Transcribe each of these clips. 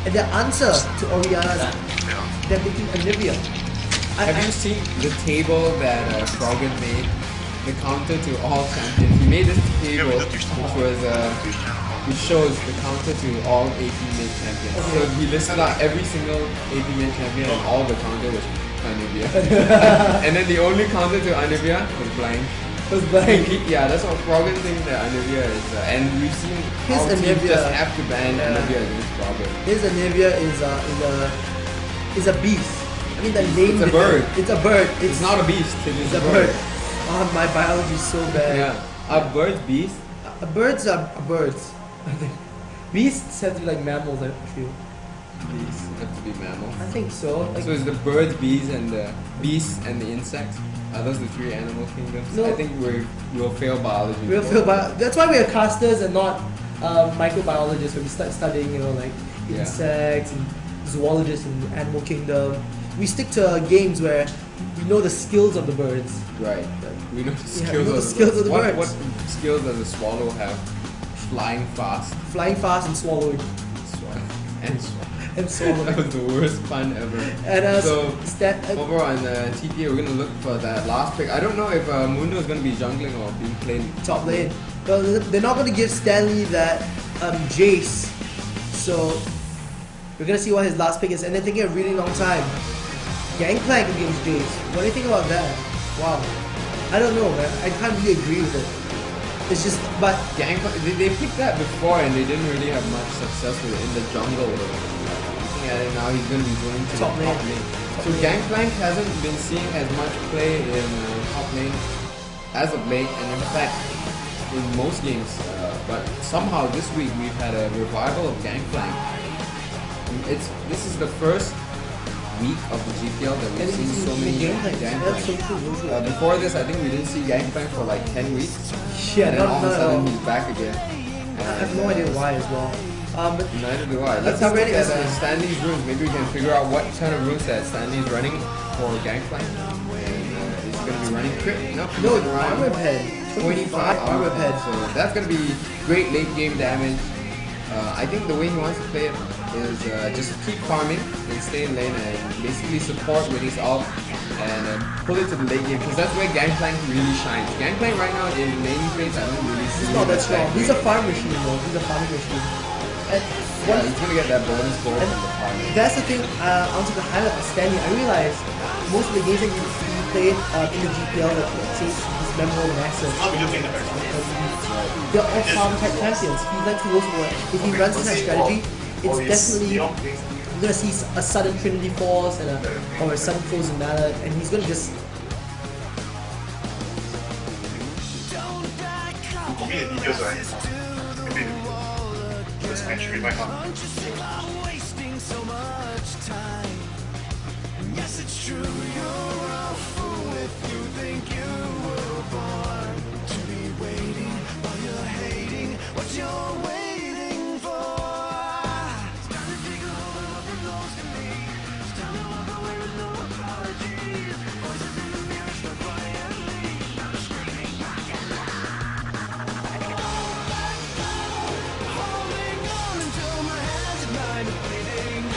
And the answer to Oriana's, they're making Anivia. Have you seen the table that Froggen made? The counter to all champions. He made this table which shows the counter to all AP mid champions. So he listed out every single AP mid champion and all the counter was Anivia. And then the only counter to Anivia was blank. Was blank. Yeah, that's what Froggen thinks that Anivia is. And we've seen his our teams Anivia just have to ban Anivia against Froggen. His Anivia is a beast. I mean, the name. It's a bird. It's a bird. It's not a beast. It's a bird. Oh, my biology is so bad. Yeah. Are birds beasts? Birds are birds. I think beasts have to be like mammals. I feel. Beasts have to be mammals. I think so. Like, so is the birds, bees, and the insects? Are those the three animal kingdoms? No. I think we'll fail biology. We'll fail that's why we are casters and not microbiologists. When we start studying, like insects and zoologists in the animal kingdom. We stick to games where we know the skills of the birds. Right. We know the skills of the birds. What skills does a swallow have? Flying fast. Flying fast and swallowing. And swallowing. That was the worst pun ever. And over on TPA, we're gonna look for that last pick. I don't know if Mundo is gonna be jungling or being played top lane. Well, they're not gonna give Stanley that Jace. So we're gonna see what his last pick is, and they're taking a really long time. Gangplank against Jace. What do you think about that? Wow. I don't know, man. I can't really agree with it. It's just, but Gangplank, they picked that before and they didn't really have much success with it in the jungle. Looking at it now, he's going to be going to top lane. So Gangplank hasn't been seeing as much play in top lane as of late, and in fact, in most games. But somehow this week we've had a revival of Gangplank. This is the first week of the GPL that we've seen so many Gangplank. Before this, I think we didn't see Gangplank for like 10 weeks. Yeah, and then all of a sudden he's back again. I have no idea why as well. But neither do I. Let's look at Stanley's runes. Maybe we can figure out what kind of runes that Stanley's running for Gangplank. And he's going to be running crit. No, armor head. 25 armor head. So that's going to be great late game damage. I think the way he wants to play it is just keep farming and stay in lane and basically support with his ult and pull it to the late game, because that's where Gangplank really shines. Gangplank right now in lane phase, I don't really see. He's not that strong. He's a farm machine though. He's a farming machine. And he's gonna get that bonus gold from the farm. That's the thing. I wanted to highlight for Stanley. I realized most of the games that he played in the GPL that his memorable matches, they're all farm type champions. He likes to go for it. If he runs this kind of strategy, it's definitely you're gonna see a sudden Trinity Force and or a sudden Frozen Mallet, and he's gonna just. Yes, it's true, you're a fool if you think you were born to be waiting while you're hating what you're waiting for. It's time to take a hold of what belongs to me. It's time to walk away with no apologies. Voices in the mirror struck quietly. I'm screaming back and holding on until my hands ignite the bleeding.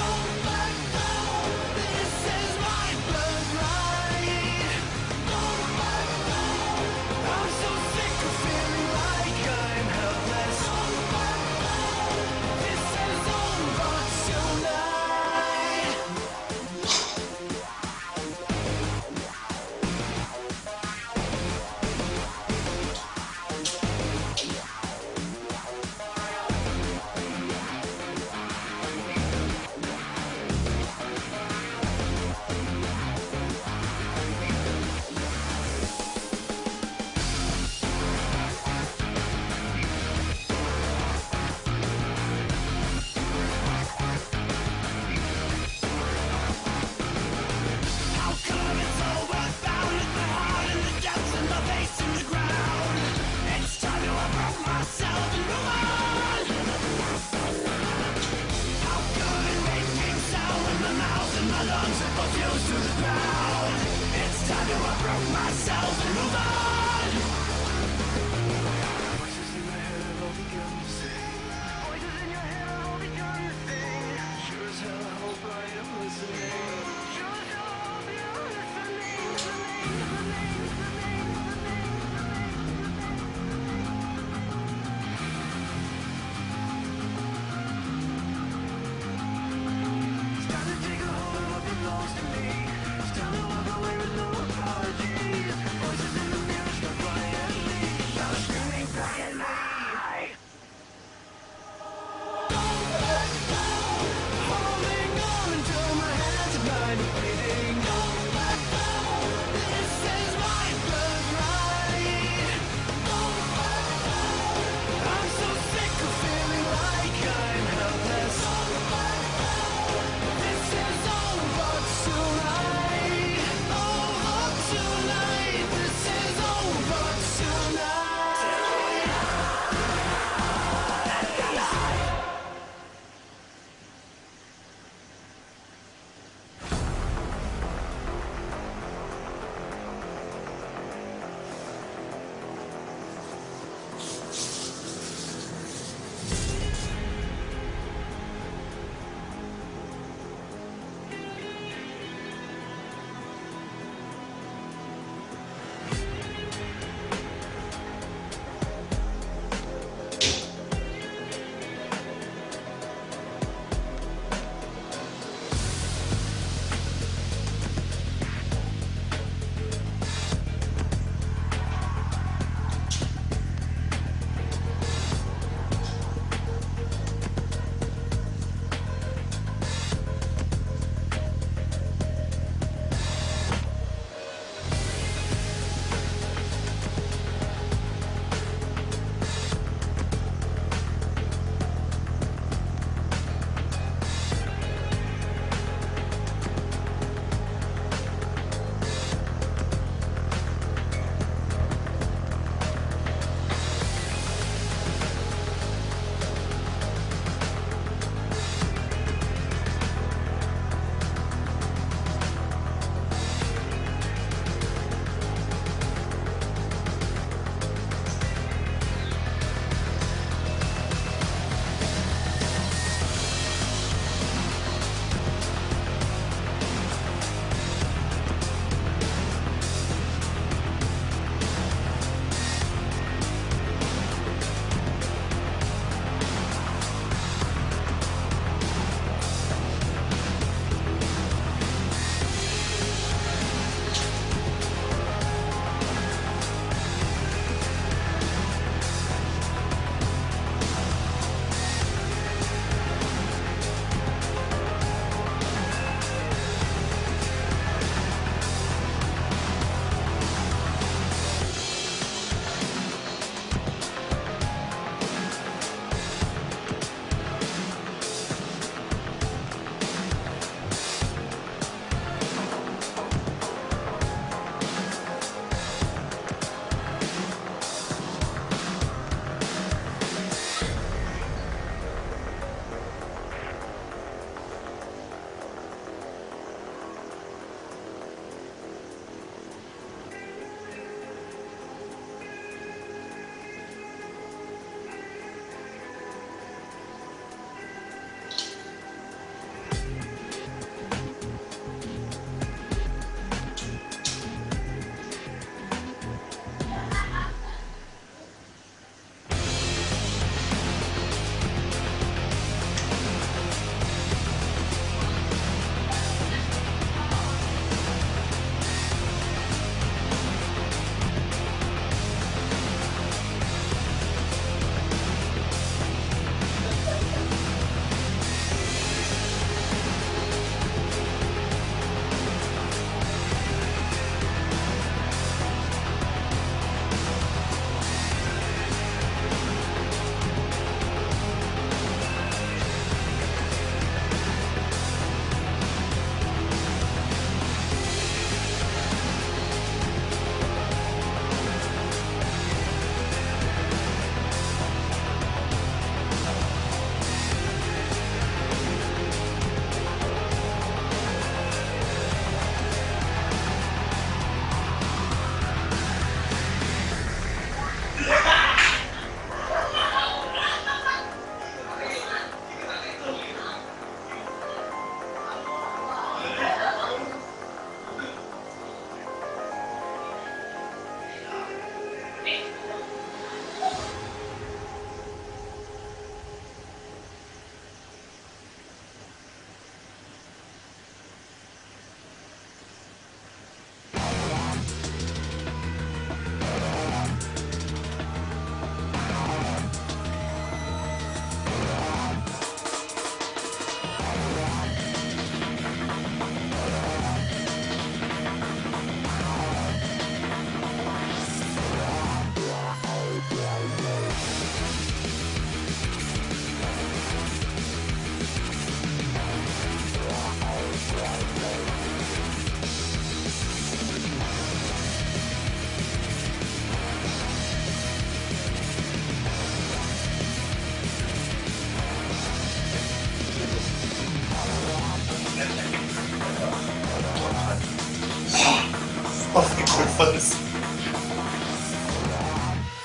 first.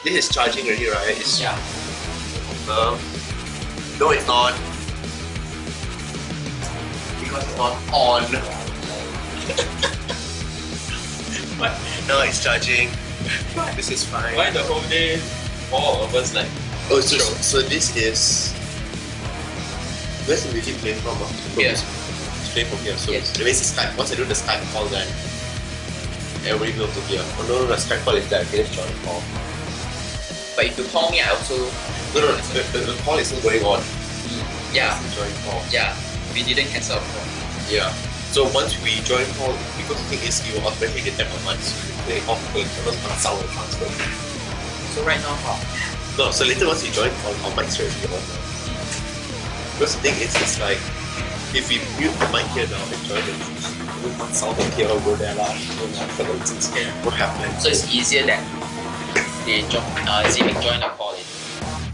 This is charging already, right? It's, Yeah. no, it's not. Because it's not on. But now it's charging. This is fine. Why the whole day all of us like Oh, so this is. Where's the music playing from? Here. It's playing from here. So Yes. it means the Skype. Once I do the Skype call, then everybody will to here. Oh no, the Skype call is there. Okay, let's join the call. but if you call me I also No, the call is still going on. yeah, Join call. yeah. We didn't cancel our call. Yeah. So once we join call, because the thing is, you will automatically detect on once they off the sound and transfer. So right now how? No, so later once you join call, our mics will be on now. Because the thing is, it's like, if we mute the mic here now and join it, we can sound from here or go there lah. What happened? So it's easier that they join Zimic join the call in.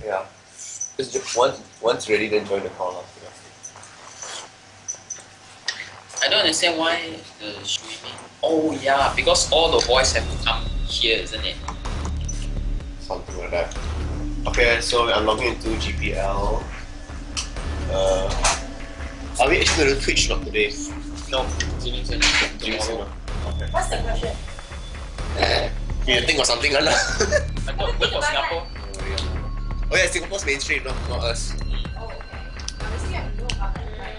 Yeah. Just once ready, then join the call lah. Yeah. I don't understand why the streaming. Oh yeah, because all the voice have to come here, isn't it? Something like that. Okay, so I'm logging into GPL. Are we actually going to Twitch not today? No, Zimic tomorrow. Okay. What's the question? You think of something, Anna? I thought good for Singapore. Oh yeah, Singapore's mainstream, not us. Oh, okay. Obviously, I know about it, right?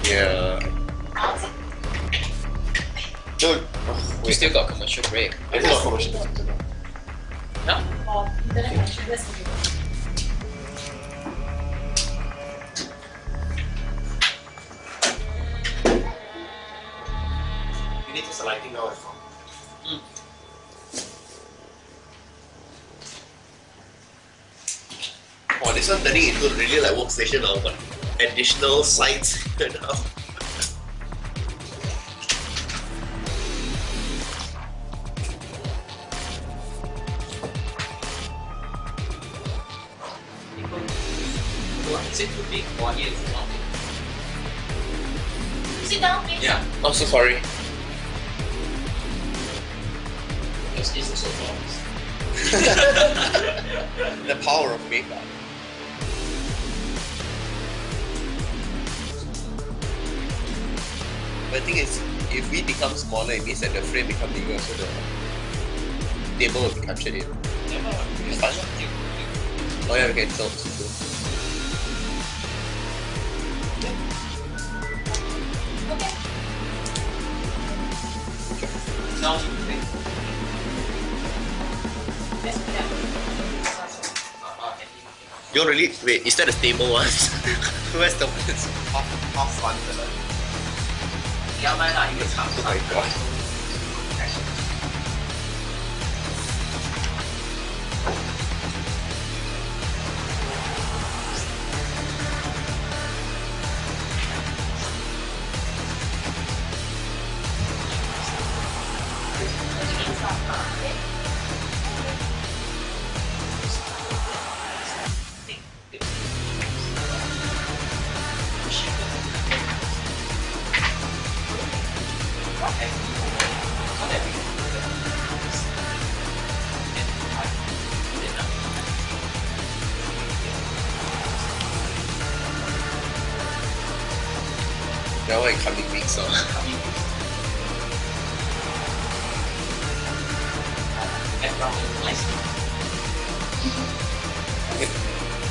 Yeah. No, oh, We still got commercial break. I think not commercial. No? Or internet connection, that's okay. You need to start lighting now as well. Oh, this one turning into really like workstation now, but additional sites now. Is it too big or here is not big? Sit down, please. Yeah, Oh, so sorry. because this is so long. The power of makeup. But the thing is, if we become smaller, it means that the frame becomes bigger, so the table will be captured in. It's fine. Oh yeah, we can tilt too. Okay. Now, Yes, we can. You don't really wait, is that the stable one? Where's the half fun? 你要买哪一个厂 Oh my god. Now in coming weeks, so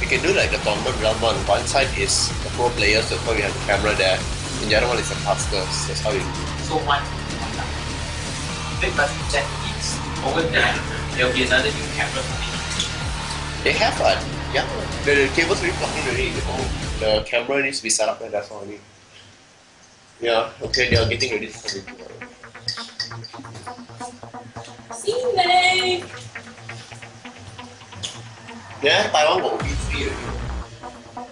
we can do like the tournament round one. One side is the pro players, that's why we have the camera there. And the other one is the casters. That's how we So one, big but that is over there. There will be another new camera coming. They have one. Yeah. The cable's already plugged in already. The camera needs to be set up and that's all I need. Yeah, okay, they are getting ready to come in. See you, May. Yeah, Taiwan got OB3 already.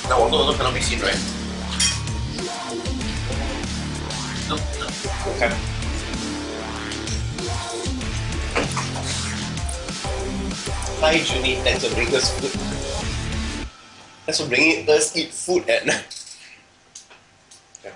那网络都可能没信，right？ No. Okay. Hi Junie, thanks for bringing us food. Thanks for bringing us eat food at night. Okay.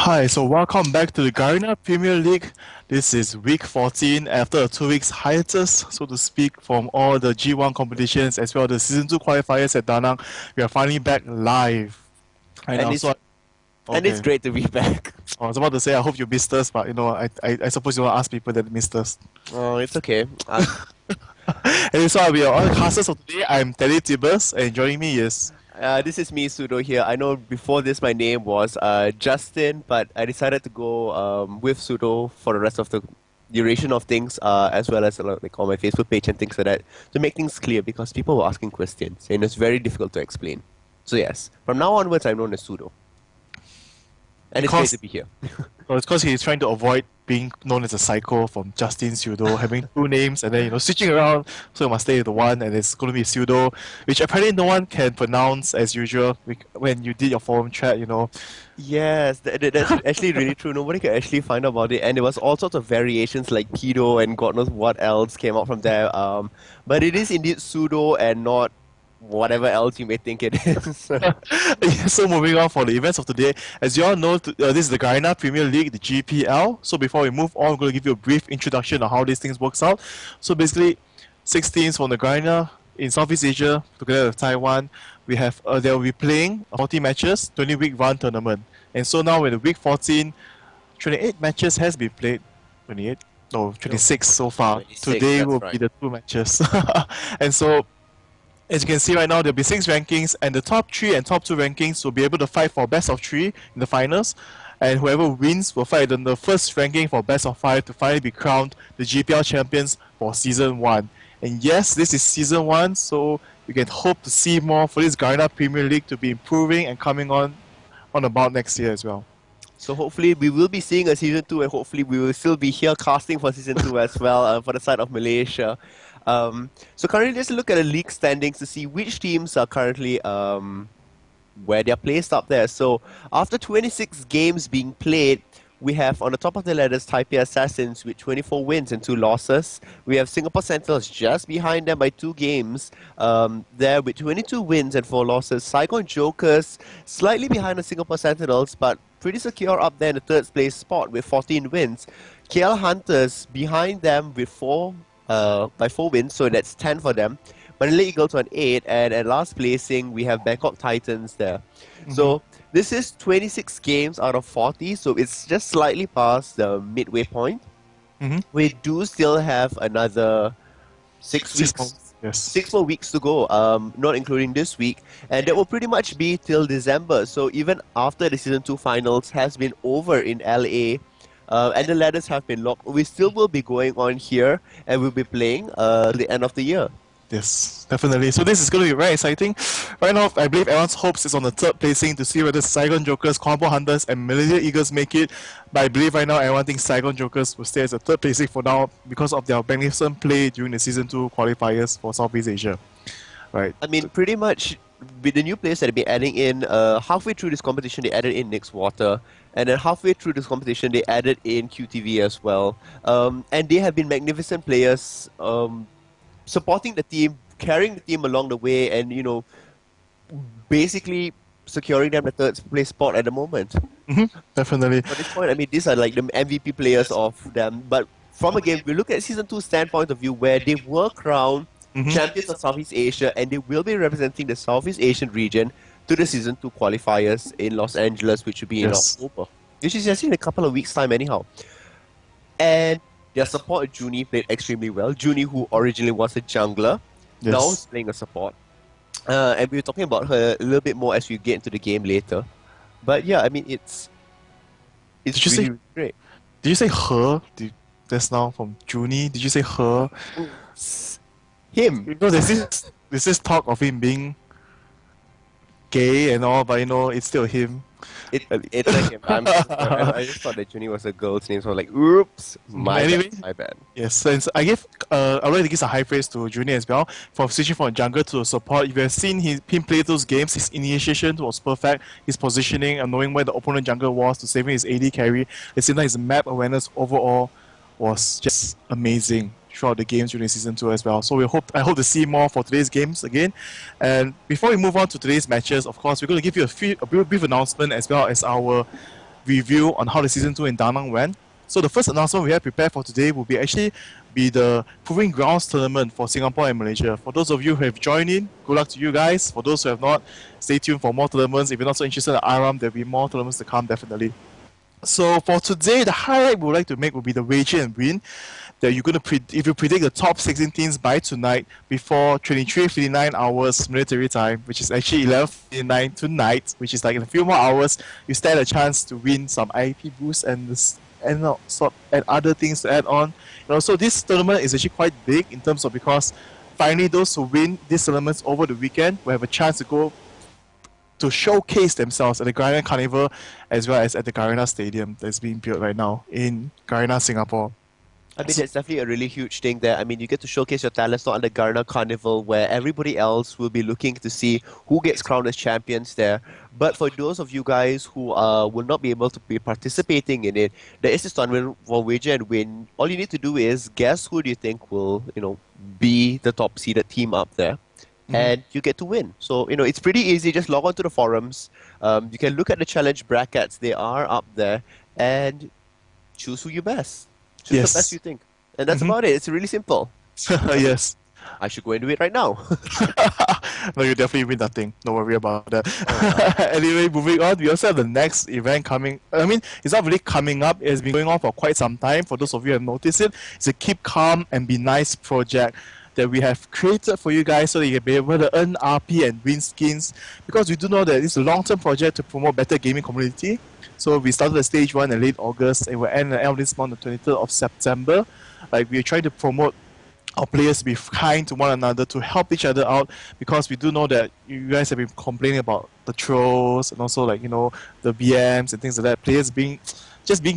Hi, so welcome back to the Garena Premier League. This is week 14 after a 2 weeks hiatus, so to speak, from all the G1 competitions as well as the Season 2 qualifiers at Da Nang. We are finally back live. Right And now, it's- And it's great to be back. I was about to say, I hope you missed us, but I suppose you want to ask people that missed us. Oh, it's okay. And so we are all the casters of today. I'm Teddy Tibbers, and joining me is... This is me, Sudo here. I know before this my name was Justin, but I decided to go with Sudo for the rest of the duration of things, as well as like on my Facebook page and things like that, to make things clear because people were asking questions and it's very difficult to explain. So yes, from now onwards I'm known as Sudo. And it's great to be here. Well, it's because he's trying to avoid being known as a psycho from Justin Pseudo, having two names and then switching around, so you must stay with the one, and it's going to be Pseudo, which apparently no one can pronounce as usual when you did your forum chat, Yes, that's actually really true. Nobody could actually find out about it, and there was all sorts of variations like pedo and God knows what else came out from there. But it is indeed Pseudo and not whatever else you may think it is. So moving on for the events of today, as you all know, this is the Garena Premier League, the GPL. So before we move on, I'm going to give you a brief introduction on how these things works out. So basically, 6 teams from the Garena in Southeast Asia, together with Taiwan, we have they will be playing 40 matches, 20-week run tournament. And so now in the week 14, 28 matches has been played. 28? No, 26 so far. 26, Today will right. be the 2 matches. And so as you can see right now, there'll be 6 rankings, and the top 3 and top 2 rankings will be able to fight for best of 3 in the finals, and whoever wins will fight in the first ranking for best of 5 to finally be crowned the GPL champions for season 1. And yes, this is season 1, so you can hope to see more for this Garena Premier League to be improving and coming on about next year as well. So hopefully we will be seeing a season 2, and hopefully we will still be here casting for season 2 as well for the side of Malaysia. So currently, let's look at the league standings to see which teams are currently where they're placed up there. So after 26 games being played, we have on the top of the ladders TPA Assassins with 24 wins and 2 losses. We have Singapore Sentinels just behind them by 2 games, there with 22 wins and 4 losses. Saigon Jokers slightly behind the Singapore Sentinels, but pretty secure up there in the 3rd place spot with 14 wins. KL Hunters behind them with 4 wins, so that's 10 for them. Manila Eagles on 8, and at last placing we have Bangkok Titans there. So this is 26 games out of 40, so it's just slightly past the midway point. We do still have another 6 weeks. Yes. 6 more weeks to go, not including this week, and that will pretty much be till December. So even after the season 2 finals has been over in LA, and the ladders have been locked, we still will be going on here, and we'll be playing till the end of the year. Yes, definitely. So this is going to be very exciting. Right now, I believe everyone's hopes is on the 3rd placing to see whether Saigon Jokers, Combo Hunters, and Malaysia Eagles make it. But I believe right now everyone thinks Saigon Jokers will stay as a 3rd placing for now because of their magnificent play during the Season 2 qualifiers for Southeast Asia. Right. I mean, pretty much with the new players that have been adding in, halfway through this competition they added in Nick's Water, and then halfway through this competition they added in QTV as well. And they have been magnificent players, supporting the team, carrying the team along the way, and basically securing them the 3rd place spot at the moment. Definitely. At this point, I mean, these are like the MVP players of them. But from again, we look at season 2 standpoint of view, where they were crowned champions of Southeast Asia, and they will be representing the Southeast Asian region to the season 2 qualifiers in Los Angeles, which will be in October, which is actually in a couple of weeks' time anyhow. And their support, Junie, played extremely well. Junie, who originally was a jungler, now is playing a support. And we were talking about her a little bit more as we get into the game later. But yeah, I mean, it's really great. Did you say her just now from Junie? Did you say her? Him. There's this talk of him being gay and all, but it's still him. It's like him. I just thought that Junie was a girl's name, so I was like, oops, my bad. Yes, so I would like to give a high praise to Junie as well for switching from a jungler to a support. If you have seen him play those games, his initiation was perfect, his positioning and knowing where the opponent jungler was to saving his AD carry. It seemed like his map awareness overall was just amazing throughout the games during season 2 as well. So I hope to see more for today's games again. And before we move on to today's matches, of course, we're going to give you a brief announcement as well as our review on how the season 2 in Da Nang went. So the first announcement we have prepared for today will be the Proving Grounds tournament for Singapore and Malaysia. For those of you who have joined in, good luck to you guys. For those who have not, stay tuned for more tournaments. If you're not so interested in IRAM, there'll be more tournaments to come definitely. So for today, the highlight we would like to make will be the wager and win. That you're gonna if you predict the top 16 teams by tonight before 23:59 hours military time, which is actually 11:59 tonight, which is like in a few more hours, you stand a chance to win some IP boosts and other things to add on. So this tournament is actually quite big in terms of because finally those who win these tournaments over the weekend will have a chance to go to showcase themselves at the Garena Carnival as well as at the Garena Stadium that's being built right now in Garena, Singapore. I mean, that's definitely a really huge thing there. I mean, you get to showcase your talents not on the Garena Carnival where everybody else will be looking to see who gets crowned as champions there. But for those of you guys who will not be able to be participating in it, there is this tournament for wager and win. All you need to do is guess who do you think will, be the top seeded team up there. And you get to win. So, it's pretty easy. Just log on to the forums. You can look at the challenge brackets. They are up there. And choose who you best. Choose the best you think. And that's about it. It's really simple. Yes. I should go and do it right now. No, you definitely win nothing. Don't worry about that. Anyway, moving on, we also have the next event coming. I mean, it's not really coming up. It's been going on for quite some time. For those of you who have noticed it, it's a Keep Calm and Be Nice project that we have created for you guys so that you can be able to earn RP and win skins. Because we do know that it's a long-term project to promote better gaming community. So we started the stage 1 in late August and we'll end at the end of this month, the 23rd of September. Like we're trying to promote our players to be kind to one another, to help each other out, because we do know that you guys have been complaining about the trolls and also the BMs and things like that. Players being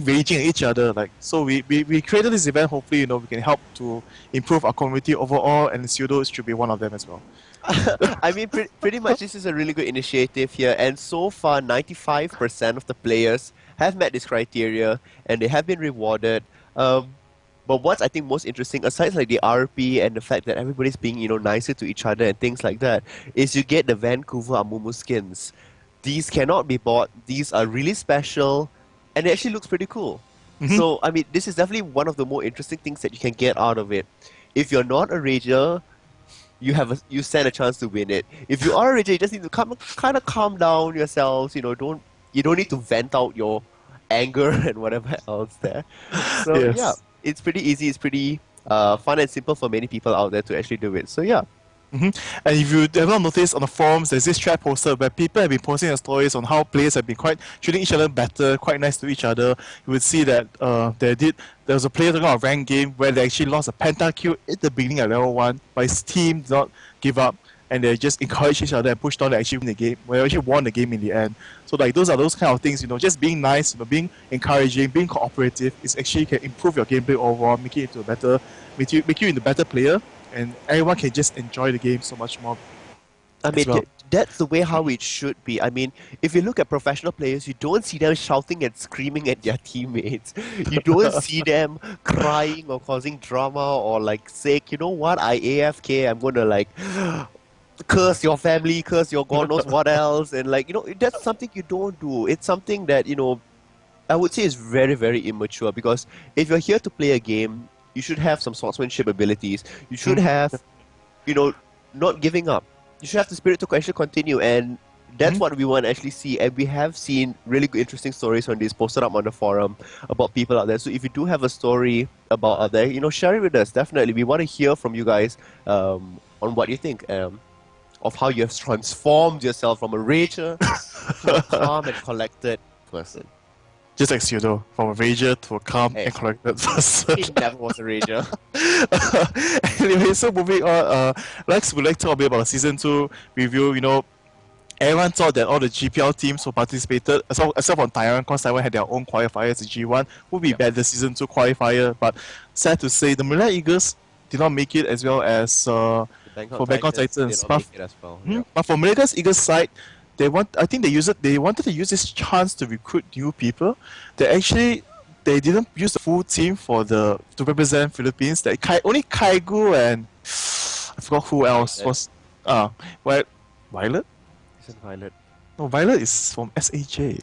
raging at each other. So we created this event. Hopefully, we can help to improve our community overall, and Pseudo should be one of them as well. I mean, pretty much this is a really good initiative here, and so far 95% of the players have met this criteria and they have been rewarded. But what's I think most interesting, aside the RP and the fact that everybody's being nicer to each other and things like that, is you get the Vancouver Amumu skins. These cannot be bought. These are really special, and it actually looks pretty cool. So I mean, this is definitely one of the more interesting things that you can get out of it. If you're not a rager, you stand a chance to win it. If you are a rager, you just need to kind of calm down yourselves. You don't need to vent out your anger and whatever else there. So Yes. yeah, it's pretty easy. It's pretty fun and simple for many people out there to actually do it. So yeah. And if you have not noticed on the forums, there's this chat posted where people have been posting their stories on how players have been quite treating each other better, quite nice to each other. You would see that there was a player talking about a ranked game where they actually lost a pentakill at the beginning at level 1, but his team did not give up and they just encouraged each other and pushed on to actually win the game. Well, they actually won the game in the end. So those are those kind of things, just being nice, being encouraging, being cooperative is actually can improve your gameplay overall, make you into a better player. And everyone can just enjoy the game so much more. I mean, that's the way how it should be. I mean, if you look at professional players, you don't see them shouting and screaming at their teammates. You don't see them crying or causing drama or say, you know what, I AFK, I'm gonna curse your family, curse your God knows what else. And that's something you don't do. It's something that, I would say is very, very immature, because if you're here to play a game, you should have some swordsmanship abilities. You should have, not giving up. You should have the spirit to actually continue, and that's what we want to actually see. And we have seen really good, interesting stories on this posted up on the forum about people out there. So if you do have a story about out there, share it with us. Definitely, we want to hear from you guys on what you think of how you have transformed yourself from a rager to a calm and collected person. Just like Pseudo, from a rager to a calm and collected person. He never was a rager. Anyway, so moving on, we'd like to talk a bit about the Season 2 review. Everyone thought that all the GPL teams who participated, except for Taiwan, because Taiwan had their own qualifiers, the G1, would be the Season 2 qualifier. But sad to say, the Malay Eagles did not make it, as well as for Bangkok Titans. But for Malaysia's Eagles side, they wanted to use this chance to recruit new people. They didn't use the full team to represent Philippines. Only Kaigu and I forgot who else was. Violet? Isn't Violet? No, Violet is from SAJ.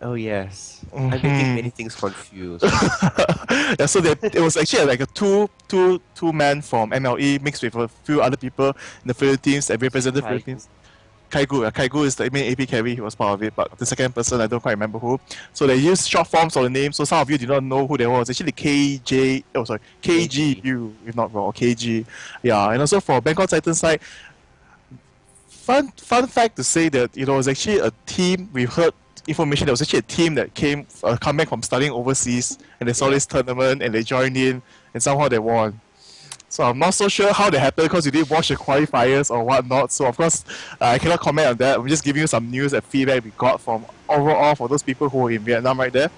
Oh yes. I'm making many things confused. Yeah, so it was actually like a two man from MLE mixed with a few other people in the Philippines that represented Kai. Philippines. Kaigu is the main AP carry, he was part of it, but the second person I don't quite remember who. So they used short forms of the name, so some of you did not know who they were. It's actually KGU, if not wrong, or KG. Yeah, and also for Bangkok Titans side, fun fact to say that it was actually a team. We heard information there was actually a team that come back from studying overseas, and they saw this tournament and they joined in, and somehow they won. So I'm not so sure how that happened because you didn't watch the qualifiers or whatnot. So of course I cannot comment on that. I'm just giving you some news and feedback we got from overall for those people who were in Vietnam right there.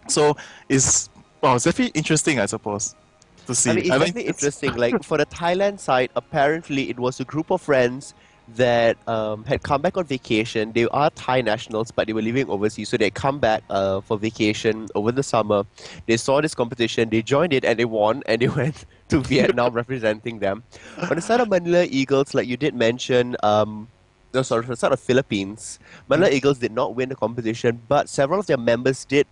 So it's definitely interesting, I suppose, to see. I mean, it's definitely interesting. Like for the Thailand side, apparently it was a group of friends that had come back on vacation. They are Thai nationals, but they were living overseas, so they come back for vacation over the summer. They saw this competition, they joined it, and they won, and they went to Vietnam representing them. On the side of Manila Eagles, like you did mention, for the side of Philippines, Manila Eagles did not win the competition, but several of their members did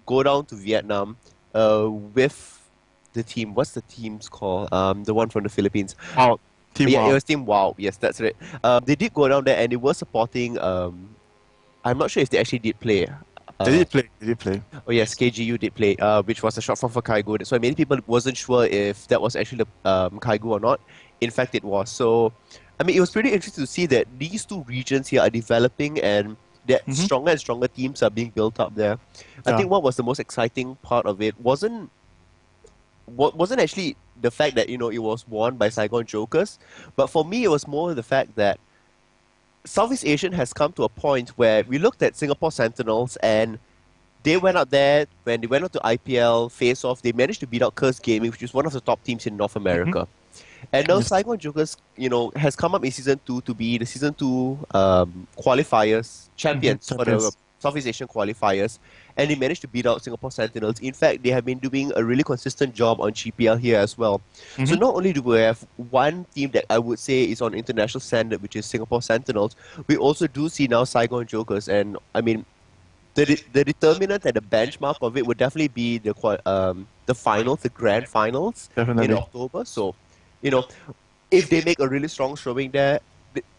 go down to Vietnam with the team. What's the team's called? The one from the Philippines. Team Yeah, Wow. it was Team Wow. Yes, that's right. They did go down there and they were supporting. I'm not sure if they actually did play. They did play. Oh yes, KGU did play, which was a short form for Kaigu. So many people wasn't sure if that was actually the Kaigu or not. In fact, it was. So, I mean, it was pretty interesting to see that these two regions here are developing and that stronger and stronger teams are being built up there. I think what was the most exciting part of it wasn't actually the fact that it was won by Saigon Jokers, but for me it was more the fact that Southeast Asian has come to a point where we looked at Singapore Sentinels and they went out there when they went out to IPL face off. They managed to beat out Curse Gaming, which is one of the top teams in North America. And now Saigon Jokers, has come up in season 2 to be the season 2 qualifiers champions for the Southeast Asian qualifiers, and they managed to beat out Singapore Sentinels. In fact, they have been doing a really consistent job on GPL here as well. So not only do we have one team that I would say is on international standard, which is Singapore Sentinels, we also do see now Saigon Jokers, and I mean, the determinant and the benchmark of it would definitely be the finals, the grand finals in October. So, if they make a really strong showing there,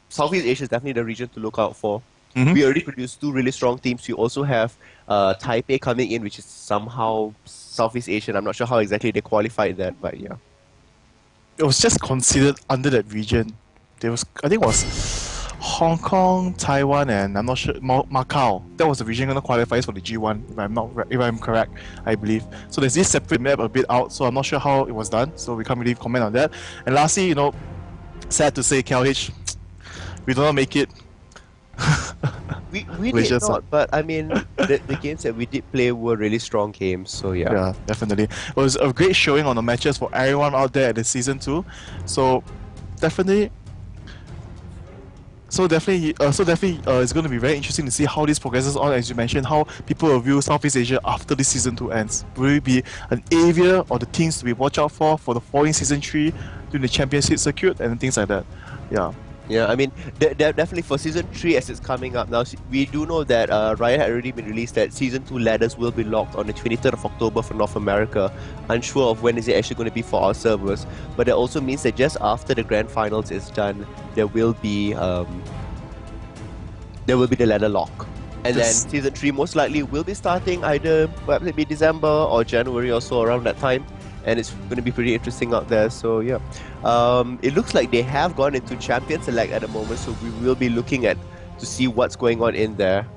Southeast Asia is definitely the region to look out for. We already produced 2 really strong teams. We also have Taipei coming in, which is somehow Southeast Asian. I'm not sure how exactly they qualified that, but yeah. It was just considered under that region. I think it was Hong Kong, Taiwan, and I'm not sure Macau. That was the region going to qualify for the G1, if I'm correct, I believe. So there's this separate map a bit out. So I'm not sure how it was done. So we can't really comment on that. And lastly, sad to say, KLH, we do not make it. We did not, but I mean, the games that we did play were really strong games, so yeah. Yeah, definitely. It was a great showing on the matches for everyone out there at the season 2. So definitely, it's going to be very interesting to see how this progresses on. As you mentioned, how people will view Southeast Asia after this season 2 ends. Will it be an area or the teams to be watch out for the following season 3 during the championship circuit and things like that? Yeah. Yeah, I mean, definitely for season 3 as it's coming up now, we do know that Riot had already been released that season 2 ladders will be locked on the 23rd of October for North America. Unsure of when is it actually going to be for our servers, but that also means that just after the grand finals is done, there will be the ladder lock. And then season 3 most likely will be starting either perhaps maybe December or January or so, around that time. And it's going to be pretty interesting out there, so yeah. It looks like they have gone into Champion Select at the moment, so we will be looking to see what's going on in there.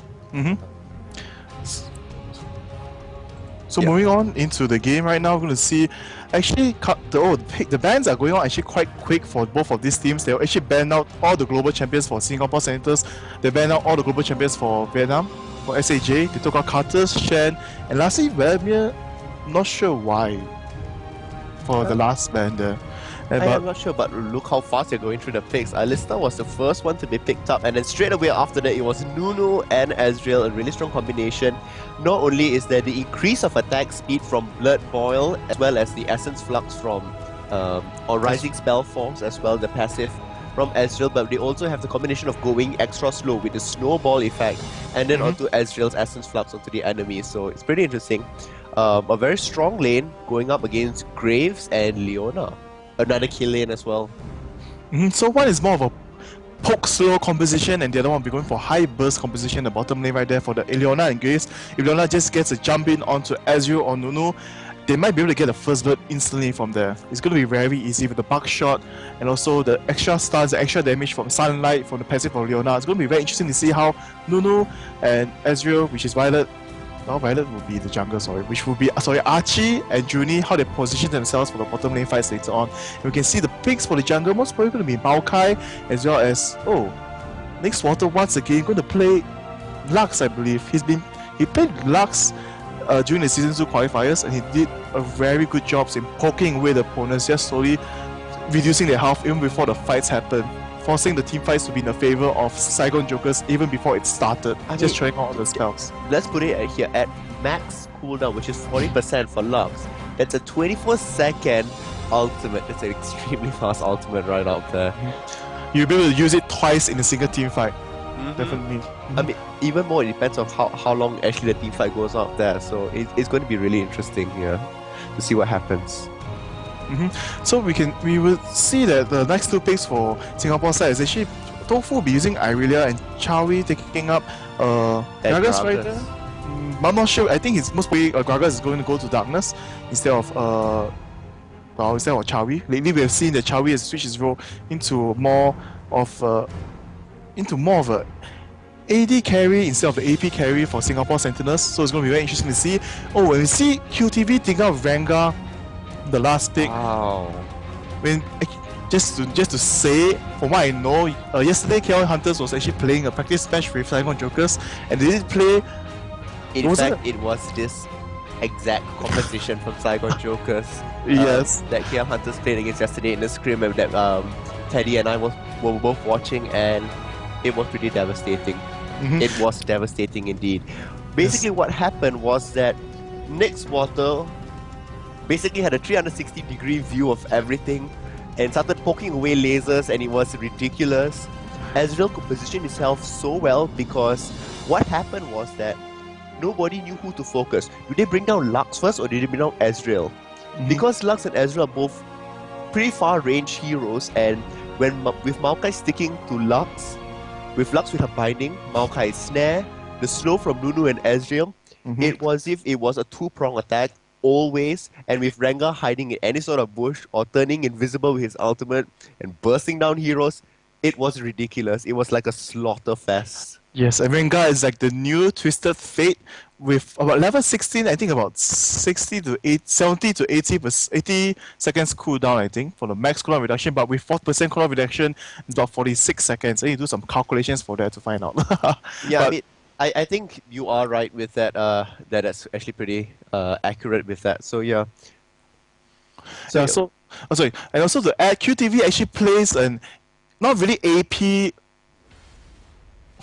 So moving on into the game right now, we're going to see actually the bans are going on actually quite quick for both of these teams. They'll actually ban out all the global champions for Singapore Senators. They banned out all the global champions for Vietnam, for SAJ. They took out Carter's, Shen, and lastly Vladimir. Not sure why for the last ban there. I'm not sure, but look how fast they're going through the picks. Alista was the first one to be picked up, and then straight away after that, it was Nunu and Ezreal, a really strong combination. Not only is there the increase of attack speed from Blood Boil, as well as the Essence Flux from or Rising Spell Force as well, the passive. from Ezreal, but they also have the combination of going extra slow with the snowball effect, and then onto Ezreal's Essence Flux onto the enemy. So it's pretty interesting. A very strong lane going up against Graves and Leona. Another kill lane as well. So one is more of a poke slow composition, and the other one will be going for high burst composition. The bottom lane right there for the Leona and Graves. If Leona just gets a jump in onto Ezreal or Nunu, they might be able to get a first blood instantly from there. It's going to be very easy with the buckshot and also the extra stuns, the extra damage from Sunlight, from the passive of Leona. It's going to be very interesting to see how Nunu and Ezreal, which is Violet, now Violet will be the jungle, which will be, Archie and Junie, how they position themselves for the bottom lane fights later on. And we can see the picks for the jungle, most probably going to be Maokai, as well as, Next Water once again going to play Lux, I believe. He played Lux during the Season 2 qualifiers, and he did a very good job in poking away the opponents, just slowly reducing their health even before the fights happen, forcing the team fights to be in the favor of Saigon Jokers even before it started, just trying out the spells. Let's put it here at max cooldown, which is 40% for Lux. That's a 24-second ultimate. That's an extremely fast ultimate right out there. You'll be able to use it twice in a single team fight. Definitely. I mean, even more, it depends on how long actually the team fight goes out there. So it's going to be really interesting here to see what happens. So we will see that the next two picks for Singapore side is actually Tofu will be using Irelia and Chawi taking up Gragas right there. But I'm not sure. I think it's most probably Gragas is going to go to Darkness instead of Chawi. Lately we have seen that Chawi has switched his role into more of a AD carry instead of the AP carry for Singapore Sentinels. So it's going to be very interesting to see. When we see QTV taking out Rengar, the last pick. Wow. When just to say, from what I know, yesterday KL Hunters was actually playing a practice match with Saigon Jokers, and they did play. In fact, it was this exact competition from Saigon Jokers. Yes. That KL Hunters played against yesterday in the scrim that Teddy and I were both watching, and it was pretty devastating. It was devastating indeed. Basically, what happened was that Next Water basically had a 360-degree view of everything and started poking away lasers, and it was ridiculous. Ezreal could position himself so well because what happened was that nobody knew who to focus. Did they bring down Lux first or did they bring down Ezreal? Because Lux and Ezreal are both pretty far range heroes, and with Maokai sticking to Lux, with Lux with her binding, Maokai's snare, the slow from Nunu and Ezreal, it was as if it was a two-prong attack always, and with Rengar hiding in any sort of bush or turning invisible with his ultimate and bursting down heroes, it was ridiculous. It was like a slaughter fest. Yes, and Rengar is like the new Twisted Fate with about level 16, I think about 70 to 80 seconds cooldown, I think, for the max cooldown reduction, but with 4% cooldown reduction, it's about 46 seconds. I need to do some calculations for that to find out. Yeah, but I think you are right with that. That's actually pretty accurate with that. So yeah. And also to add, QTV actually plays an not really AP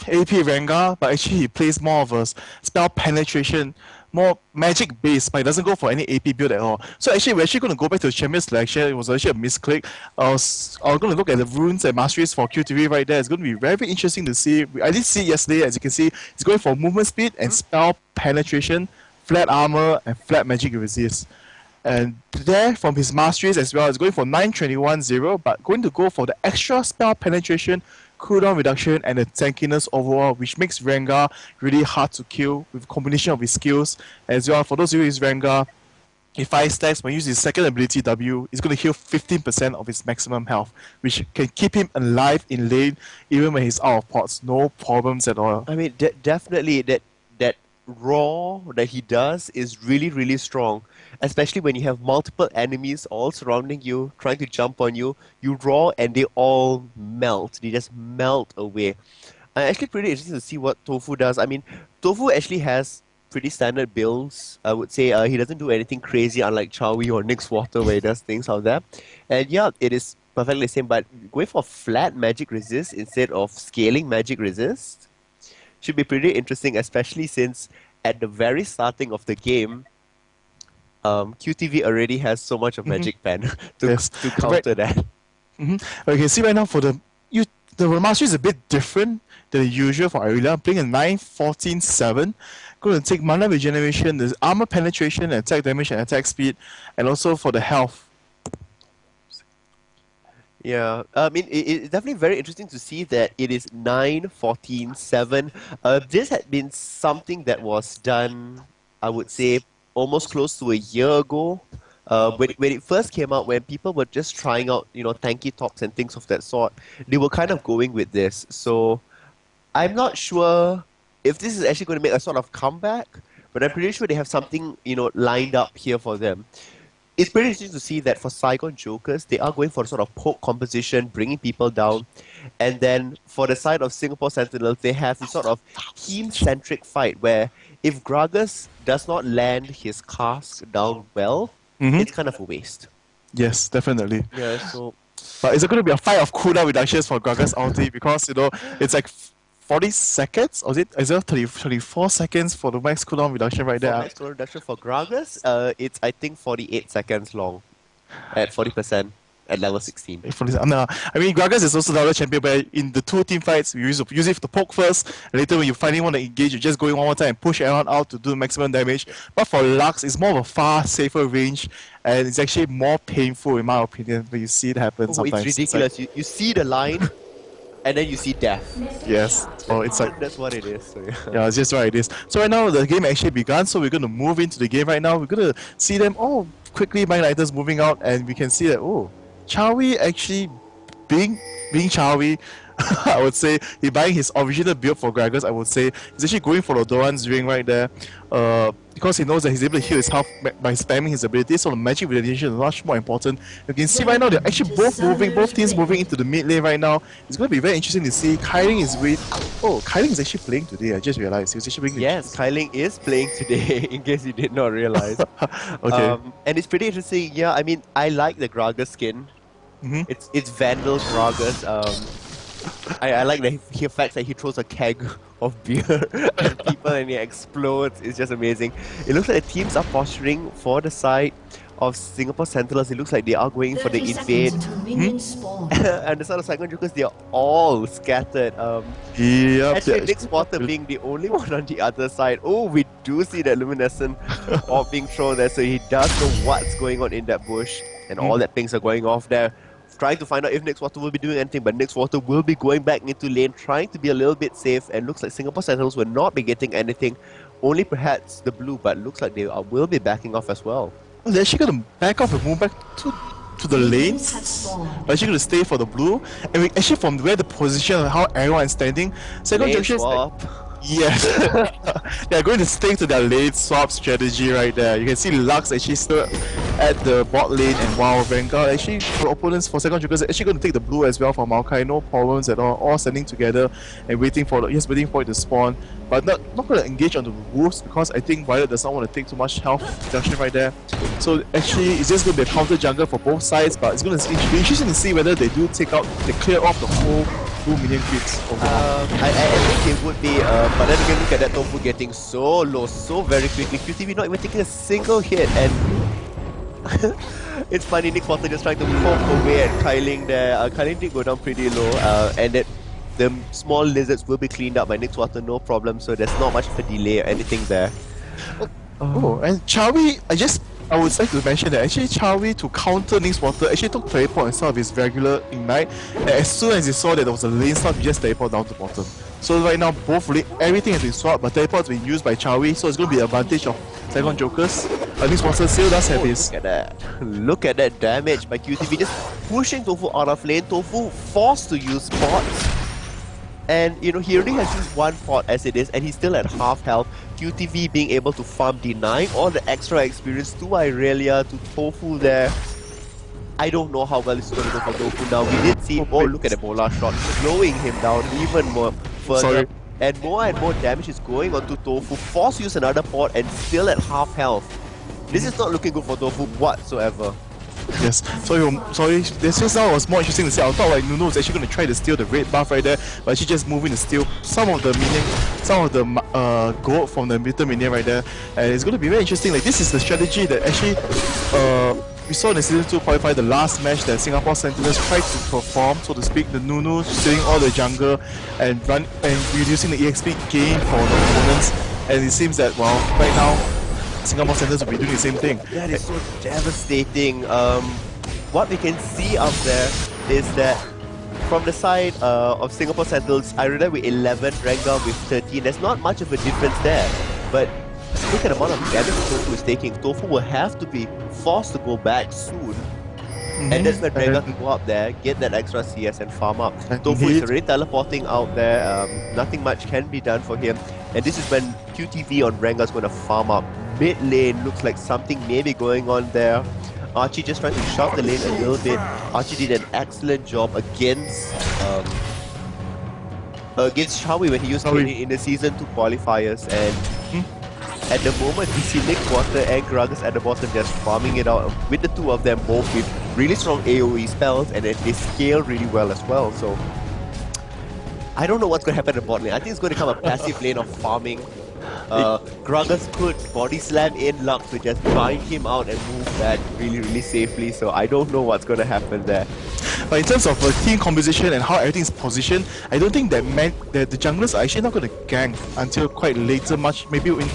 Rengar, but actually he plays more of a spell penetration, more magic based, but it doesn't go for any AP build at all. So actually we're actually going to go back to the champion selection. It was actually a misclick. I was going to look at the runes and masteries for QTV right there. It's going to be very, very interesting to see. I did see it yesterday, as you can see, it's going for movement speed and spell penetration, flat armor and flat magic resist. And there from his masteries as well, it's going for 921-0, but going to go for the extra spell penetration, cooldown reduction and the tankiness overall, which makes Rengar really hard to kill with a combination of his skills. As well, for those of you who use Rengar, if 5 stacks, when you use his second ability W, it's going to heal 15% of his maximum health, which can keep him alive in lane even when he's out of pots. No problems at all. I mean, definitely that raw that he does is really, really strong. Especially when you have multiple enemies all surrounding you, trying to jump on you. You raw and they all melt. They just melt away. Actually pretty interesting to see what Tofu does. I mean, Tofu actually has pretty standard builds. I would say he doesn't do anything crazy unlike Chawi or Nyx Water where he does things out there. And yeah, it is perfectly the same, but going for flat magic resist instead of scaling magic resist should be pretty interesting, especially since at the very starting of the game, QTV already has so much of magic pen to counter that. You can see right now for the the mastery is a bit different than the usual for Irelia. I'm playing a 9-14-7. Going to take mana regeneration, there's armor penetration, attack damage, and attack speed, and also for the health. Yeah, I mean, it's definitely very interesting to see that it is 9-14-7. This had been something that was done, I would say, almost close to a year ago. When it first came out, when people were just trying out, tanky tops and things of that sort, they were kind of going with this. So I'm not sure if this is actually going to make a sort of comeback, but I'm pretty sure they have something, lined up here for them. It's pretty interesting to see that for Saigon Jokers, they are going for a sort of poke composition, bringing people down. And then for the side of Singapore Sentinels, they have this sort of team-centric fight where if Gragas does not land his cast down well, it's kind of a waste. Yes, definitely. Yeah, so... But is it going to be a fight of cooldown reductions for Gragas ulti? Because, it's like 40 seconds? Or is it 34 seconds for the max cooldown reduction right there? Max cooldown reduction for Gragas, it's I think 48 seconds long at 40% at level 16. No, I mean, Gragas is also the other champion, but in the two team fights, you use it to poke first, and later when you finally want to engage, you just go in one more time and push everyone out to do maximum damage. But for Lux, it's more of a far safer range, and it's actually more painful in my opinion when you see it happen sometimes. It's ridiculous. You see the line, and then you see death. Yes. Oh, it's like... That's what it is. So yeah, it's just what it is. So right now, the game actually begun, so we're going to move into the game right now. We're going to see them all quickly buying items moving out, and we can see that, Chawi actually being Chawi, I would say, he buying his original build for Gragas, I would say. He's actually going for the Doran's ring right there. Because he knows that he's able to heal his health by spamming his abilities, so the magic realization is much more important. You can see right now they're actually both teams moving into the mid lane right now. It's going to be very interesting to see. Kailing is Kailing is actually playing today, I just realized. He's actually playing. Yes, Kailing is playing today, in case you did not realize. Okay. And it's pretty interesting. Yeah, I mean, I like the Gragas skin. It's Vandal Gragas. I like the fact that he throws a keg of beer at people and it explodes. It's just amazing. It looks like the teams are posturing for the side of Singapore Sentinels. It looks like they are going for the invade. And the side of Saigon Jokers, they are all scattered. Actually, Nick Spotter being the only one on the other side. Oh, we do see that luminescent orb being thrown there, so he does know what's going on in that bush. And all that things are going off there. Trying to find out if Nick's Water will be doing anything, but Nick's Water will be going back into lane, trying to be a little bit safe, and looks like Singapore Sentinels will not be getting anything, only perhaps the blue, but looks like they will be backing off as well. They're actually going to back off and move back to the lanes. They're actually going to stay for the blue, and we actually from where the position of how everyone is standing, Saigon Junction is like, yes, they're going to stick to their lane swap strategy right there. You can see Lux actually still at the bot lane, and wow, Vanguard actually for opponents for Saigon Jokers actually going to take the blue as well for Maokai. No problems at all standing together and waiting for it to spawn, but not going to engage on the wolves because I think Violet does not want to take too much health reduction right there. So actually it's just going to be a counter jungle for both sides, but it's going to be interesting to see whether they clear off the whole blue minion creeps. I think it would be, but then again, look at that Tofu getting so low so very quickly. QTV not even taking a single hit, and it's funny, Nick Potter just trying to poke away at Kailing there. Kailing did go down pretty low, and that the small lizards will be cleaned up by Nick's Water, no problem, so there's not much of a delay or anything there. And Chawi, I would like to mention that actually Chawi, to counter Nick's Water, actually took teleport instead of his regular ignite, and as soon as he saw that there was a lane stop, he just teleport down to bottom. So right now everything has been swapped, but teleport has been used by Chawi, so it's going to be an advantage of Saigon Jokers. Nick's Water still does have his... Look at that damage by QTV, just pushing Tofu out of lane. Tofu forced to use pots. And he already has used one pot as it is, and he's still at half health. QTV being able to farm, denying all the extra experience to Irelia, to Tofu there. I don't know how well it's going to go for Tofu now. We did see, look at the Bola shot, slowing him down even more further. And more damage is going onto Tofu. Forced to use another pot and still at half health. This is not looking good for Tofu whatsoever. Yes, sorry, this just now was more interesting to see. I thought like Nuno was actually going to try to steal the red buff right there, but she's just moving to steal some of the gold from the bitter minion right there, and it's going to be very interesting. Like, this is the strategy that actually we saw in the Season 2 qualify the last match that Singapore Sentinels tried to perform, so to speak, the Nunu stealing all the jungle and reducing the EXP gain for the opponents, and it seems that, well, right now, Singapore Sentinels will be doing the same thing. That is so devastating. What we can see up there is that from the side of Singapore Sentinels, I read with 11, Rengar with 13. There's not much of a difference there, but look at the amount of damage Tofu is taking. Tofu will have to be forced to go back soon. And that's when Rengar can go up there, get that extra CS and farm up. Tofu is already teleporting out there. Nothing much can be done for him. And this is when QTV on Rengar is going to farm up. Mid lane looks like something may be going on there. Archie just trying to shove the lane a little bit. Archie did an excellent job against Shawi when he used Kenny in the Season 2 qualifiers, and at the moment we see Nick Water and Gragas at the bottom just farming it out with the two of them both with really strong AoE spells, and then they scale really well as well. So I don't know what's going to happen at the bot lane. I think it's going to become a passive lane of farming. Gragas could body slam in luck to just bind him out and move back really safely, so I don't know what's going to happen there. But in terms of team composition and how everything's positioned, I don't think that meant that the junglers are actually not going to gank until quite later, maybe in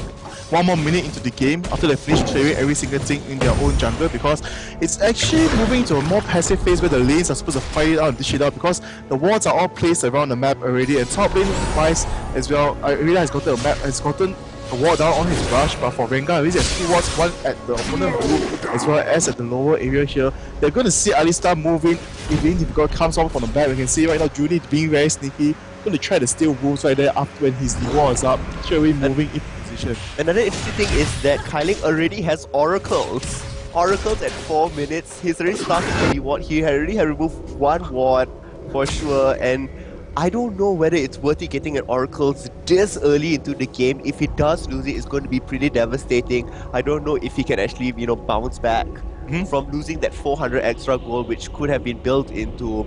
one more minute into the game after they finish clearing every single thing in their own jungle, because it's actually moving to a more passive phase where the lanes are supposed to fight it out and dish it out, because the wards are all placed around the map already, and top lane wise as well, Arena has gotten a ward down on his rush, but for Rengar, he has 2 wards, one at the opponent blue as well as at the lower area here. They're going to see Alistar moving. If being difficult comes off from the back, we can see right now Judy being very sneaky, going to try to steal wolves right there after when his ward is up, straight away moving in position. Another interesting thing is that Kailing already has oracles. Oracles at 4 minutes. He's already starting to reward. He already had removed 1 ward for sure, and I don't know whether it's worth it getting an oracles this early into the game. If he does lose it, it's going to be pretty devastating. I don't know if he can actually, bounce back from losing that 400 extra gold, which could have been built into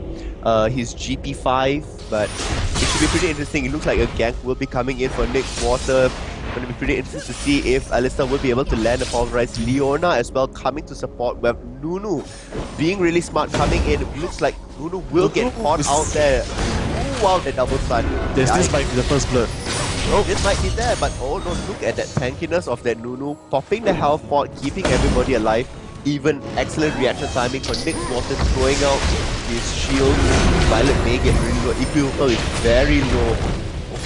his GP5, but it should be pretty interesting. It looks like a gank will be coming in for Nick's Water. Going to be pretty interesting to see if Alistar will be able to land a pulverized. Leona as well coming to support, with Nunu being really smart coming in. It looks like Nunu will get caught out there. Wow, the double stun. This might be the first blood. Oh, this might be there, but oh no, look at that tankiness of that Nunu. Popping the health pot, keeping everybody alive. Even excellent reaction timing for Nick Water throwing out his shield. Violet may get really low. Equivocal is very low.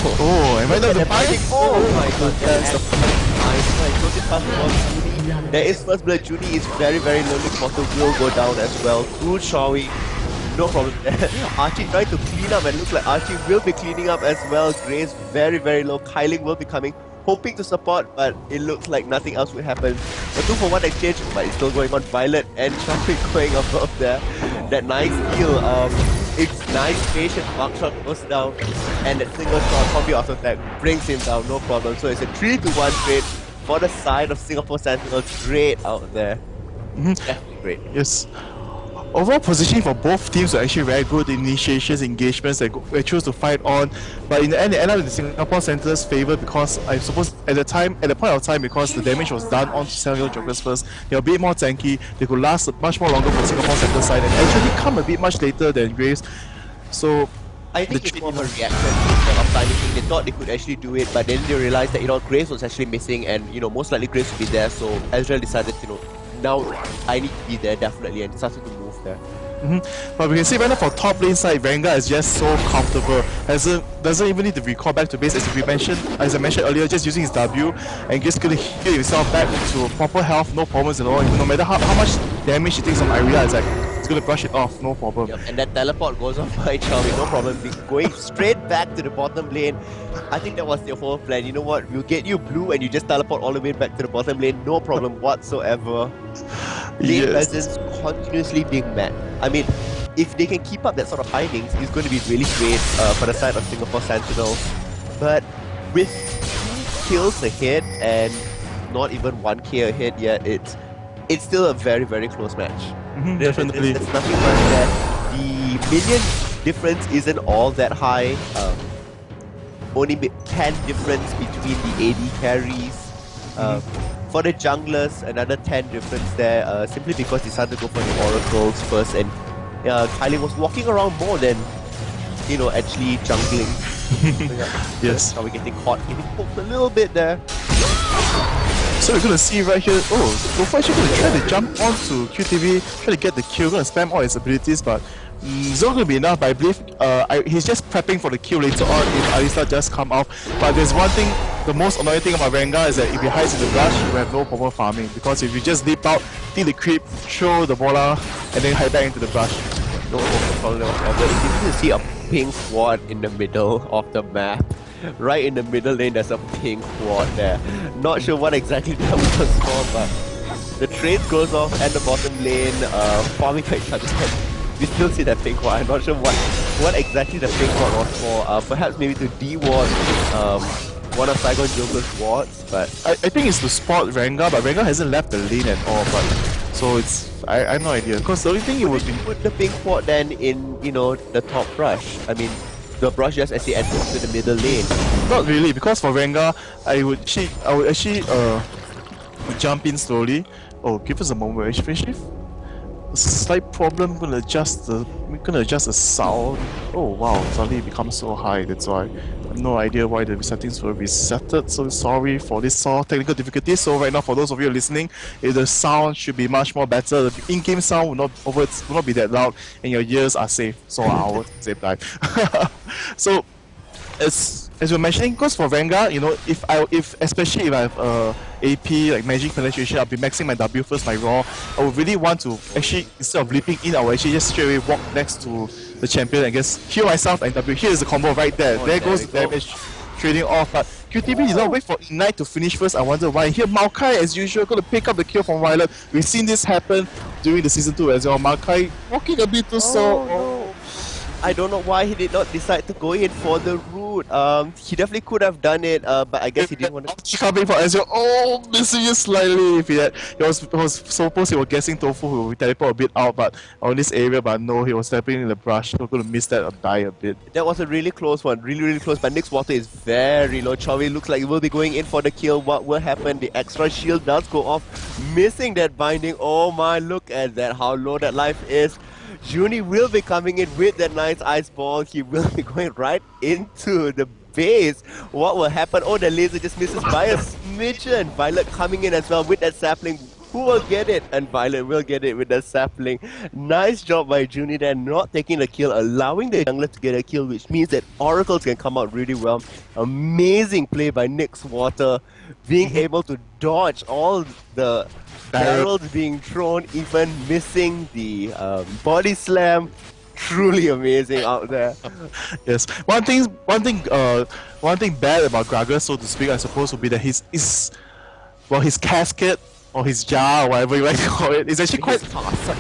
Oh, am I not the panic? Oh my god, that's nice. There is first blood. Judy is very low. Nick Water will go down as well. Good Shawi. No problem there. Archie tried to clean up, and looks like Archie will be cleaning up as well. Grace very low. Kailing will be coming, hoping to support, but it looks like nothing else will happen. A 2-for-1 exchange, but it's still going on. Violet and Shawi going above there. That nice heal. It's nice patient. Markshot goes down, and that single shot combi auto attack brings him down. No problem. So it's a 3-1 trade for the side of Singapore Sentinels. Great out there. Definitely great. Yes. Overall positioning for both teams were actually very good. Initiations, engagements, they chose to fight on, but in the end, they ended up in the Singapore Sentinels' favor, because I suppose at the point of time, because the damage was done onto Samuel Jokers first, they were a bit more tanky. They could last much more longer for Singapore Sentinels side and actually come a bit much later than Graves. So I think it's more of a reaction instead of timing. They thought they could actually do it, but then they realized that Graves was actually missing, and most likely Graves would be there. So Ezreal decided, now I need to be there definitely, and started to move there. But we can see right now for top lane side, Rengar is just so comfortable. Doesn't even need to recall back to base, as I mentioned earlier, just using his W and just gonna heal himself back to proper health, no problems at all. No matter how much damage he takes on Iria, it's gonna brush it off, no problem. Yep, and that teleport goes off by Xiaomi, no problem. Going straight back to the bottom lane. I think that was their whole plan. You know what? We'll get you blue and you just teleport all the way back to the bottom lane, no problem whatsoever. Lane presence continuously being met. I mean, if they can keep up that sort of hidings, it's going to be really great for the side of Singapore Sentinels. But with 2 kills ahead and not even 1k ahead yet, it's still a very close match. Definitely. There's nothing much there. The minion difference isn't all that high. Only 10 difference between the AD carries. For the junglers, another 10 difference there, simply because they started to go for the oracles first, and Kylie was walking around more than, actually jungling. So, Yes. Now we're getting caught, getting poked a little bit there. So we're gonna see right here. Oh, Gopher actually gonna try to jump onto QTV, try to get the kill, gonna spam all his abilities, but it's not gonna be enough. But I believe he's just prepping for the kill later on if Alisa just come out. But there's one thing, the most annoying thing about Rengar is that if he hides in the brush, you have no problem farming. Because if you just leap out, think the creep, throw the bola, and then hide back into the brush. No problem whatsoever. If you see a pink ward in the middle of the map, right in the middle lane, there's a pink ward there. Not sure what exactly that was for, but the trade goes off at the bottom lane, farming for each other. We still see that pink ward. I'm not sure what exactly the pink ward was for. Perhaps maybe to de-ward one of Saigon Joker's wards, but I think it's to spot Rengar, but Rengar hasn't left the lane at all. But so I have no idea. Because the only thing it would be put the pink ward then in the top brush. I mean, the brush just as he enters to the middle lane. not really, because for Rengar, I would actually jump in slowly. Oh, give us a moment. Actually, a slight problem. We're gonna adjust the sound. Oh wow, suddenly it becomes so high. That's why. I have no idea why the settings were resetted. So sorry for this technical difficulties. So right now, for those of you listening, the sound should be much more better. The in-game sound will not be that loud, and your ears are safe. So are ours at the same time. So as you're mentioning, because for Rengar, especially if I have AP like magic penetration, I'll be maxing my W first, my raw. I would really want to actually, instead of leaping in, I will actually just straight away walk next to the champion and just heal myself and W. Here's the combo right there. There goes the damage trading off. But QTB did not wait for Ignite to finish first. I wonder why. Here Maokai, as usual, gonna pick up the kill from Violet. We've seen this happen during the season 2 as well. Maokai walking a bit too slow. No. I don't know why he did not decide to go in for the root. He definitely could have done it, but I guess he didn't want to. Coming for Ezreal. Oh, missing you slightly. If he was supposed he was guessing Tofu who would teleport a bit out, but on this area, but no, he was stepping in the brush. So gonna miss that or die a bit. That was a really close one, really close. But Nick's water is very low. Chovy looks like he will be going in for the kill. What will happen? The extra shield does go off, missing that binding. Oh my, look at that! How low that life is. Juni will be coming in with that nice ice ball. He will be going right into the base. What will happen? Oh, the laser just misses by a smidgen. Violet coming in as well with that sapling. Who will get it? And Violet will get it with the sapling. Nice job by Juni there, not taking the kill, allowing the jungler to get a kill, which means that Oracles can come out really well. Amazing play by Nyx Water, being able to dodge all the barrels being thrown, even missing the body slam. Truly amazing out there. Yes. One thing bad about Gragas, so to speak, I suppose, would be that his casket or his jar or whatever you like to call it is actually quite.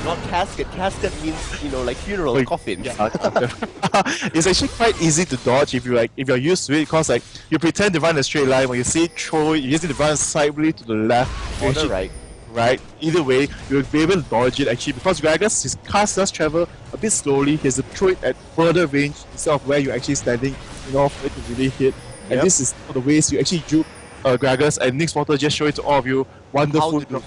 Not casket. Casket means like funeral coffin. Yeah. It's actually quite easy to dodge if you're used to it, because like you pretend to run a straight line, when you see it throw, you just need to run sideways to the left or the right. Right, either way, you'll be able to dodge it actually, because Gragas, his cast does travel a bit slowly. He has to throw it at further range instead of where you're actually standing in order for it to really hit. And this is one of the ways you actually dupe Gragas, and Nyx Water just show it to all of you. Wonderful.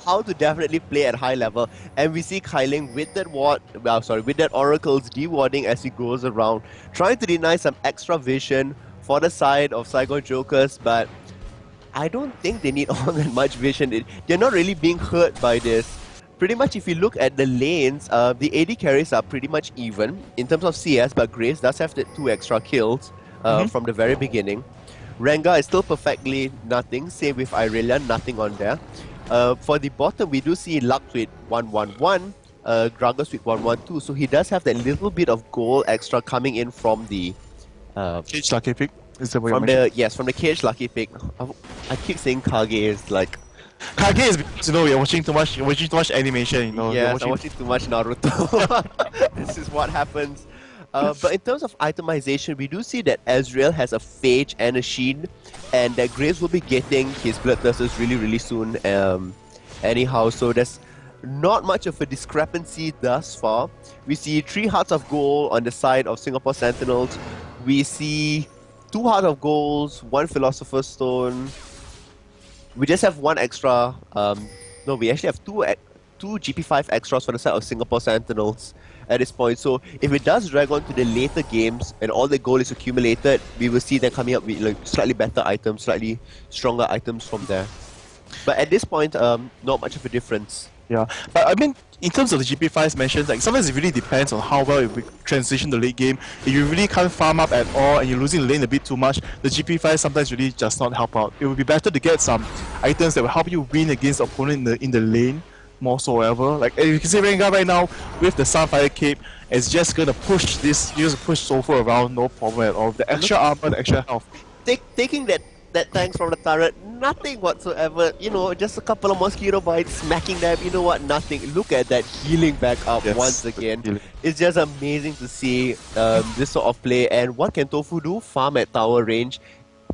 How to definitely play at high level, and we see Kailing with that with that Oracle's de-warding as he goes around, trying to deny some extra vision for the side of Saigon Jokers, but I don't think they need all that much vision. They're not really being hurt by this. Pretty much if you look at the lanes, the AD carries are pretty much even in terms of CS, but Grace does have the 2 extra kills from the very beginning. Rengar is still perfectly nothing, same with Irelia, nothing on there. For the bottom, we do see Lux with 111, Gragas with 112, so he does have that little bit of gold extra coming in from the Cage Lucky Pick. Is that what from the Cage Lucky Pick. I keep saying Kage is like... Kage is because, you're watching too much animation, Yes, I'm watching too much Naruto. This is what happens. But in terms of itemization, we do see that Ezreal has a Phage and a Sheen, and that Graves will be getting his Bloodthirsters really soon anyhow, so there's not much of a discrepancy thus far. We see 3 Hearts of Gold on the side of Singapore Sentinels. We see 2 Hearts of Gold, 1 Philosopher's Stone. we just have one extra. No, we actually have two GP5 extras for the side of Singapore Sentinels at this point. So if it does drag on to the later games and all the gold is accumulated, we will see them coming up with like slightly better items, slightly stronger items from there. But at this point, not much of a difference. Yeah, but I mean, in terms of the GP5's mentions, like sometimes it really depends on how well you transition the late game. If you really can't farm up at all and you're losing the lane a bit too much, the GP5 sometimes really does not help out. It would be better to get some items that will help you win against the opponent in the lane more so ever. Like you can see Rengar right now with the Sunfire Cape is just gonna push this, just push Sofa around, no problem at all. The extra armor, the extra health. Taking that tanks from the turret, nothing whatsoever. You know, just a couple of mosquito bites, smacking them. You know what? Nothing. Look at that healing back up once again. It's just amazing to see this sort of play. And what can Tofu do? Farm at tower range,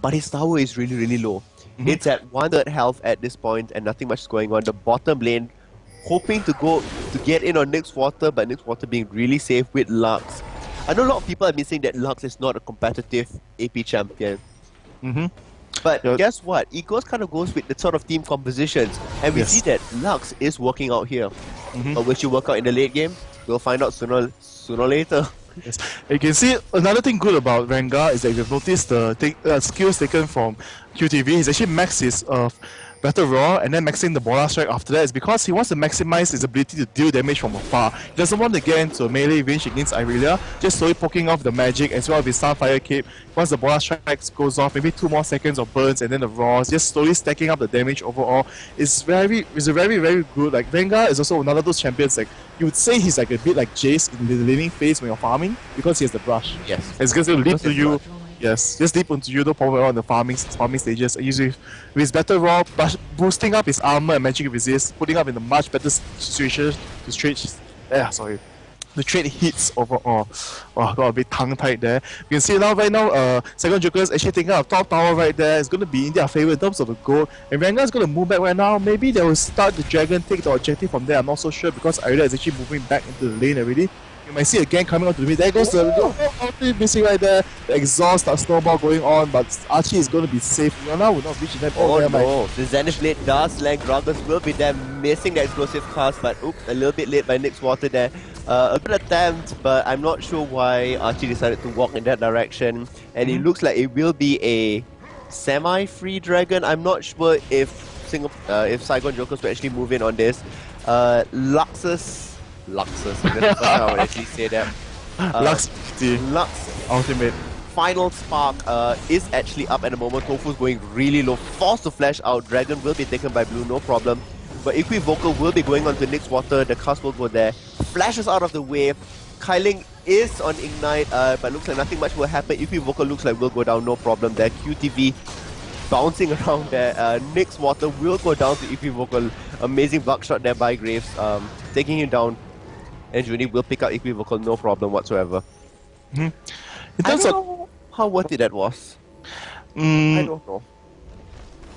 but his tower is really, really low. It's at 1/3 health at this point, and nothing much is going on. The bottom lane, hoping to get in on Nyx Water, but Nyx Water being really safe with Lux. I know a lot of people have been saying that Lux is not a competitive AP champion. But guess what? It kind of goes with the sort of team compositions. And we see that Lux is working out here. But will she work out in the late game? We'll find out sooner or later. Yes. You can see another thing good about Rengar is that you've noticed the skills taken from QTV. He's actually maxed his Battle Roar and then maxing the Bola Strike after that is because he wants to maximize his ability to deal damage from afar. He doesn't want to get into a melee range against Irelia, just slowly poking off the magic as well as his Starfire Cape. Once the Bola Strike goes off, maybe 2 more seconds of burns and then the Roars, just slowly stacking up the damage overall. It's a very, very good. Like Rengar is also another of those champions, like you would say he's like a bit like Jace in the laning phase when you're farming because he has the brush. Yes. It's going to lead to you. Yes, just deep into you, no problem on the farming stages. Usually with his Battle Roar, boosting up his armor and magic resist, putting up in a much better situation to trade. To trade hits overall. Oh, got a bit tongue-tied there. You can see right now, Saigon Joker is actually taking out top tower right there. It's going to be in their favor in terms of the gold. And Rengar is going to move back right now. Maybe they will start the dragon, take the objective from there. I'm not so sure because Irelia is actually moving back into the lane already. You might see a gang coming onto the mid. There goes the ulti missing right there. The exhaust, that snowball going on, but Archie is going to be safe. Yona will not reach them. Oh no, the Zenith Blade does land. Gragas will be there, missing the explosive cast, but oops, a little bit late by Nyx Water there. A good attempt, but I'm not sure why Archie decided to walk in that direction. And it looks like it will be a semi-free dragon. I'm not sure if Saigon Jokers will actually move in on this. Luxus, I would actually say that. Lux ultimate final spark is actually up at the moment. Tofu's going really low, forced to flash out. Dragon will be taken by blue, no problem. But Equivocal will be going on to Nyx Water. The cast will go there, flashes out of the way. Kailing is on Ignite, but looks like nothing much will happen. Equivocal looks like will go down, no problem there. QTV bouncing around there. Nyx Water will go down to Equivocal. Amazing buckshot there by Graves, taking him down. And Juni will pick up Equivocal, no problem whatsoever. In I terms don't of know how worth it that was. I don't know.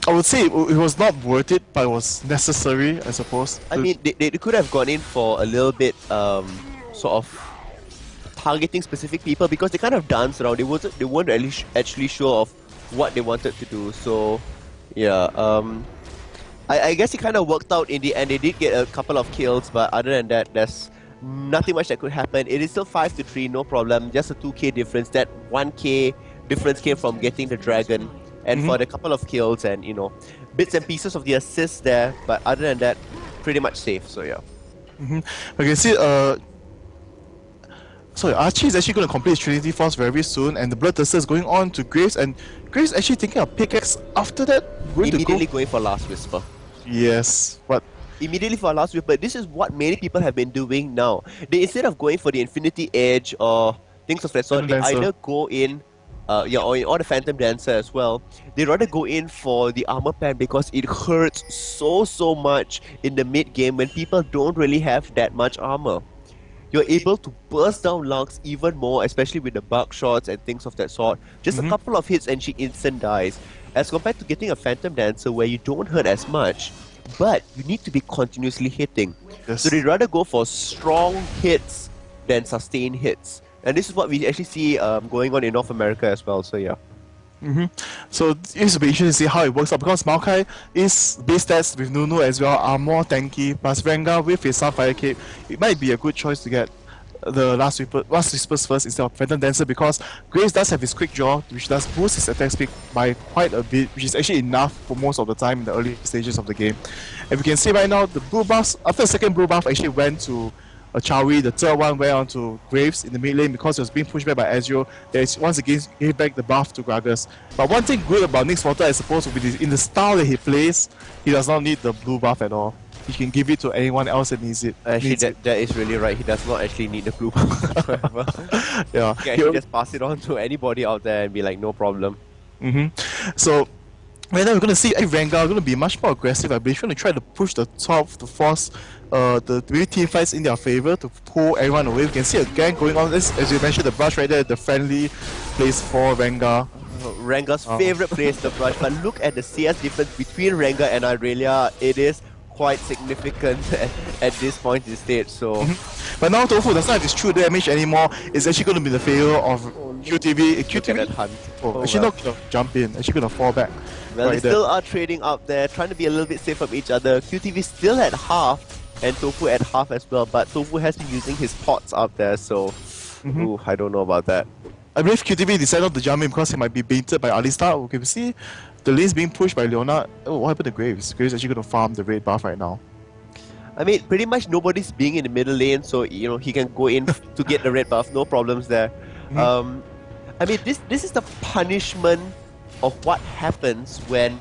I would say it was not worth it, but it was necessary, I suppose. I mean, they could have gone in for a little bit, sort of targeting specific people because they kind of danced around. They weren't actually sure of what they wanted to do. So, yeah. I guess it kind of worked out in the end. They did get a couple of kills, but other than that, there's nothing much that could happen. It is still 5-3, no problem. Just a 2k difference. That 1k difference came from getting the dragon. And for the couple of kills and, you know, bits and pieces of the assists there. But other than that, pretty much safe, so yeah. Okay, see, sorry, Archie is actually going to complete his Trinity Force very soon, and the Bloodthirster is going on to Graves, and Graves actually taking a pickaxe after that. Immediately going for Last Whisper. Yes, but immediately for Last Whisper. This is what many people have been doing now. They, instead of going for the Infinity Edge or things of that sort, they either go in, or the Phantom Dancer as well. They rather go in for the Armor Pen because it hurts so much in the mid game when people don't really have that much armor. You're able to burst down Lux even more, especially with the bug shots and things of that sort. Just a couple of hits and she instant dies. As compared to getting a Phantom Dancer where you don't hurt as much, but you need to be continuously hitting. So they'd rather go for strong hits than sustained hits. And this is what we actually see going on in North America as well, so yeah. So it's will be interesting to see how it works out because Maokai is base stats with Nunu as well are more tanky, plus Rengar with his Sunfire Cape, it might be a good choice to get the last Whispers first instead of Phantom Dancer because Graves does have his quick draw which does boost his attack speed by quite a bit, which is actually enough for most of the time in the early stages of the game. And we can see right now the blue buffs, after the second blue buff actually went to Chawi, the third one went on to Graves in the mid lane because it was being pushed back by Ezreal. They once again gave back the buff to Gragas. But one thing good about Nyx Water I suppose would be in the style that he plays, he does not need the blue buff at all. He can give it to anyone else that needs it. Actually, that is really right. He does not actually need the blue buff. Yeah. He can just pass it on to anybody out there and be like, no problem. So right now we're going to see Rengar going to be much more aggressive. I believe he's going to try to push the top to force the three team fights in their favor to pull everyone away. We can see a gang going on. This, as you mentioned, the brush right there, the friendly place for Rengar. Rengar's favorite place, the brush. But look at the CS difference between Rengar and Irelia. It is quite significant at this point in the stage. So, but now Tofu does not have his true damage anymore. It's actually going to be the favor of QTV. QTV hunt. Actually not going to jump in. Actually going to fall back. Well, they still are trading up there, trying to be a little bit safe from each other. QTV still at half, and Tofu at half as well. But Tofu has been using his pots up there, so ooh, I don't know about that. I believe QTV decided not to jump in because he might be baited by Alistar. We can see the lane's being pushed by Leona. Oh, what happened to Graves? Graves actually going to farm the red buff right now. I mean, pretty much nobody's being in the middle lane, so you know he can go in to get the red buff. No problems there. I mean, this is the punishment of what happens when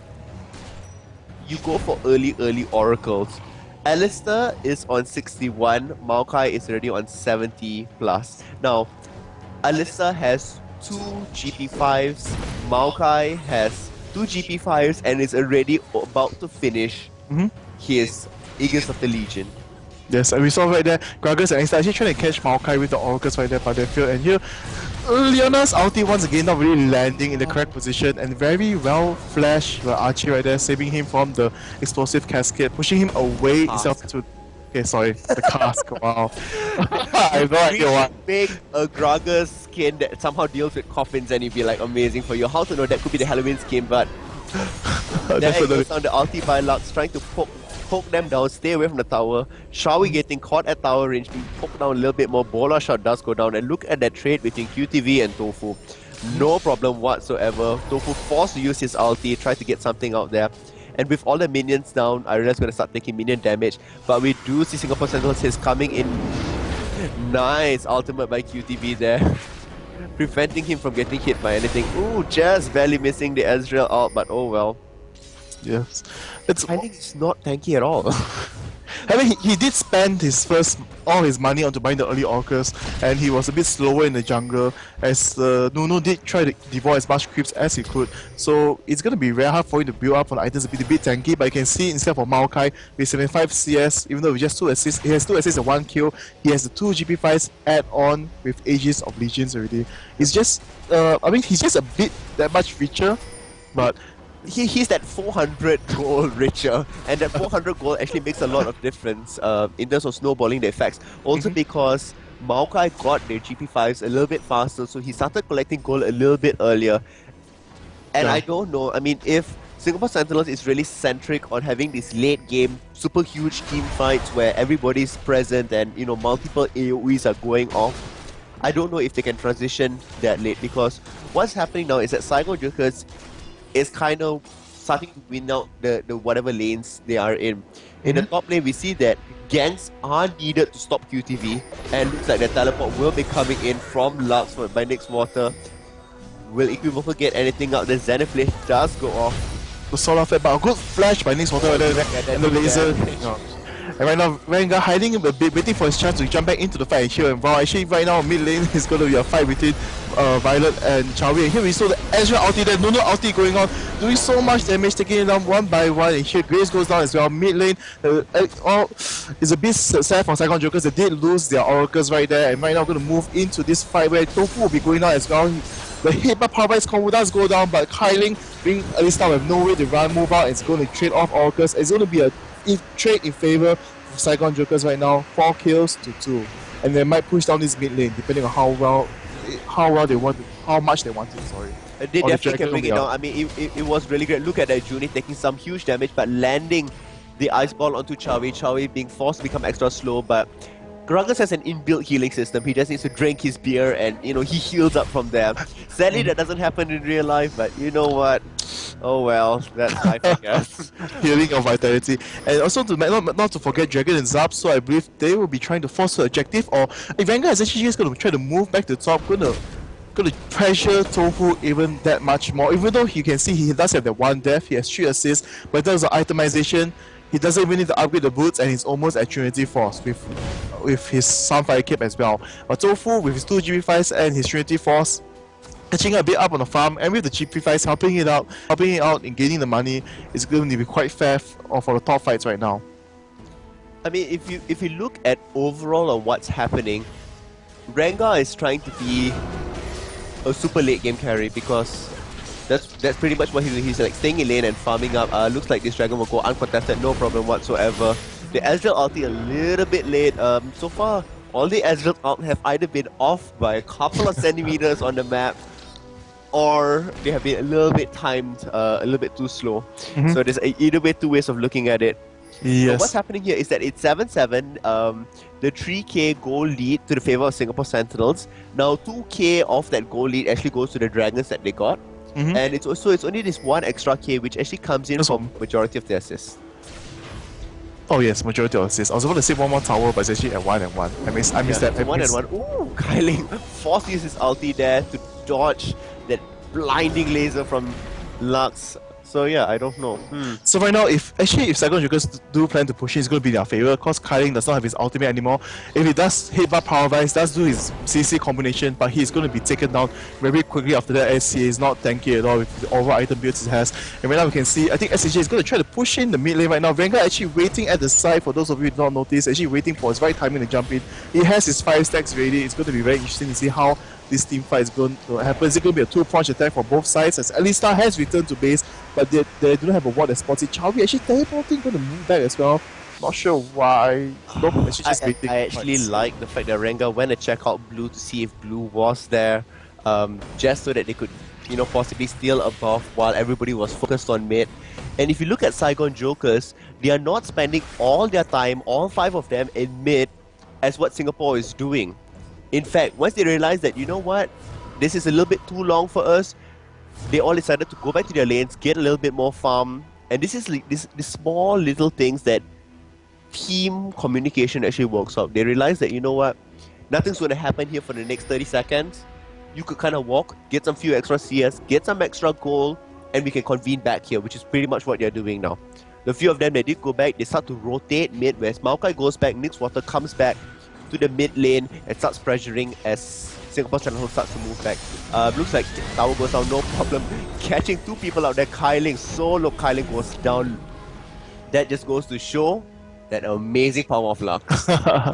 you go for early oracles. Alistair is on 61, Maokai is already on 70 plus. Now, Alistair has 2 GP5s, Maokai has 2 GP5s and is already about to finish his Aegis of the Legion. Yes, and we saw right there, Gragas and Alistar actually trying to catch Maokai with the oracles right there, but they failed. And here, Leona's ulti once again not really landing in the correct position and very well flashed by Archie right there, saving him from the explosive cascade, pushing him away instead of to... Okay, sorry, the cask, wow. I have no idea why. Make a Gragas skin that somehow deals with coffins and it'd be like amazing for you. How to know that could be the Halloween skin, but... There it goes on the ulti by Lux, trying to poke them down, stay away from the tower. Shawi getting caught at tower range, being poked down a little bit more. Bola shot does go down, and look at that trade between QTV and Tofu. No problem whatsoever. Tofu forced to use his ulti, try to get something out there. And with all the minions down, Irelia's going to start taking minion damage. But we do see Singapore Sentinels his coming in. Nice ultimate by QTV there. Preventing him from getting hit by anything. Ooh, just barely missing the Ezreal ult, but oh well. Yes. I think it's not tanky at all. I mean, he did spend all his money onto buying the early orcas, and he was a bit slower in the jungle, as Nunu did try to devour as much creeps as he could. So it's going to be very hard for him to build up on items a bit tanky, but you can see instead of Maokai with 75 CS, even though with just 2 assists, he has 2 assists and 1 kill, he has the 2 GP5s add-on with Aegis of Legions already. It's just, I mean, he's just a bit that much richer, but he's that 400 gold richer, and that 400 gold actually makes a lot of difference in terms of snowballing the effects. Also because Maokai got their GP5s a little bit faster, so he started collecting gold a little bit earlier. And I don't know, I mean, if Singapore Sentinels is really centric on having these late game, super huge team fights where everybody's present and, you know, multiple AoEs are going off, I don't know if they can transition that late, because what's happening now is that Saigon Jokers is kind of starting to win out the whatever lanes they are in. In the top lane, we see that ganks are needed to stop QTV, and looks like the teleport will be coming in from Lux by Nyx Water. Will Equivocal get anything out? The Zenith does go off. The solar flare, but a good flash by Nyx Water and the laser. And right now, Rengar hiding a bit, waiting for his chance to jump back into the fight and heal. And wow, actually right now mid lane is going to be a fight between Violet and Chawi. And here we saw the Ezreal ulti there, Nunu ulti going on, doing so much damage, taking it down one by one. And here Graves goes down as well. Mid lane is a bit sad for Saigon Jokers. They did lose their oracles right there, and right now going to move into this fight where Tofu will be going down as well. The hit by Power Bites combo does go down, but Kailing being at least now with no way to run, move out, it's going to trade off oracles. It's going to be a trade in favor of Saigon Jokers right now, 4 kills to 2, and they might push down this mid lane depending on how well they want to how much they wanted. Sorry. They Or the definitely can dragon bring will it be down. out. I mean, it was really great. Look at that Junie taking some huge damage, but landing the ice ball onto Chawi. Chawi being forced to become extra slow, but Gragas has an inbuilt healing system. He just needs to drink his beer and, he heals up from there. Sadly, that doesn't happen in real life, but you know what? Oh well, that's life, I guess. Healing of vitality, and also to not to forget Dragon and Zap. So I believe they will be trying to force the objective, or if Vanguard is actually just going to try to move back to the top, going to pressure Tofu even that much more. Even though you can see he does have that one death, he has 3 assists, but in terms of itemization, he doesn't even need to upgrade the boots, and he's almost at Trinity Force with his Sunfire Cape as well. But Tofu with his 2 GP5s and his Trinity Force, catching a bit up on the farm, and with the GP5s helping it out in gaining the money, it's going to be quite fair for the top fights right now. I mean, if you look at overall on what's happening, Rengar is trying to be a super late game carry because that's pretty much what he's like, staying in lane and farming up. Looks like this dragon will go uncontested, no problem whatsoever. The Ezreal ulti a little bit late. So far, all the Ezreal ult have either been off by a couple of centimeters on the map, or they have been a little bit timed, a little bit too slow. So there's either way, 2 ways of looking at it. Yes. So what's happening here is that it's 7-7, the 3k goal lead to the favor of Singapore Sentinels. Now 2k of that goal lead actually goes to the Dragons that they got. And it's only this 1 extra k which actually comes in from majority of the assists. Oh yes, majority of assists. I was about to say one more tower, but it's actually at 1 and 1. I missed that. 1 and 1. Ooh, Kailing forced to use his ulti there to dodge that blinding laser from Lux. So yeah, I don't know. So right now, if Saigon Jokers do plan to push in, it's going to be in their favor, because Kailing does not have his ultimate anymore. If he does hit bar Power Vice, does do his CC combination, but he's going to be taken down very quickly after that, as he is not tanky at all with the overall item builds he has. And right now we can see, I think SAJ is going to try to push in the mid lane right now. Vanguard actually waiting at the side, for those of you who did not notice, actually waiting for his right timing to jump in. He has his 5 stacks ready. It's going to be very interesting to see how this team fight is going to happen. Is it going to be a 2-punch attack for both sides, as Alistar has returned to base, but they do not have a ward that spots it. Chawi actually teleporting, going to move back as well. Not sure why. I actually like the fact that Rengar went to check out Blue to see if Blue was there, just so that they could, possibly steal a buff while everybody was focused on mid. And if you look at Saigon Jokers, they are not spending all their time, all 5 of them, in mid, as what Singapore is doing. In fact, once they realized that, you know what, this is a little bit too long for us, they all decided to go back to their lanes, get a little bit more farm, and this is like this small little things that team communication actually works out. They realized that, you know what, nothing's going to happen here for the next 30 seconds. You could kind of walk, get some few extra CS, get some extra gold, and we can convene back here, which is pretty much what they're doing now. The few of them that did go back, they start to rotate mid, whereas Maokai goes back, Nixwater comes back to the mid lane and starts pressuring as Singapore Channel starts to move back. Looks like tower goes down, no problem. Catching 2 people out there, Kailing, solo Kailing goes down. That just goes to show that amazing power of luck.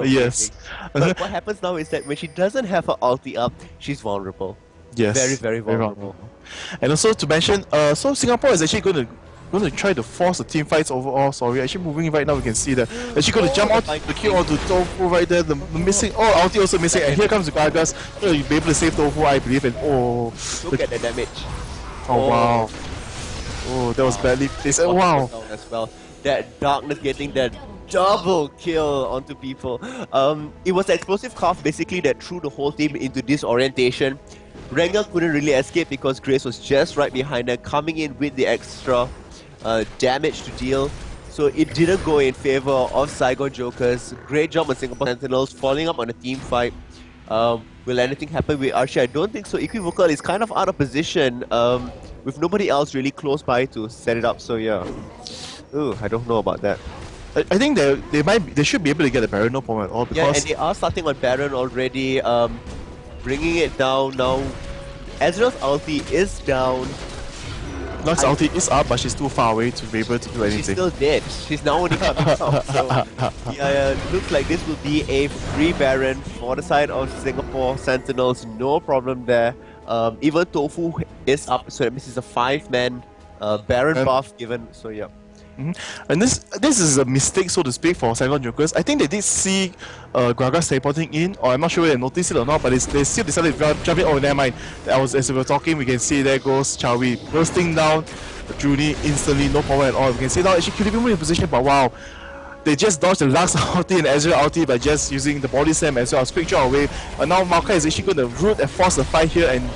Yes. But what happens now is that when she doesn't have her ulti up, she's vulnerable. Yes. Very, very vulnerable. And also to mention, so Singapore is actually going to try to force the team fights overall. Sorry, actually moving right now, we can see that she's going to jump out the kill onto Tofu right there. The missing, ulti also missing, and here comes the Gragas. You'll be able to save Tofu, I believe. And look at the damage. Wow. Oh, that was badly placed. Wow. As well. That darkness getting that double kill onto people. It was the explosive cough basically that threw the whole team into disorientation. Rengar couldn't really escape because Grace was just right behind her, coming in with the extra damage to deal. So it didn't go in favor of Saigon Jokers. Great job on Singapore Sentinels, following up on a team fight. Will anything happen with Archie? I don't think so. Equivocal is kind of out of position with nobody else really close by to set it up. So yeah, I don't know about that. I think they should be able to get a Baron, no problem at all. Because and they are starting on Baron already. Bringing it down now. Ezreal's ulti is down. Lux's ulti is up, but she's too far away to be able to do anything. She's still dead. She's now only coming out. So yeah, looks like this will be a free Baron for the side of Singapore Sentinels. No problem there. Even Tofu is up, so that means it's a 5-man Baron buff given. So yeah. And this is a mistake, so to speak, for Saigon Jokers. I think they did see Gragas teleporting in, or I'm not sure whether they noticed it or not, but they still decided to jump in. Oh, never mind. As we were talking, we can see there goes Chowie bursting down Junie instantly, no problem at all. We can see now actually could be in position, but wow. They just dodged the last ulti and Ezreal ulti by just using the body slam as well as quick draw away. And now Maokai is actually going to root and force the fight here, and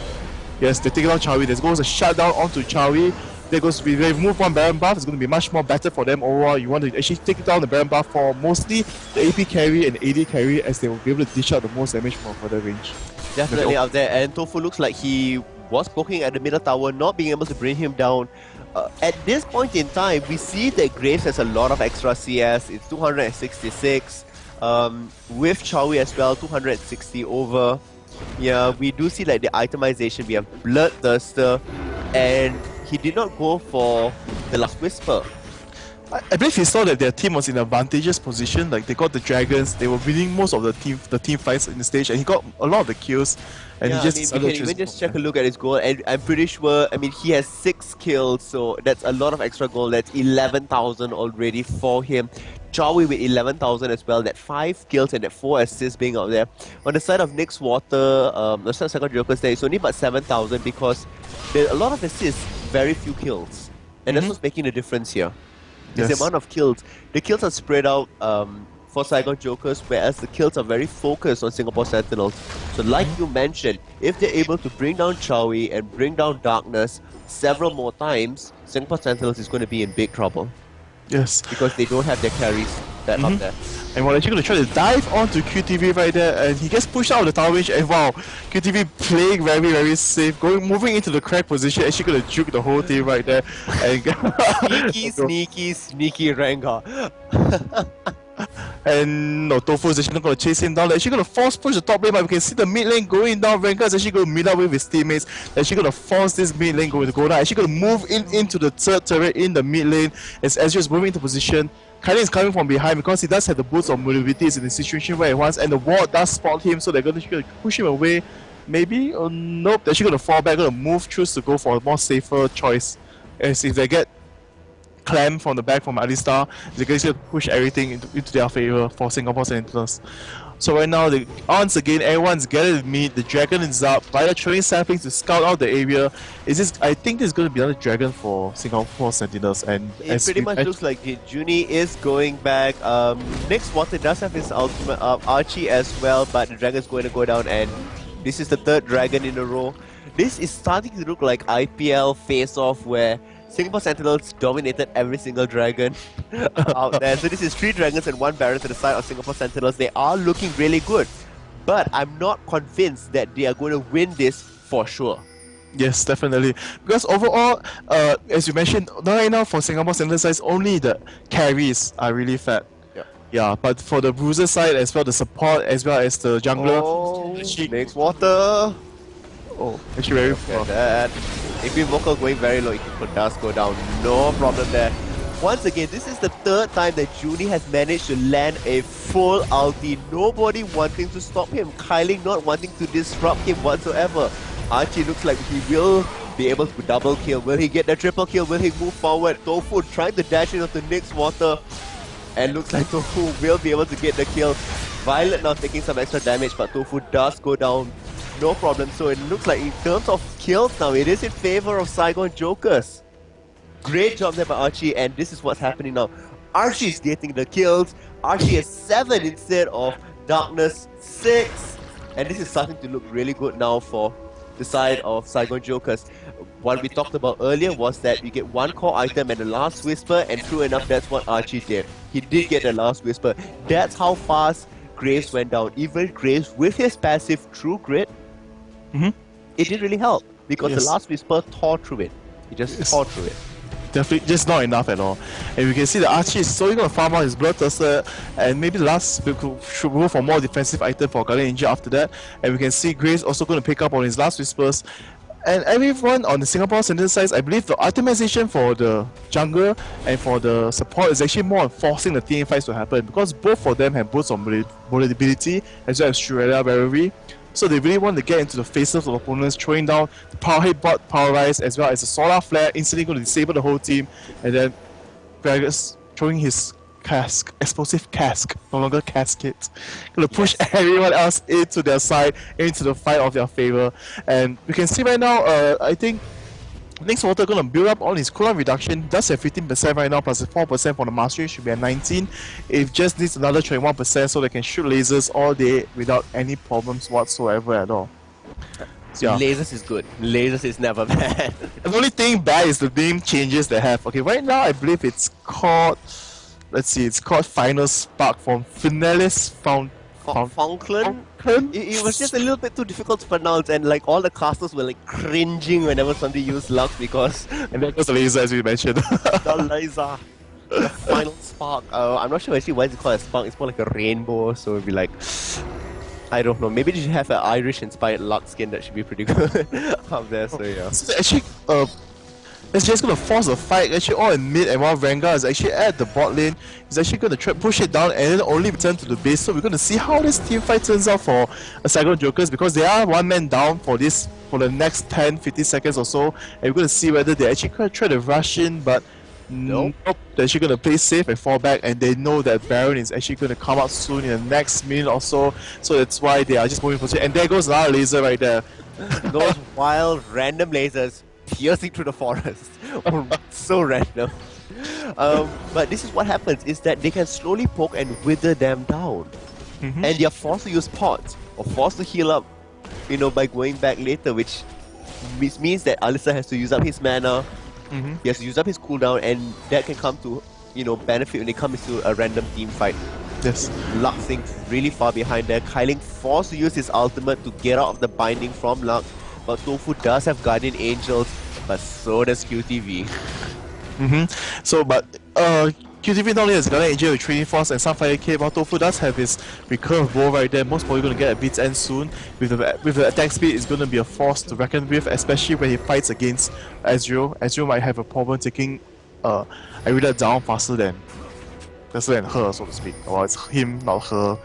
yes, they take down Chowie. There goes a shutdown onto Chowie. There goes to be they remove one Baron buff. It's going to be much more better for them overall. You want to actually take down the Baron buff for mostly the AP carry and AD carry, as they will be able to dish out the most damage from further range. Definitely out there, and Tofu looks like he was poking at the middle tower, not being able to bring him down. At this point in time, we see that Graves has a lot of extra CS. It's 266. With Chowie as well, 260 over. Yeah, we do see like the itemization. We have Bloodthirster, and he did not go for the Last Whisper. I believe he saw that their team was in an advantageous position. Like they got the dragons, they were winning most of the team fights in the stage, and he got a lot of the kills. And yeah, he just we can even just check a look at his goal, and I'm pretty sure. I mean, he has 6 kills, so that's a lot of extra goal. That's 11,000 already for him. Chowie with 11,000 as well. That 5 kills and that 4 assists being out there. On the side of Nick's Water, the second Joker's there, it's only about 7,000 because there are a lot of assists, very few kills, and that's what's making the difference here. Is the amount of kills. The kills are spread out for Saigon Jokers, whereas the kills are very focused on Singapore Sentinels. So like you mentioned, if they're able to bring down Chowie and bring down Darkness several more times, Singapore Sentinels is going to be in big trouble. Yes. Because they don't have their carries that up there. And we're actually going to try to dive onto QTV right there, and he gets pushed out of the tower range, and wow, QTV playing very, very safe, moving into the crack position, actually going to juke the whole team right there. And sneaky Rengar. And no, Tofu is actually not going to chase him down. They're actually going to force push the top lane, but we can see the mid lane going down. Rengar is actually going to meet up with his teammates. They're actually going to force this mid lane going to go down. Actually going to move into the third turret in the mid lane as Ezreal is moving into position. Kylie is coming from behind because he does have the boots of mobilities in the situation where he wants, and the ward does spot him, so they're going to push him away. Maybe or nope, they're actually going to fall back, going to move, choose to go for a more safer choice. As if they get Clam from the back from Alistar, they're going to push everything into their favor for Singapore Sentinels. So right now, once again, everyone's gathered to meet. The dragon is up. Violet throwing saplings to scout out the area. I think there's going to be another dragon for Singapore Sentinels, and it pretty much looks like Junie is going back. Next Water does have his ultimate Archie as well, but the dragon's going to go down, and this is the 3rd dragon in a row. This is starting to look like IPL face-off where Singapore Sentinels dominated every single dragon out there. So this is 3 dragons and 1 Baron to the side of Singapore Sentinels. They are looking really good, but I'm not convinced that they are going to win this for sure. Yes, definitely. Because overall, as you mentioned, right now for Singapore Sentinels side, only the carries are really fat. Yeah, but for the bruiser side as well, the support as well as the jungler, Next Water. Oh, actually very poor. That. If vocal going very low, it does go down. No problem there. Once again, this is the 3rd time that Junie has managed to land a full ulti. Nobody wanting to stop him. Kylie not wanting to disrupt him whatsoever. Archie looks like he will be able to double kill. Will he get the triple kill? Will he move forward? Tofu trying to dash into the Nyx Water. And looks like Tofu will be able to get the kill. Violet now taking some extra damage, but Tofu does go down. No problem. So it looks like in terms of kills now, it is in favor of Saigon Jokers. Great job there by Archie, and this is what's happening now. Archie is getting the kills. Archie has 7 instead of Darkness 6. And this is starting to look really good now for the side of Saigon Jokers. What we talked about earlier was that you get 1 core item and the Last Whisper, and true enough, that's what Archie did. He did get the Last Whisper. That's how fast Graves went down. Even Graves with his passive True Grit, it didn't really help because the Last Whisper tore through it. He just tore through it. Definitely just not enough at all. And we can see the Archie is slowly going to farm out his Bloodthirster, and maybe the last should go for more defensive item for Guardian Angel after that. And we can see Grace also going to pick up on his Last Whispers. And everyone on the Singapore Sentinel side, I believe the itemization for the jungle and for the support is actually more on forcing the team fights to happen, because both of them have boosts on mobility as well as Shredder Barrier. So they really want to get into the faces of opponents, throwing down the Power Hit Bot, Power Rise, as well as the Solar Flare, instantly going to disable the whole team. And then Vegas throwing his cask, explosive cask, no longer casket. Gonna push everyone else into their side, into the fight of their favor. And we can see right now, I think next water gonna build up on his cooldown reduction. Does have 15% right now, plus 4% for the mastery, should be at 19. It just needs another 21% so they can shoot lasers all day without any problems whatsoever at all. So, yeah. Lasers is good. Lasers is never bad. The only thing bad is the name changes they have. Okay, right now I believe it's called, let's see, it's called Final Spark from Finalis Falkland? It was just a little bit too difficult to pronounce, and like all the casters were like cringing whenever somebody used Lux because and that was the laser, as we mentioned. the laser. The Final Spark. I'm not sure actually why it's called a spark. It's more like a rainbow, so it'd be like, I don't know. Maybe they should have an Irish-inspired Lux skin. That should be pretty good up there. So yeah. So actually, SGS gonna force a fight actually all in mid, and while Rengar is actually at the bot lane, he's actually gonna try push it down and then only return to the base. So we're gonna see how this team fight turns out for Saigon Jokers, because they are one man down for the next 10-15 seconds or so, and we're gonna see whether they actually gonna try to rush in, but nope. They're actually gonna play safe and fall back, and they know that Baron is actually gonna come out soon in the next minute or so. So that's why they are just moving for it. And there goes another laser right there. Those wild random lasers piercing through the forest. So random. But this is what happens, is that they can slowly poke and wither them down. And they are forced to use pots, or forced to heal up, by going back later, which means that Alistar has to use up his mana, he has to use up his cooldown, and that can come to, benefit when it comes to a random team fight. Yes. Luxing really far behind there. Kailing forced to use his ultimate to get out of the binding from Lux, but Tofu does have Guardian Angels, but so does QTV. So, but QTV not only has Guardian Angel with Training Force and Sunfire Cape, while Tofu does have his recurve bow right there. Most probably gonna get a beat's end soon. With the attack speed, it's gonna be a force to reckon with, especially when he fights against Ezreal. Ezreal might have a problem taking Irida down faster than her, so to speak. Well, it's him, not her.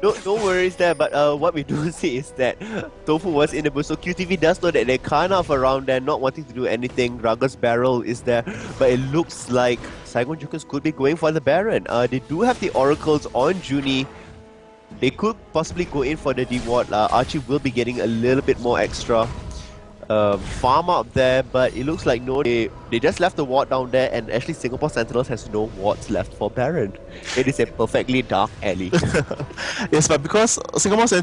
No worries there, but what we do see is that Tofu was in the bush, so QTV does know that they're kind of around there, not wanting to do anything. Ragha's barrel is there, but it looks like Saigon Jokers could be going for the Baron. They do have the Oracles on Junie. They could possibly go in for the D-Ward. Archie will be getting a little bit more extra farm up there, but it looks like no, they just left the ward down there, and actually Singapore Sentinels has no wards left for Baron. It is a perfectly dark alley. Yes, but because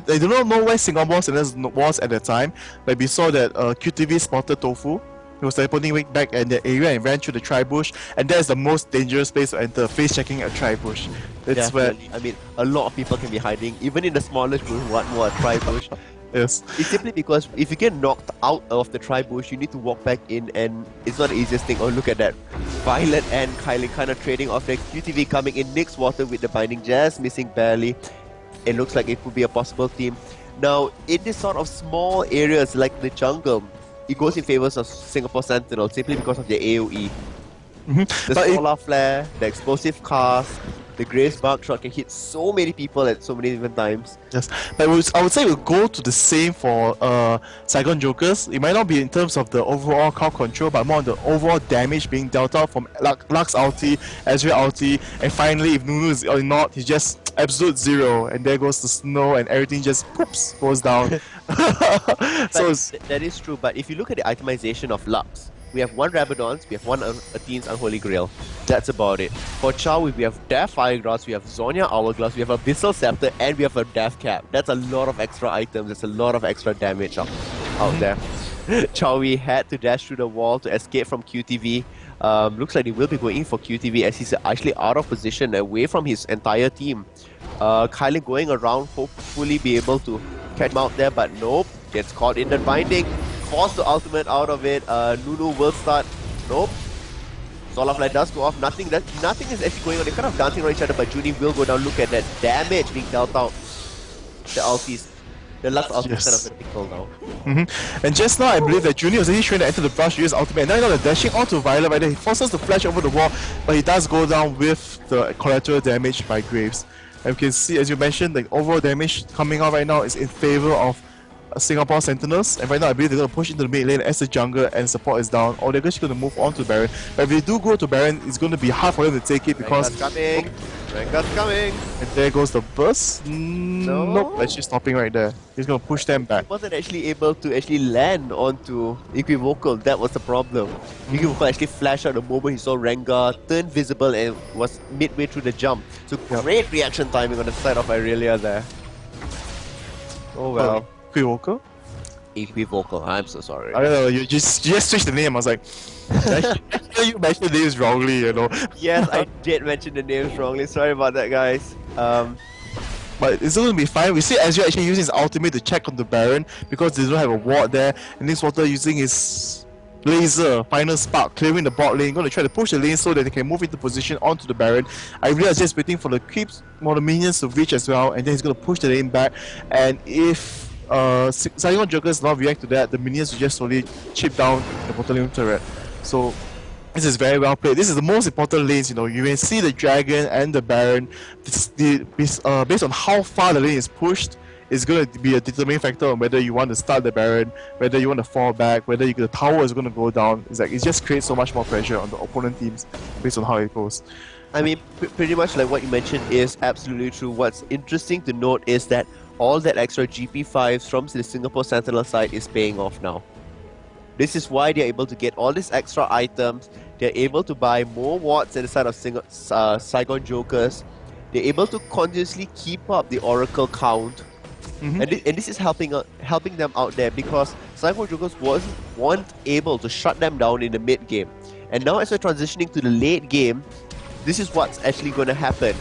they do not know where Singapore Sentinels was at the time, but we saw that QTV spotted Tofu. He was teleporting back in the area and ran through the tri-bush, and that is the most dangerous place to enter, face checking a tri-bush. That's where, I mean, a lot of people can be hiding, even in the smallest bush. What more, a tri-bush? Yes. It's simply because if you get knocked out of the tri-bush, you need to walk back in, and it's not the easiest thing. Oh, look at that. Violet and Kylie kind of trading off their QTV coming in. Nyx Water with the binding, just missing barely. It looks like it could be a possible team. Now, in this sort of small areas like the jungle, it goes in favors of Singapore Sentinel simply because of their AoE. The solar flare, the explosive cast, the Grace Buckshot can hit so many people at so many different times. Yes, but I would say it will go to the same for Saigon Jokers. It might not be in terms of the overall crowd control, but more on the overall damage being dealt out from Lux ulti, Ezreal ulti, and finally if Nunu is or not, he's just absolute zero, and there goes the snow and everything just poops, goes down. So that is true, but if you look at the itemization of Lux, we have one Rabadons, we have one Athene's Unholy Grail. That's about it. For Chow, we have Death Firegrass, we have Zonya Hourglass, we have Abyssal Scepter, and we have a Death Cap. That's a lot of extra items, there's a lot of extra damage out there. Chowi had to dash through the wall to escape from QTV. Looks like he will be going in for QTV as he's actually out of position, away from his entire team. Kylie going around, hopefully be able to catch him out there, but nope, gets caught in the binding. Forced the ultimate out of it. Nunu will start. Nope. Solar Flare does go off. Nothing is actually going on. They're kind of dancing around each other, but Junie will go down. Look at that damage being dealt out. The ultis. The Lux ulti is kind of critical now. And just now, I believe that Junie was actually trying to enter the brush to use ultimate. And now they're dashing onto Violet right there. He forces the flash over the wall, but he does go down with the collateral damage by Graves. And you can see, as you mentioned, the overall damage coming out right now is in favor of Singapore Sentinels, and right now I believe they're going to push into the mid lane as the jungler and support is down, or they're just going to move on to Baron. But if they do go to Baron, it's going to be hard for them to take it because... Rengar's coming! And there goes the burst. Nope, actually stopping right there. He's going to push them back. He wasn't actually able to actually land onto Equivocal, that was the problem. Equivocal actually flashed out the moment he saw Rengar, turned visible and was midway through the jump. So great reaction timing on the side of Irelia there. Oh well. Equivocal? Equivocal, I'm so sorry. I don't know, you just switched the name. I was like, you mentioned the names wrongly, you know. Yes, I did mention the names wrongly. Sorry about that, guys. But it's going to be fine. We see Ezreal actually using his ultimate to check on the Baron because they don't have a ward there. And Nixwater using his laser, final spark, clearing the bot lane, going to try to push the lane so that they can move into position onto the Baron. I realize just waiting for the creeps, for the minions to reach as well, and then he's going to push the lane back. And if Saigon Joker does not react to that, the minions will just slowly chip down the bottom lane turret. So this is very well played. This is the most important lanes, you know. You can see the Dragon and the Baron. Based on how far the lane is pushed, is going to be a determining factor on whether you want to start the Baron, whether you want to fall back, whether the tower is going to go down. It's like it just creates so much more pressure on the opponent teams based on how it goes. I mean, pretty much like what you mentioned is absolutely true. What's interesting to note is that all that extra GP5s from the Singapore Sentinel side is paying off now. This is why they're able to get all these extra items. They're able to buy more wards at the side of Saigon Jokers. They're able to continuously keep up the Oracle count. And this is helping them out there because Saigon Jokers weren't able to shut them down in the mid game. And now as we're transitioning to the late game, this is what's actually going to happen.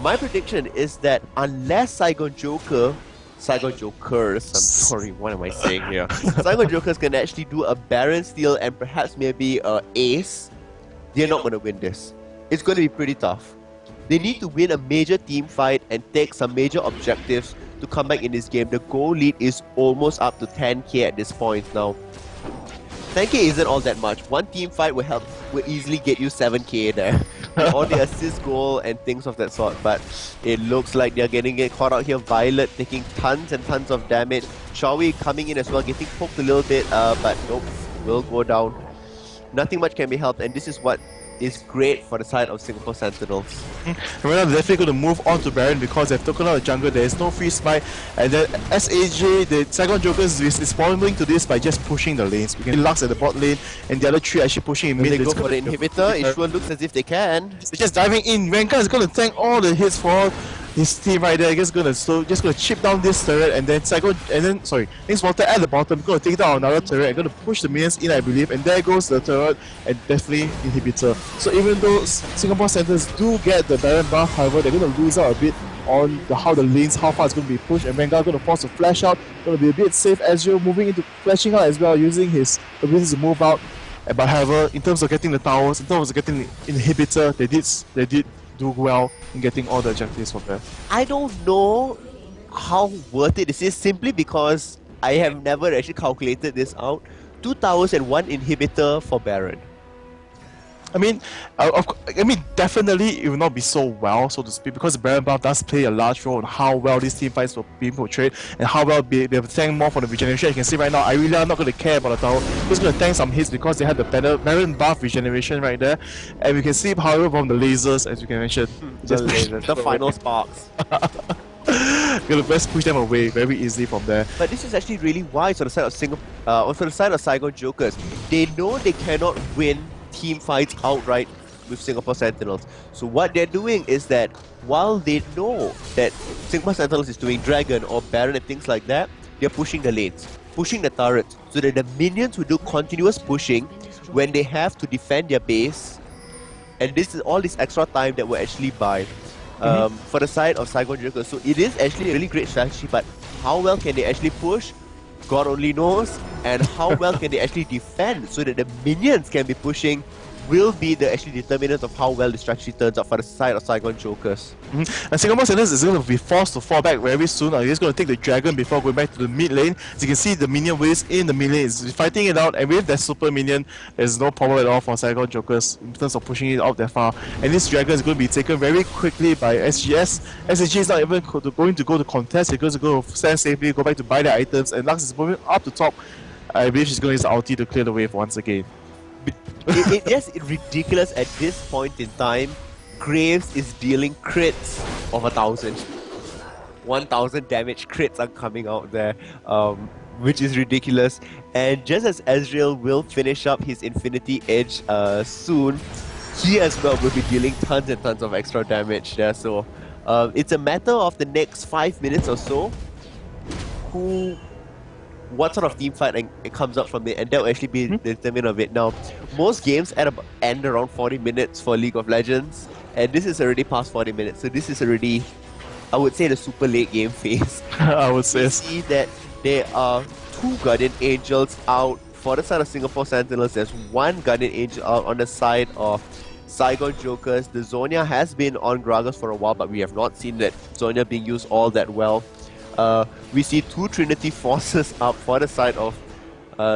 My prediction is that unless Saigon Jokers, I'm sorry, what am I saying here? Saigon Jokers can actually do a Baron steal and perhaps maybe a ace, they're not going to win this. It's going to be pretty tough. They need to win a major team fight and take some major objectives to come back in this game. The goal lead is almost up to 10k at this point now. 10k isn't all that much. One team fight will easily get you 7k there. All the assist goal and things of that sort. But it looks like they're getting caught out here. Violet taking tons and tons of damage. Shawi coming in as well, getting poked a little bit, but nope, will go down. Nothing much can be helped, and this is what is great for the side of Singapore Sentinels. And right now they're definitely going to move on to Baron because they've taken out the jungle, there is no free smite, and then SAJ, the Saigon Jokers, is responding to this by just pushing the lanes. We can see Lux at the bot lane, and the other three actually pushing in mid. They go for the inhibitor, it sure looks as if they can. They're just diving in. Rengar is going to tank all the hits for his team right there. Just going to chip down this turret, and then Nixwater at the bottom, going to take down another turret and going to push the minions in, I believe, and there goes the turret and definitely inhibitor. So even though Singapore Sentinels do get the Baron buff, however, they're going to lose out a bit on how far it's going to be pushed, and Rengar going to force a flash out, going to be a bit safe. Ezreal moving into flashing out as well, using his ability to move out. But however, in terms of getting the towers, in terms of getting the inhibitor, they did do well in getting all the objectives from there. I don't know how worth it this is, simply because I have never actually calculated this out. 2 towers and 1 inhibitor for Baron. I mean, definitely it will not be so well, so to speak, because the Baron buff does play a large role in how well these team fights will be portrayed and how well be able to tank more for the regeneration. You can see right now, I really am not going to care about the tower. I'm just going to tank some hits because they have the better Baron buff regeneration right there. And we can see, however, from the lasers, as you can mention, the final sparks. Gonna best push them away very easily from there. But this is actually really wise on the side of Saigon Jokers. They know they cannot win team fights outright with Singapore Sentinels. So what they're doing is that while they know that Singapore Sentinels is doing Dragon or Baron and things like that, they're pushing the lanes, pushing the turrets, so that the minions will do continuous pushing when they have to defend their base. And this is all this extra time that will actually buy for the side of Saigon Jokers. So it is actually a really great strategy, but how well can they actually push? God only knows. And how well can they actually defend so that the minions can be pushing will be the actually determinant of how well the strategy turns out for the side of Saigon Jokers. And Singapore Sentinels is going to be forced to fall back very soon. He's going to take the dragon before going back to the mid lane. As you can see, the minion waves in the mid lane is fighting it out, and with that super minion, there's no problem at all for Saigon Jokers in terms of pushing it out that far. And this dragon is going to be taken very quickly by SGS. SAJ is not even going to go to contest. He's going to go stand safely, go back to buy their items, and Lux is moving up the top. I believe she's going to use ulti to clear the wave once again. Yes, it's ridiculous at this point in time. Graves is dealing crits of 1,000. 1,000 damage crits are coming out there, which is ridiculous. And just as Ezreal will finish up his Infinity Edge soon, he as well will be dealing tons and tons of extra damage there. So it's a matter of the next 5 minutes or so, what sort of team fight it comes out from it, and that will actually be the determinant of it. Now, most games end around 40 minutes for League of Legends, and this is already past 40 minutes, so this is already, I would say, the super late game phase. I would say. You see that there are 2 Guardian Angels out for the side of Singapore Sentinels. There's 1 Guardian Angel out on the side of Saigon Jokers. The Zonia has been on Gragas for a while, but we have not seen that Zonia being used all that well. We see 2 Trinity Forces up for the side of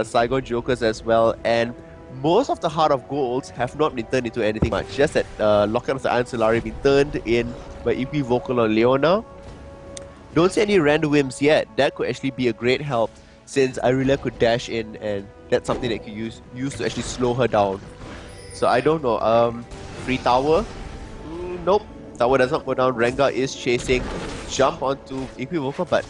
Saigon Jokers as well, and most of the Heart of Golds have not been turned into anything much. Just that Locket of the Iron Solari been turned in by Equivocal on Leona. Don't see any random whims yet. That could actually be a great help, since Irelia could dash in, and that's something that you could use to actually slow her down. So I don't know. Free tower? Nope. Tower does not go down. Rengar is chasing. Jump onto Equivocal, but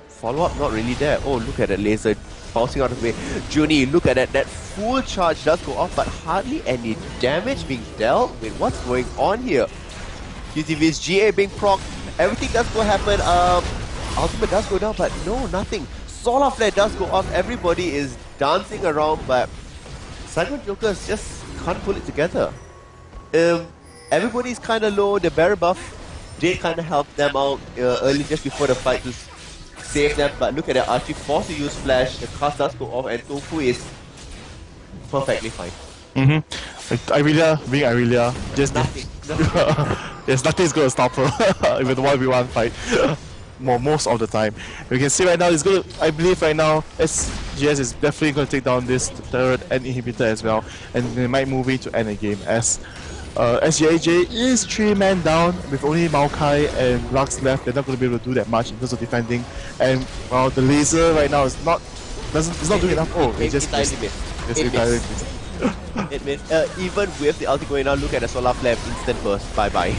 follow-up not really there. Oh, look at that laser bouncing out of the way. Junie, look at that. That full charge does go off, but hardly any damage being dealt. Wait, what's going on here? QTV's GA being proc. Everything does go happen. Ultimate does go down, but no, nothing. Solar Flare does go off. Everybody is dancing around, but Saigon Jokers just can't pull it together. Everybody's kind of low. The Barrier buff did kind of help them out early, just before the fight, to save them. But look at that, Archie forced to use Flash. The cast does go off, and Tofu is perfectly fine. Irelia being Irelia, just Nothing. yes, nothing's going to stop her with the 1v1 fight. Most of the time. We can see right now, it's going to, I believe right now, SGS is definitely going to take down this turret and inhibitor as well, and they might move it to end the game, as SAJ is 3-man down with only Maokai and Lux left. They're not going to be able to do that much in terms of defending, and well, the laser right now is not doing enough. Oh, it just missed. It missed. Even with the ulti going on, look at the Solar Flare, instant burst. Bye bye.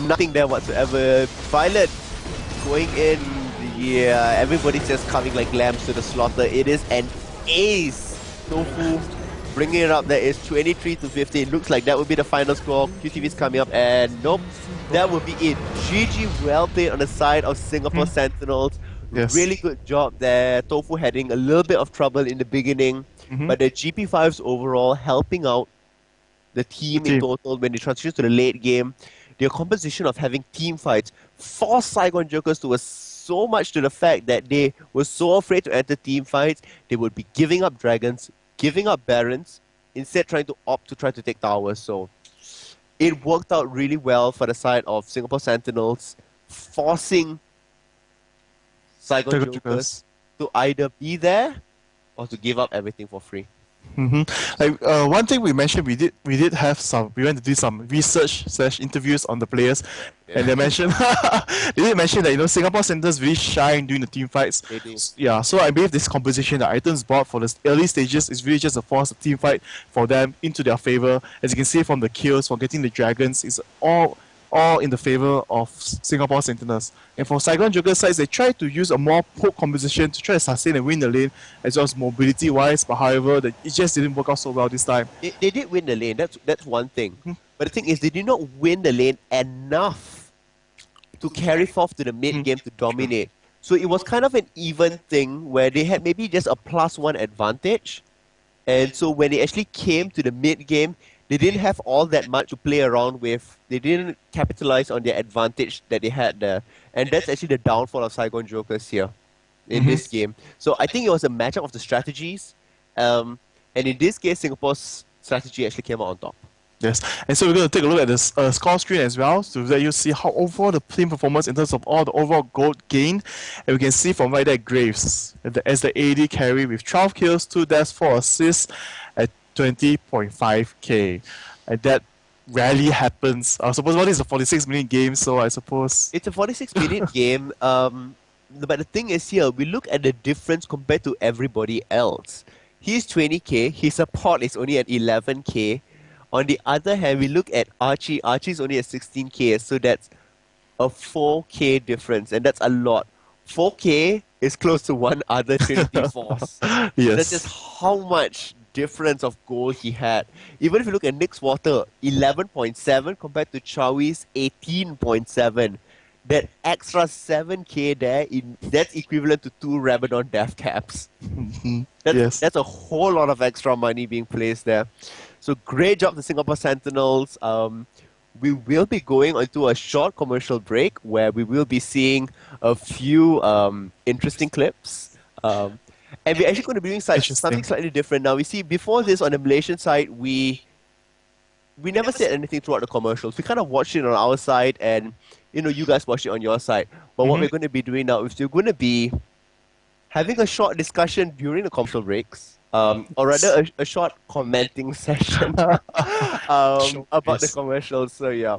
Nothing there whatsoever. Violet going in. Yeah, everybody's just coming like lambs to the slaughter. It is an ace. Tofu bringing it up. There is 23-15. Looks like that would be the final score. QTV's coming up, and nope, that would be it. GG, well played on the side of Singapore Sentinels. Yes. Really good job there. Tofu having a little bit of trouble in the beginning, but the GP5s overall helping out the team in total when they transition to the late game. Their composition of having team fights forced Saigon Jokers to so much to the fact that they were so afraid to enter team fights, they would be giving up dragons, giving up barons, instead trying to opt to try to take towers. So it worked out really well for the side of Singapore Sentinels, forcing Saigon Jokers to either be there or to give up everything for free. Like one thing we mentioned, we went to do some research/interviews on the players, and they mentioned they did mention that Singapore Sentinels really shine during the team fights. They do. Yeah, so I believe this composition, the items bought for the early stages, is really just a force of team fight for them into their favor. As you can see from the kills, for getting the dragons, it's all in the favor of Singapore Sentinels. And for Saigon Joker sides, they try to use a more poke composition to try to sustain and win the lane, as well as mobility wise, but however, it just didn't work out so well this time. They did win the lane, that's one thing. But the thing is, they did not win the lane enough to carry forth to the mid game to dominate. So it was kind of an even thing where they had maybe just a +1 advantage. And so when they actually came to the mid game, they didn't have all that much to play around with. They didn't capitalize on their advantage that they had there. And that's actually the downfall of Saigon Jokers here in this game. So I think it was a matchup of the strategies. And in this case, Singapore's strategy actually came out on top. Yes, and so we're going to take a look at this score screen as well to let you see how overall the team performance in terms of all the overall gold gained. And we can see from right there Graves as the AD carry with 12 kills, 2 deaths, 4 assists at 20.5k. And that rarely happens. Supposedly it's a 46-minute game, so I suppose... It's a 46-minute game, but the thing is here, we look at the difference compared to everybody else. He's 20k, his support is only at 11k. On the other hand, we look at Archie. Archie's only at 16k, so that's a 4k difference, and that's a lot. 4k is close to one other Trinity Force. Yes. That's just how much difference of goal he had. Even if you look at Nick's Water, 11.7 compared to Chowi's 18.7. That extra 7k there, that's equivalent to 2 Rabadon Death Caps. That's a whole lot of extra money being placed there. So great job to Singapore Sentinels. We will be going onto a short commercial break where we will be seeing a few interesting clips. And we're actually going to be doing something slightly different. Now, we see before this on the Malaysian side, we never said anything throughout the commercials. We kind of watched it on our side and, you guys watched it on your side. But what we're going to be doing now is we're going to be having a short discussion during the commercial breaks. Or rather, a short commenting session about the commercials. So, yeah.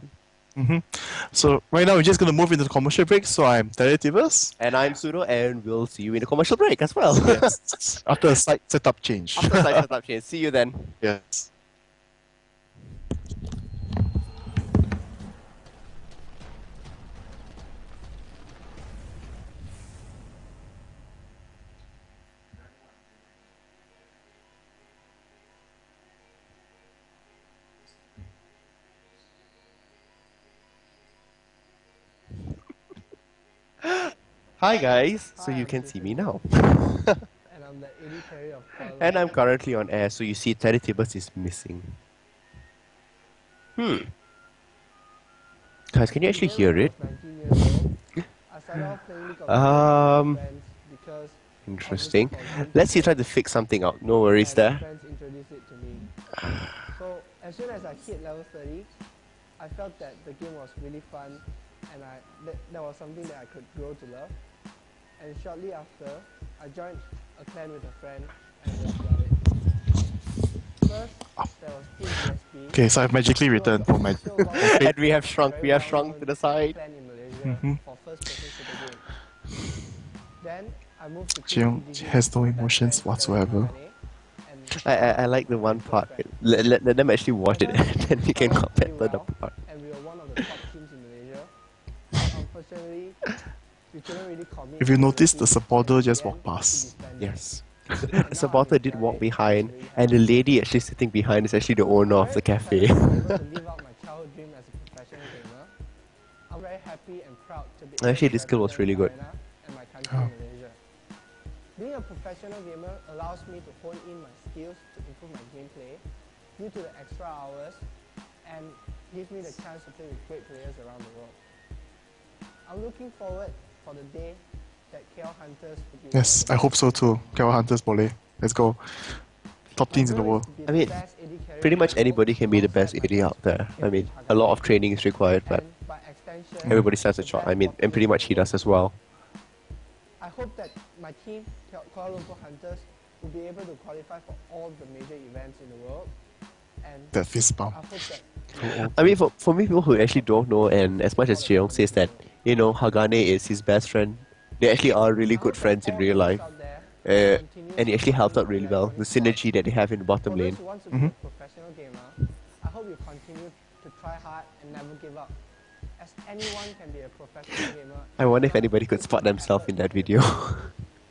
So, right now, we're just going to move into the commercial break. So, I'm Terry Tivers. And I'm Sudo, and we'll see you in the commercial break as well. Yes. After a site setup change. After a site setup change. See you then. Yes. Hi guys, so you can see me now. And I'm the AD carry of KLH. And I'm currently on air, so you see Terry Tivers is missing. Guys, can you actually hear it? Interesting. Let's see, try to fix something out. No worries there. So as soon as I hit level 30, I felt that the game was really fun, and that was something that I could grow to love. And shortly after, I joined a clan with a friend, and just love it. First, there was Team GSP. Okay, so I've magically returned for my... And we have shrunk to the side. Clan in Malaysia for first person shooter game. Then I moved to Jeong has no emotions whatsoever. I like the one part. Let them actually watch it, and then we can comment on the part. And we were one of the top teams in Malaysia. Unfortunately, we couldn't really commit. If you notice, the supporter just walked past. Yes. The supporter did walk behind, and the lady actually sitting behind is actually the owner of the cafe. Actually, this skill was really good. Oh. Being a professional gamer allows me to hone in my skills to improve my gameplay due to the extra hours, and gives me the chance to play with great players around the world. I'm looking forward for the day that KL Hunters will be. Yes, I hope so too. KL Hunters Boleh. Let's go. Top teams in the world. I mean, pretty much anybody can be the best AD out there. I mean, a lot of training is required, but everybody stands a shot. I mean, and pretty much he does as well. I hope that my team, Kuala Lumpur Hunters, will be able to qualify for all the major events in the world. And that fist bump. I hope that I mean, for me, people who actually don't know, and as much as Jeong says that, Hagane is his best friend, they actually are really good friends in real life. And he actually helped out really well. The synergy that they have in the bottom lane. Professional gamer, I hope you continue to try hard and never give up. As anyone can be a professional gamer. I wonder if anybody could spot themselves in that video.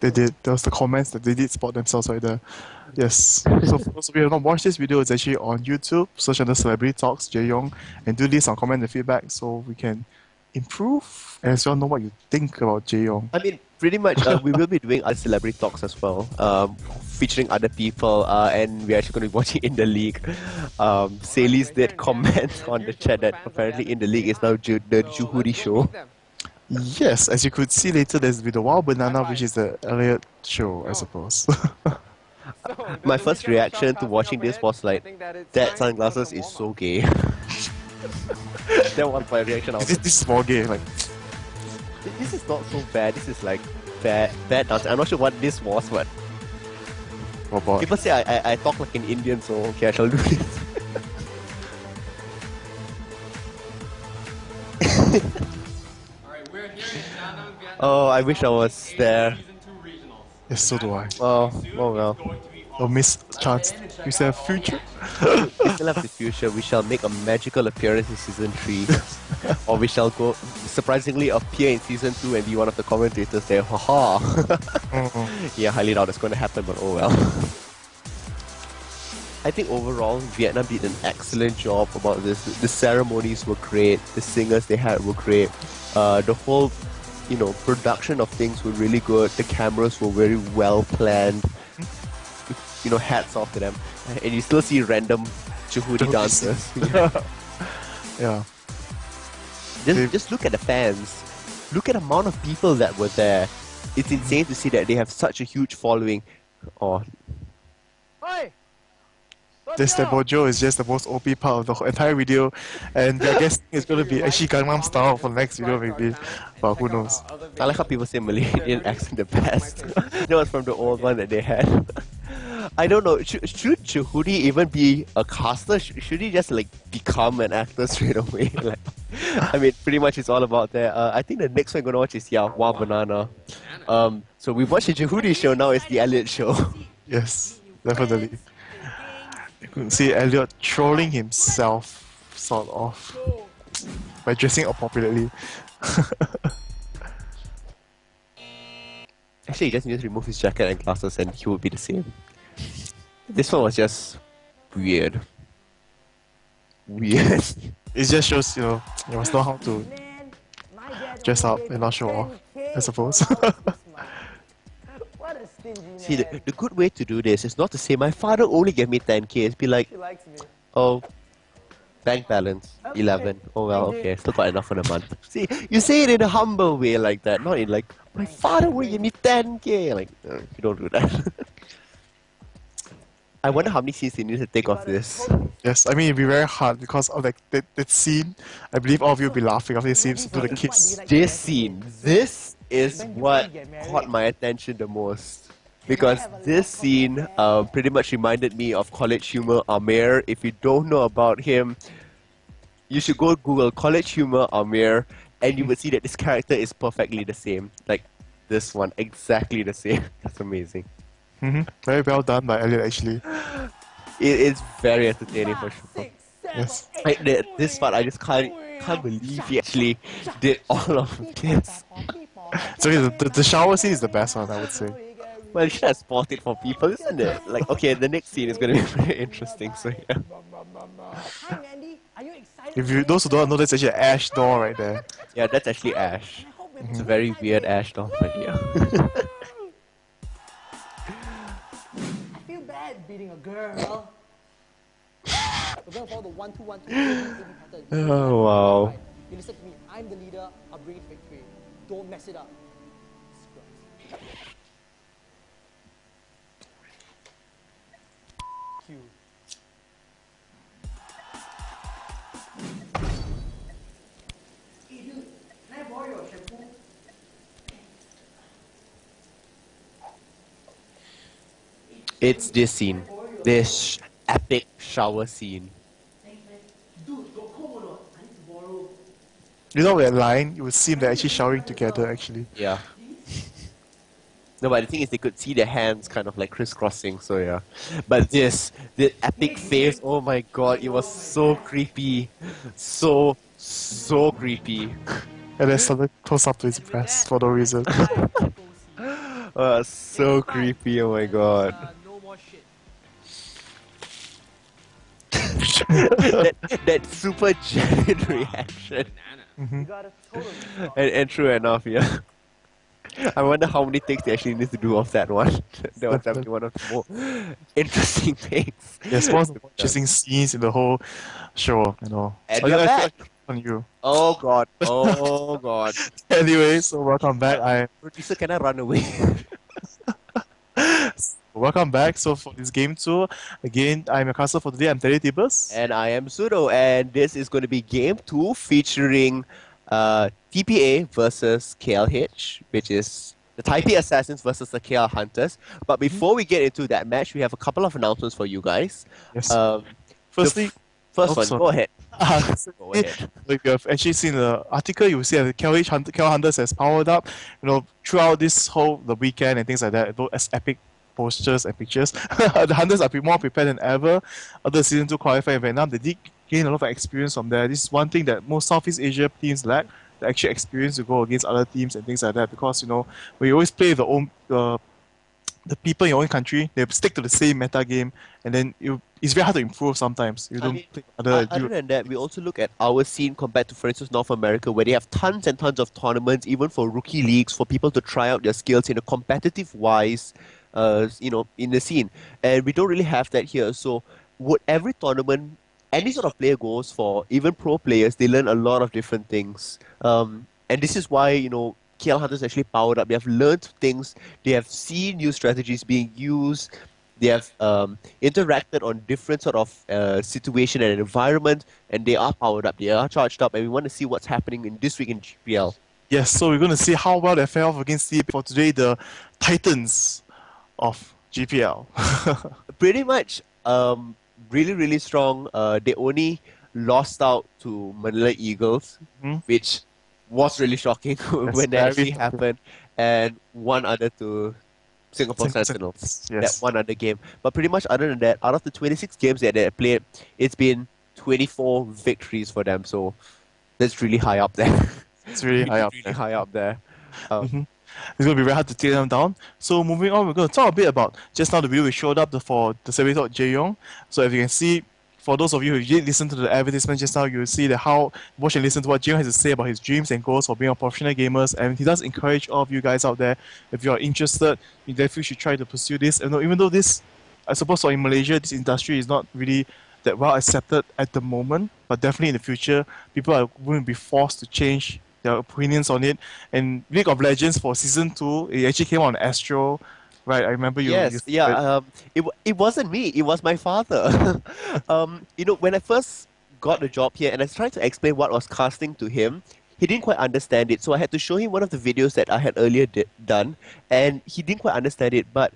They did. There was the comments that they did spot themselves right there. Yes. So for those of you who have not watched this video, it's actually on YouTube. Search under Celebrity Talks, Jae-yong, and do leave some comment and feedback so we can improve and as well know what you think about Jae-yong. I mean, pretty much we will be doing other Celebrity Talks as well, featuring other people, and we're actually going to be watching in the league. Salis did comment on the chat that apparently in the league is now the Juhuri show. Yes, as you could see later, there's with the Wild Banana, which is the Elliot show, I suppose. My first reaction to watching this was like, that sunglasses is so gay. That was my reaction. I was This small game, like, this is not so bad. This is like bad dancing. I'm not sure what this was, but oh boy. people say I talk like an Indian, so okay, I shall do this. Alright, we're here in Da Nang, Vietnam. Oh, I wish I was there. Season 2 regionals. Yes, so do I. Oh well. No missed chance. We still have future. We still have the future. We shall make a magical appearance in season 3. Or we shall go surprisingly appear in season 2 and be one of the commentators there. Haha. Yeah, highly doubt it's going to happen, but oh well. I think overall, Vietnam did an excellent job about this. The ceremonies were great. The singers they had were great. The whole, production of things were really good. The cameras were very well planned. Hats off to them. And you still see random Jehudi dancers. Yeah. Just look at the fans. Look at the amount of people that were there. It's insane to see that they have such a huge following. Oh, This Bojo is just the most OP part of the whole entire video, and I guess it's gonna be actually Gangnam Style for the next video maybe, but who knows. I like how people say Malaysian accent the best. That was from the old one that they had. I don't know, should Jehudi even be a caster? Should he just like become an actor straight away? Pretty much it's all about that. I think the next one I'm gonna watch is Wow Banana. So we've watched the Jehudi show, now it's the Elliot show. Yes, definitely. You can see Elliot trolling himself, sort of, by dressing appropriately. Actually, he just needs to remove his jacket and glasses and he would be the same. This one was just weird. Weird. It just shows, you must know how to dress up and not show off, I suppose. See, the good way to do this is not to say, my father only gave me 10k. It's be like, oh, bank balance, 11. Oh well, okay, still got enough for the month. See, you say it in a humble way like that, not in like, my father only gave me 10k. Like, you don't do that. I wonder how many scenes they need to take off this. Yes, I mean it'd be very hard because of that scene. I believe all of you will be laughing after the scenes to the kids. This is what caught my attention the most. Because this scene pretty much reminded me of College Humor Amir. If you don't know about him, you should go Google College Humor Amir and you will see that this character is perfectly the same. Like this one, exactly the same. That's amazing. Very well done by Elliot actually. It is very entertaining for sure. Yes. This part, I just can't believe he actually did all of this. So the shower scene is the best one, I would say. Well, you should have spotted for people, isn't it? Like, okay, the next scene is going to be very interesting, so yeah. If you those who don't know, that's actually an Ash doll right there. Yeah, that's actually Ash. It's a very weird Ash doll, but yeah. I feel bad beating a girl. We're gonna follow the 1-2-1-2 pattern. Oh, wow. You listen to me. I'm the leader. I'll bring it victory. Don't mess it up. Q. Hey dude, can I borrow your shampoo? It's this scene. This epic shower scene. Dude, got cold or not? I need to borrow. You know that line, you would see them actually showering together actually. Yeah. No, but the thing is, they could see their hands kind of like crisscrossing, so yeah. But the epic face, oh my god, it was so creepy. So creepy. And then suddenly close up to his breast for no reason. So creepy, oh my god. No more shit. that super genuine reaction. You gotta totally stop. And true enough, yeah. I wonder how many takes they actually need to do of that one. That was definitely one of the more interesting things. Yes, one of the more interesting scenes in the whole show, you know. And Oh, we're yeah, back. on you. Oh god, oh god. Anyway, so welcome back. Producer, can I run away? Welcome back. So for this game 2, again, I'm your caster for today. I'm Terry Tibus. And I am Sudo, and this is going to be game 2 featuring TPA versus KLH, which is the Taipei Assassins versus the KL Hunters. But before we get into that match, we have a couple of announcements for you guys. Yes. Um, Firstly, first one, sorry. go ahead. Go If ahead. you have actually seen the article, you will see that the KL Hunters has powered up, throughout the weekend and things like that. Those as epic posters and pictures. The Hunters are more prepared than ever. Other season 2 qualifying in Vietnam, they did gain a lot of experience from there. This is one thing that most Southeast Asia teams lack. The actual experience to go against other teams and things like that. Because when you always play the people in your own country, they stick to the same meta game, and then it's very hard to improve sometimes. You don't play Other than that, we also look at our scene compared to, for instance, North America, where they have tons and tons of tournaments, even for rookie leagues, for people to try out their skills in a competitive wise, in the scene. And we don't really have that here. So, every tournament, any sort of player goes for, even pro players, they learn a lot of different things. And this is why, KL Hunters actually powered up. They have learned things. They have seen new strategies being used. They have interacted on different sort of situation and environment, and they are powered up. They are charged up, and we want to see what's happening in this week in GPL. Yes, so we're going to see how well they fare off against TPA for today, the Titans of GPL. Pretty much, really, really strong. They only lost out to Manila Eagles, which was really shocking when that actually happened, and one other to Singapore Sentinels. Yes. That one other game. But pretty much other than that, out of the 26 games that they played, it's been 24 victories for them. So that's really high up there. It's really high up there. High up there. It's going to be very hard to take them down. So moving on, we're going to talk a bit about just now the video we showed up for the survey of Jae-yong. So if you can see, for those of you who did listen to the advertisement just now, you will see that watch and listen to what Jae-yong has to say about his dreams and goals for being a professional gamers. And he does encourage all of you guys out there, if you are interested, you definitely should try to pursue this. And even though this, I suppose, in Malaysia, this industry is not really that well accepted at the moment, but definitely in the future, people are going to be forced to change their opinions on it. And League of Legends for Season 2, it actually came on Astro. Right, I remember you. Yes, it wasn't me. It was my father. When I first got the job here, and I tried to explain what was casting to him, he didn't quite understand it. So I had to show him one of the videos that I had earlier done, and he didn't quite understand it. But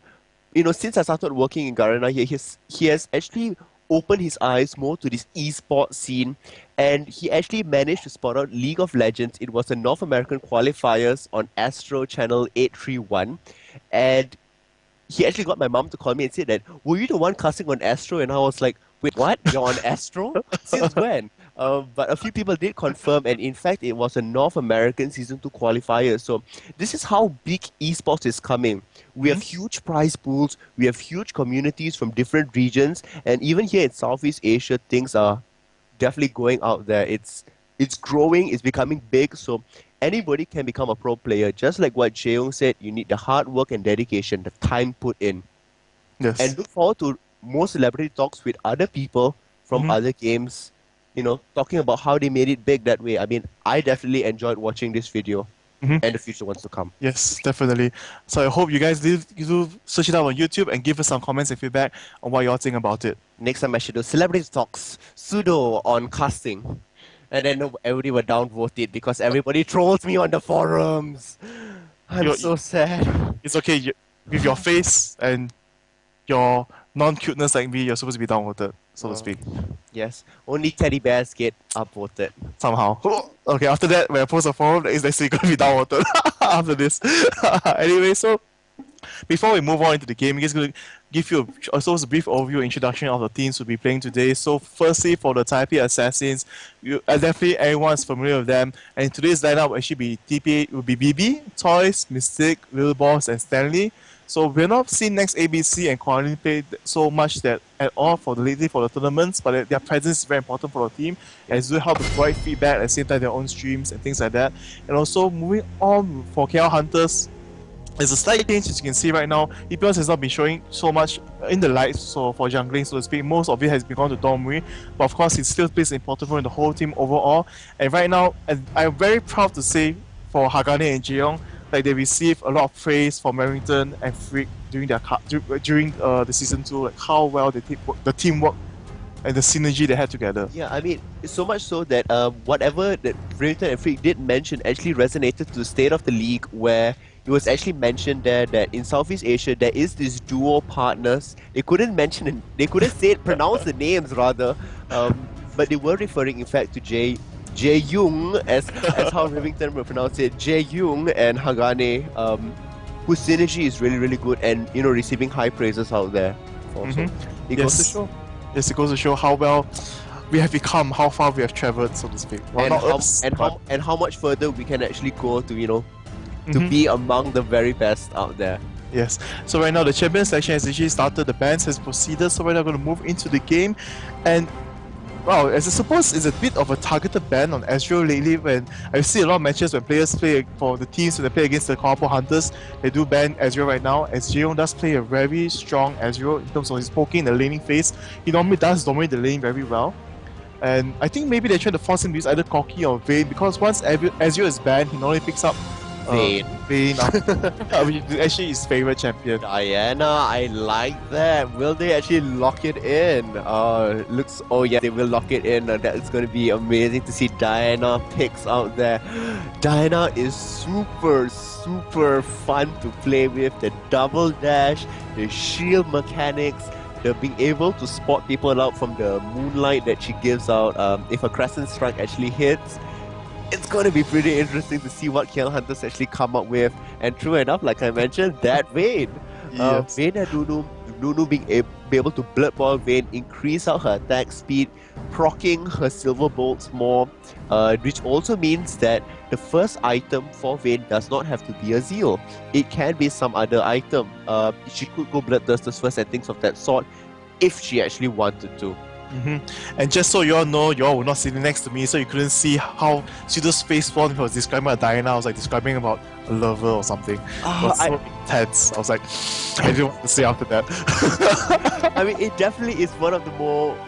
since I started working in Garena here, he has actually opened his eyes more to this esports scene, and he actually managed to spot out League of Legends. It was the North American qualifiers on Astro Channel 831, and he actually got my mom to call me and said that, were you the one casting on Astro? And I was like, wait, what? You're on Astro? Since when? But a few people did confirm, and in fact, it was a North American Season 2 qualifier. So this is how big esports is coming. We have huge prize pools, we have huge communities from different regions, and even here in Southeast Asia, things are definitely going out there. It's growing, it's becoming big, so anybody can become a pro player. Just like what Jae-yong said, you need the hard work and dedication, the time put in. Yes. And look forward to more celebrity talks with other people from other games, talking about how they made it big that way. I mean, I definitely enjoyed watching this video and the future ones to come. Yes, definitely. So I hope you guys do search it out on YouTube and give us some comments and feedback on what y'all think about it. Next time I should do celebrity talks, Sudo on casting. And then everybody will downvote it because everybody trolls me on the forums. I'm so sad. It's okay. With your face and your non-cuteness like me, you're supposed to be downvoted, so to speak. Yes. Only teddy bears get upvoted. Somehow. Okay, after that, when I post a forum, it's actually going to be downvoted after this. Anyway, so before we move on into the game, we're just going to give you a brief overview introduction of the teams we'll be playing today. So firstly, for the Taipei Assassins, definitely everyone's familiar with them. And today's lineup will actually be TPA, will be BB, Toys, Mystic, Little Boss, and Stanley. So we're not seeing next ABC and Quality play so much that at all for the tournaments, but their presence is very important for the team, as they help to provide feedback at the same time their own streams and things like that. And also moving on for KL Hunters, there's a slight change as you can see right now. EPLs has not been showing so much in the lights, so for jungling, so to speak. Most of it has been gone to Domri, but of course, it still plays an important role in the whole team overall. And right now, and I'm very proud to say for Hagane and Jae-yong, like they receive a lot of praise from Remington and Freak during during the season 2, like how well the teamwork and the synergy they had together. Yeah, I mean, so much so that whatever that Remington and Freak did mention actually resonated to the state of the league, where it was actually mentioned there that in Southeast Asia there is this duo partners. They couldn't pronounce the names rather, but they were referring in fact to Jae Young as how Remington would pronounce it, Jae Young and Hagane, whose synergy is really really good and receiving high praises out there. Also, it goes to show. Yes, it goes to show how well we have become, how far we have traveled, so to speak. Well, and how much further we can actually go to to be among the very best out there. Yes. So right now the champions selection has actually started, the bans has proceeded, so we're now going to move into the game. And wow, as I suppose it's a bit of a targeted ban on Ezreal lately, when I see a lot of matches when players play for the teams when they play against the Corpo Hunters, they do ban Ezreal right now, as Jeong does play a very strong Ezreal in terms of his poking in the laning phase. He normally does dominate the lane very well. And I think maybe they're trying to force him to use either Corki or Vayne, because once Ezreal is banned, he normally picks up Vayne. Which is actually his favorite champion. Diana, I like that. Will they actually lock it in? Oh yeah, they will lock it in. That's going to be amazing to see Diana picks out there. Diana is super fun to play with. The double dash, the shield mechanics, the being able to spot people out from the moonlight that she gives out. If a Crescent Strike actually hits, it's going to be pretty interesting to see what KL Hunters actually come up with. And true enough, like I mentioned, that Vayne. Yes. Vayne and Nunu being able to Blood Ball Vayne, increase out her attack speed, proccing her Silver Bolts more, which also means that the first item for Vayne does not have to be a Zeal. It can be some other item. She could go Bloodthirsters first and things of that sort if she actually wanted to. And just so you all know, you all were not sitting next to me, so you couldn't see how Pseudo's face formed if I was describing a Diana. I was like describing about a lover or something. It was so intense. I was like, I didn't want to say after that. I mean, it definitely is one of the more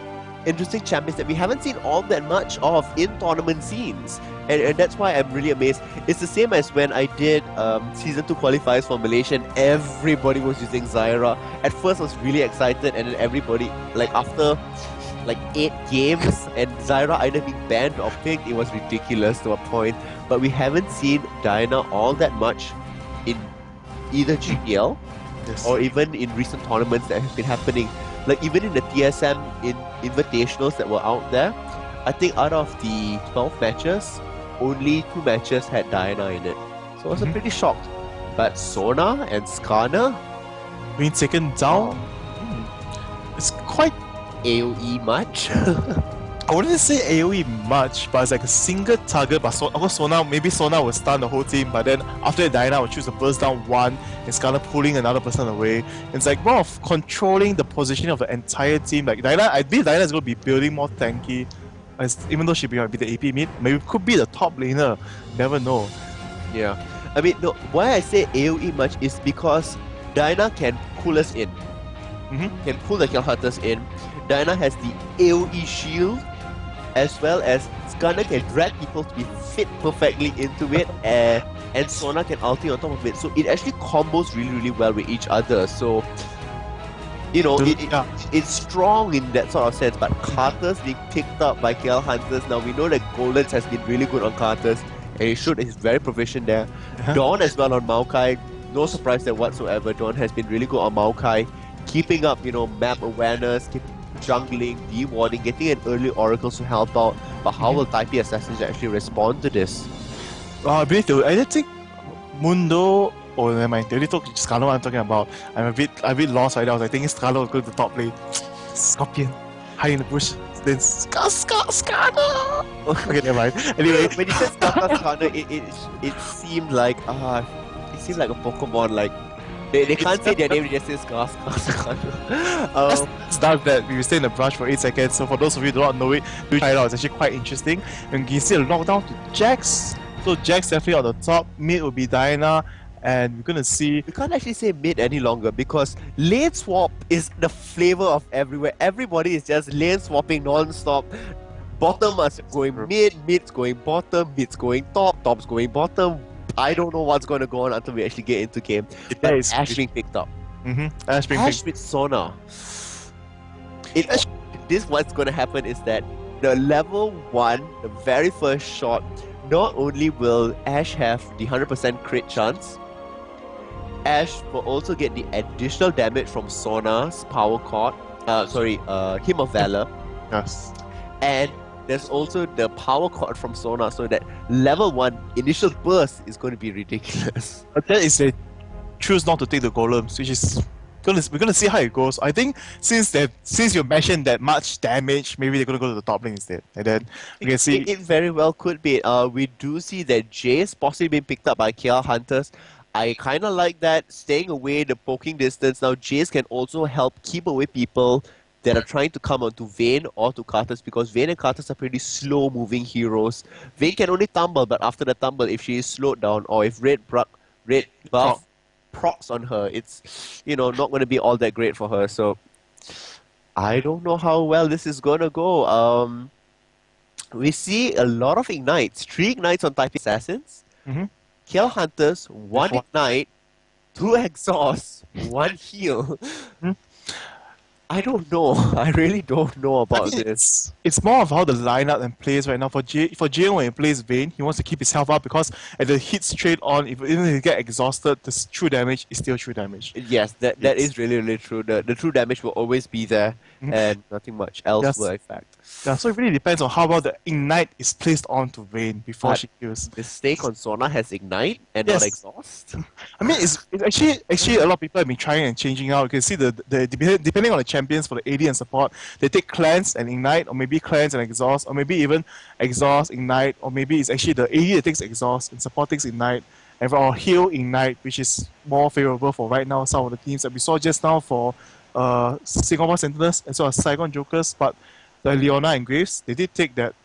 interesting champions that we haven't seen all that much of in tournament scenes. And that's why I'm really amazed. It's the same as when I did Season 2 qualifiers for Malaysia and everybody was using Zyra. At first I was really excited, and then everybody, like after 8 games and Zyra either being banned or picked, it was ridiculous to a point. But we haven't seen Diana all that much in either GPL or even in recent tournaments that have been happening. Like even in the TSM in invitationals that were out there, I think out of the 12 matches, only 2 matches had Diana in it. So I was pretty shocked. But Sona and Skarner being taken down, it's quite AoE much. I wouldn't say AoE much, but it's like a single target. But of course, maybe Sona will stun the whole team, but then after that, Diana will choose to burst down one and Skarner pulling another person away. It's like more of controlling the positioning of the entire team. Like Diana, I believe Diana is going to be building more tanky, even though she might be the AP mid. Maybe could be the top laner. Never know. Yeah. I mean, no, why I say AoE much is because Diana can pull us in. Can pull the Kill Hunters in. Diana has the AoE shield, as well as Skarner can drag people to be fit perfectly into it, and Sona can ulti on top of it. So it actually combos really, really well with each other. So, it's strong in that sort of sense. But Carters being picked up by KL Hunters, now we know that Goldens has been really good on Carters, and he should, he's very proficient there. Dawn as well on Maokai, no surprise there whatsoever. Dawn has been really good on Maokai, keeping up, map awareness, jungling, de-warding, getting an early oracles to help out. But how will Taipei Assassins actually respond to this? I believe they will either take Mundo or never mind. They already took Skarner what I'm talking about. I'm a bit lost right now. I was like thinking Skarner will go to the top lane. Scorpion, hide in the bush. Then Skarner. Okay, never mind. Anyway, when you said Skarner, it seemed like a Pokemon. Like they can't say their name, they just say Skarner. Let's dive that. We will stay in the brush for 8 seconds. So for those of you who do not know it, do try it out. It's actually quite interesting. And you can see a knockdown to Jax. So Jax definitely on the top. Mid will be Diana. And we're gonna see. We can't actually say mid any longer because lane swap is the flavor of everywhere. Everybody is just lane swapping non-stop. Bottom is going mid, mid's going bottom, mid's going top, top's going bottom. I don't know what's going to go on until we actually get into game. That But is Ash being picked up. Ash being Ash picked. with Sona. What's going to happen is that the level 1, the very first shot, not only will Ash have the 100% crit chance, Ash will also get the additional damage from Sona's power chord, Hymn of Valor, Yes. and there's also the power chord from Sona, so that level 1 initial burst is going to be ridiculous. But that is they choose not to take the golems, which is we're gonna see how it goes. I think since you mentioned that much damage, maybe they're gonna go to the top lane instead, and then we can see. It very well could be. We do see that Jace possibly being picked up by KL Hunters. I kind of like that, staying away, the poking distance. Now Jace can also help keep away people that are trying to come onto Vayne or to Karthus, because Vayne and Karthus are pretty slow moving heroes. Vayne can only tumble, but after the tumble, if she is slowed down or if red buff procs on her, it's not going to be all that great for her. So I don't know how well this is going to go. We see a lot of ignites, 3 ignites on Type Assassins. KL Hunters, 1 ignite, 2 exhaust, 1 heal. I don't know. I really don't know about this. It's more of how the lineup and plays right now. For Jay, when he plays Vayne, he wants to keep his health up, because at the hit straight on, even if he get exhausted, the true damage is still true damage. Yes, that is really, really true. The true damage will always be there, and nothing much else will affect. Yeah, so it really depends on how well the ignite is placed onto Vayne before she kills. The stake on Sona has ignite and not exhaust. I mean, it's actually a lot of people have been trying and changing out. You can see depending on the champions for the AD and support, they take cleanse and ignite, or maybe cleanse and exhaust, or maybe even exhaust, ignite, or maybe it's actually the AD that takes exhaust and support takes ignite, or heal ignite, which is more favorable for right now some of the teams that we saw just now for Singapore Sentinels as well as Saigon Jokers. But the Leona and Graves, they did take that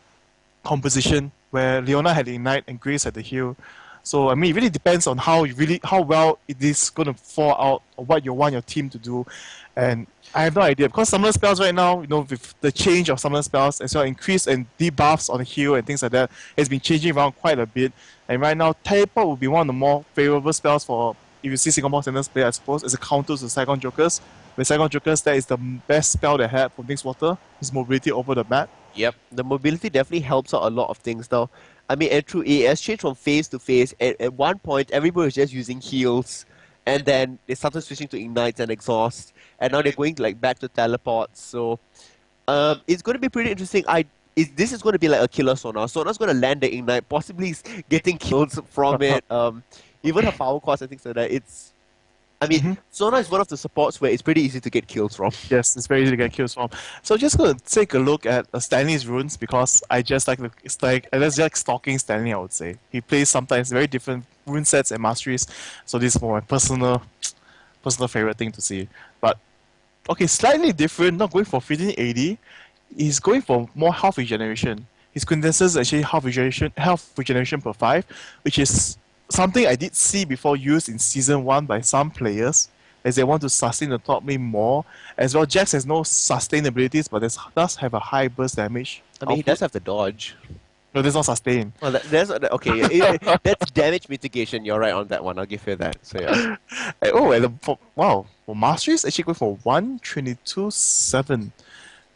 composition where Leona had the ignite and Graves had the heal. So I mean, it really depends on how well it is going to fall out, or what you want your team to do. And I have no idea, because summoner spells right now, with the change of summoner spells as well, increase and debuffs on the heal and things like that, it's been changing around quite a bit. And right now, teleport will be one of the more favorable spells for, if you see Singapore Sentinels play, I suppose, as a counter to Saigon Jokers. With Saigon Jokers, that is the best spell they had for Mixwater, his mobility over the map. Yep, the mobility definitely helps out a lot of things now. I mean, and through AS change from phase to phase, at one point, everybody was just using heals, and then they started switching to ignites and exhaust, and now they're going back to teleports. So it's going to be pretty interesting. This is going to be like a killer Sona. Sona's going to land the ignite, possibly getting kills from it. Even her power cost and things like that. Sona is one of the supports where it's pretty easy to get kills from. Yes, it's very easy to get kills from. So just going to take a look at Stanley's runes, because I just like that's just stalking Stanley, I would say. He plays sometimes very different rune sets and masteries, so this is more my personal favorite thing to see. But okay, slightly different, not going for 1580, he's going for more health regeneration. His condenses actually health regeneration per 5, which is something I did see before used in Season 1 by some players, as they want to sustain the top lane more. As well, Jax has no sustain abilities, but does have a high burst damage. I mean, he does have the dodge. No, there's not sustain. Well, that's damage mitigation. You're right on that one. I'll give you that. So yeah. For Masteries, actually going for 122.7,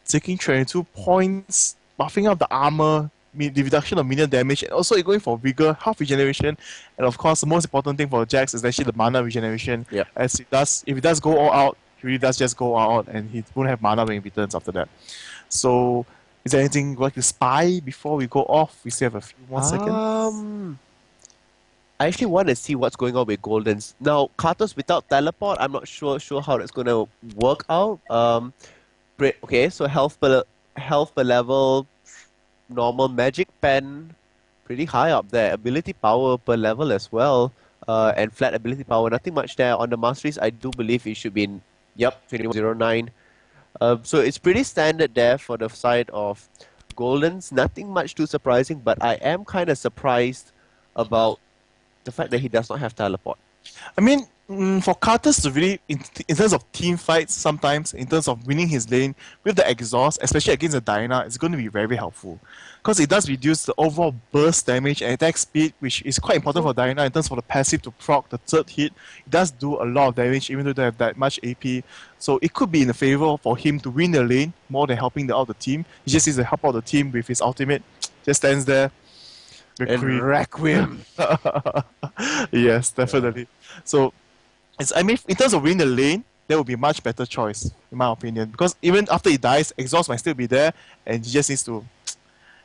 taking 22 points, buffing up the armor, the reduction of minion damage, and also going for vigor, health regeneration, and of course the most important thing for Jax is actually the mana regeneration. Yeah. As if he does go all out, he really does just go all out, and he won't have mana when he returns after that. So, is there anything you'd like to spy before we go off? We still have a few more seconds. I actually want to see what's going on with Goldens. Now, Karthus without teleport, I'm not sure how that's going to work out. Okay, so health per level, normal magic pen, pretty high up there. Ability power per level as well, and flat ability power. Nothing much there. On the masteries, I do believe it should be in 2109. So it's pretty standard there for the side of Goldens. Nothing much too surprising, but I am kind of surprised about the fact that he does not have teleport. I mean, for Carter's to really, in terms of team fights, sometimes, in terms of winning his lane, with the exhaust, especially against the Diana, it's going to be very, very helpful. Because it does reduce the overall burst damage and attack speed, which is quite important for Diana in terms of the passive to proc the third hit. It does do a lot of damage, even though they have that much AP. So it could be in the favor for him to win the lane more than helping out the team. He just needs to help out the team with his ultimate, just stands there. And Requiem. Yes, definitely. So, I mean, in terms of winning the lane, that would be a much better choice, in my opinion. Because even after he dies, exhaust might still be there, and he just needs to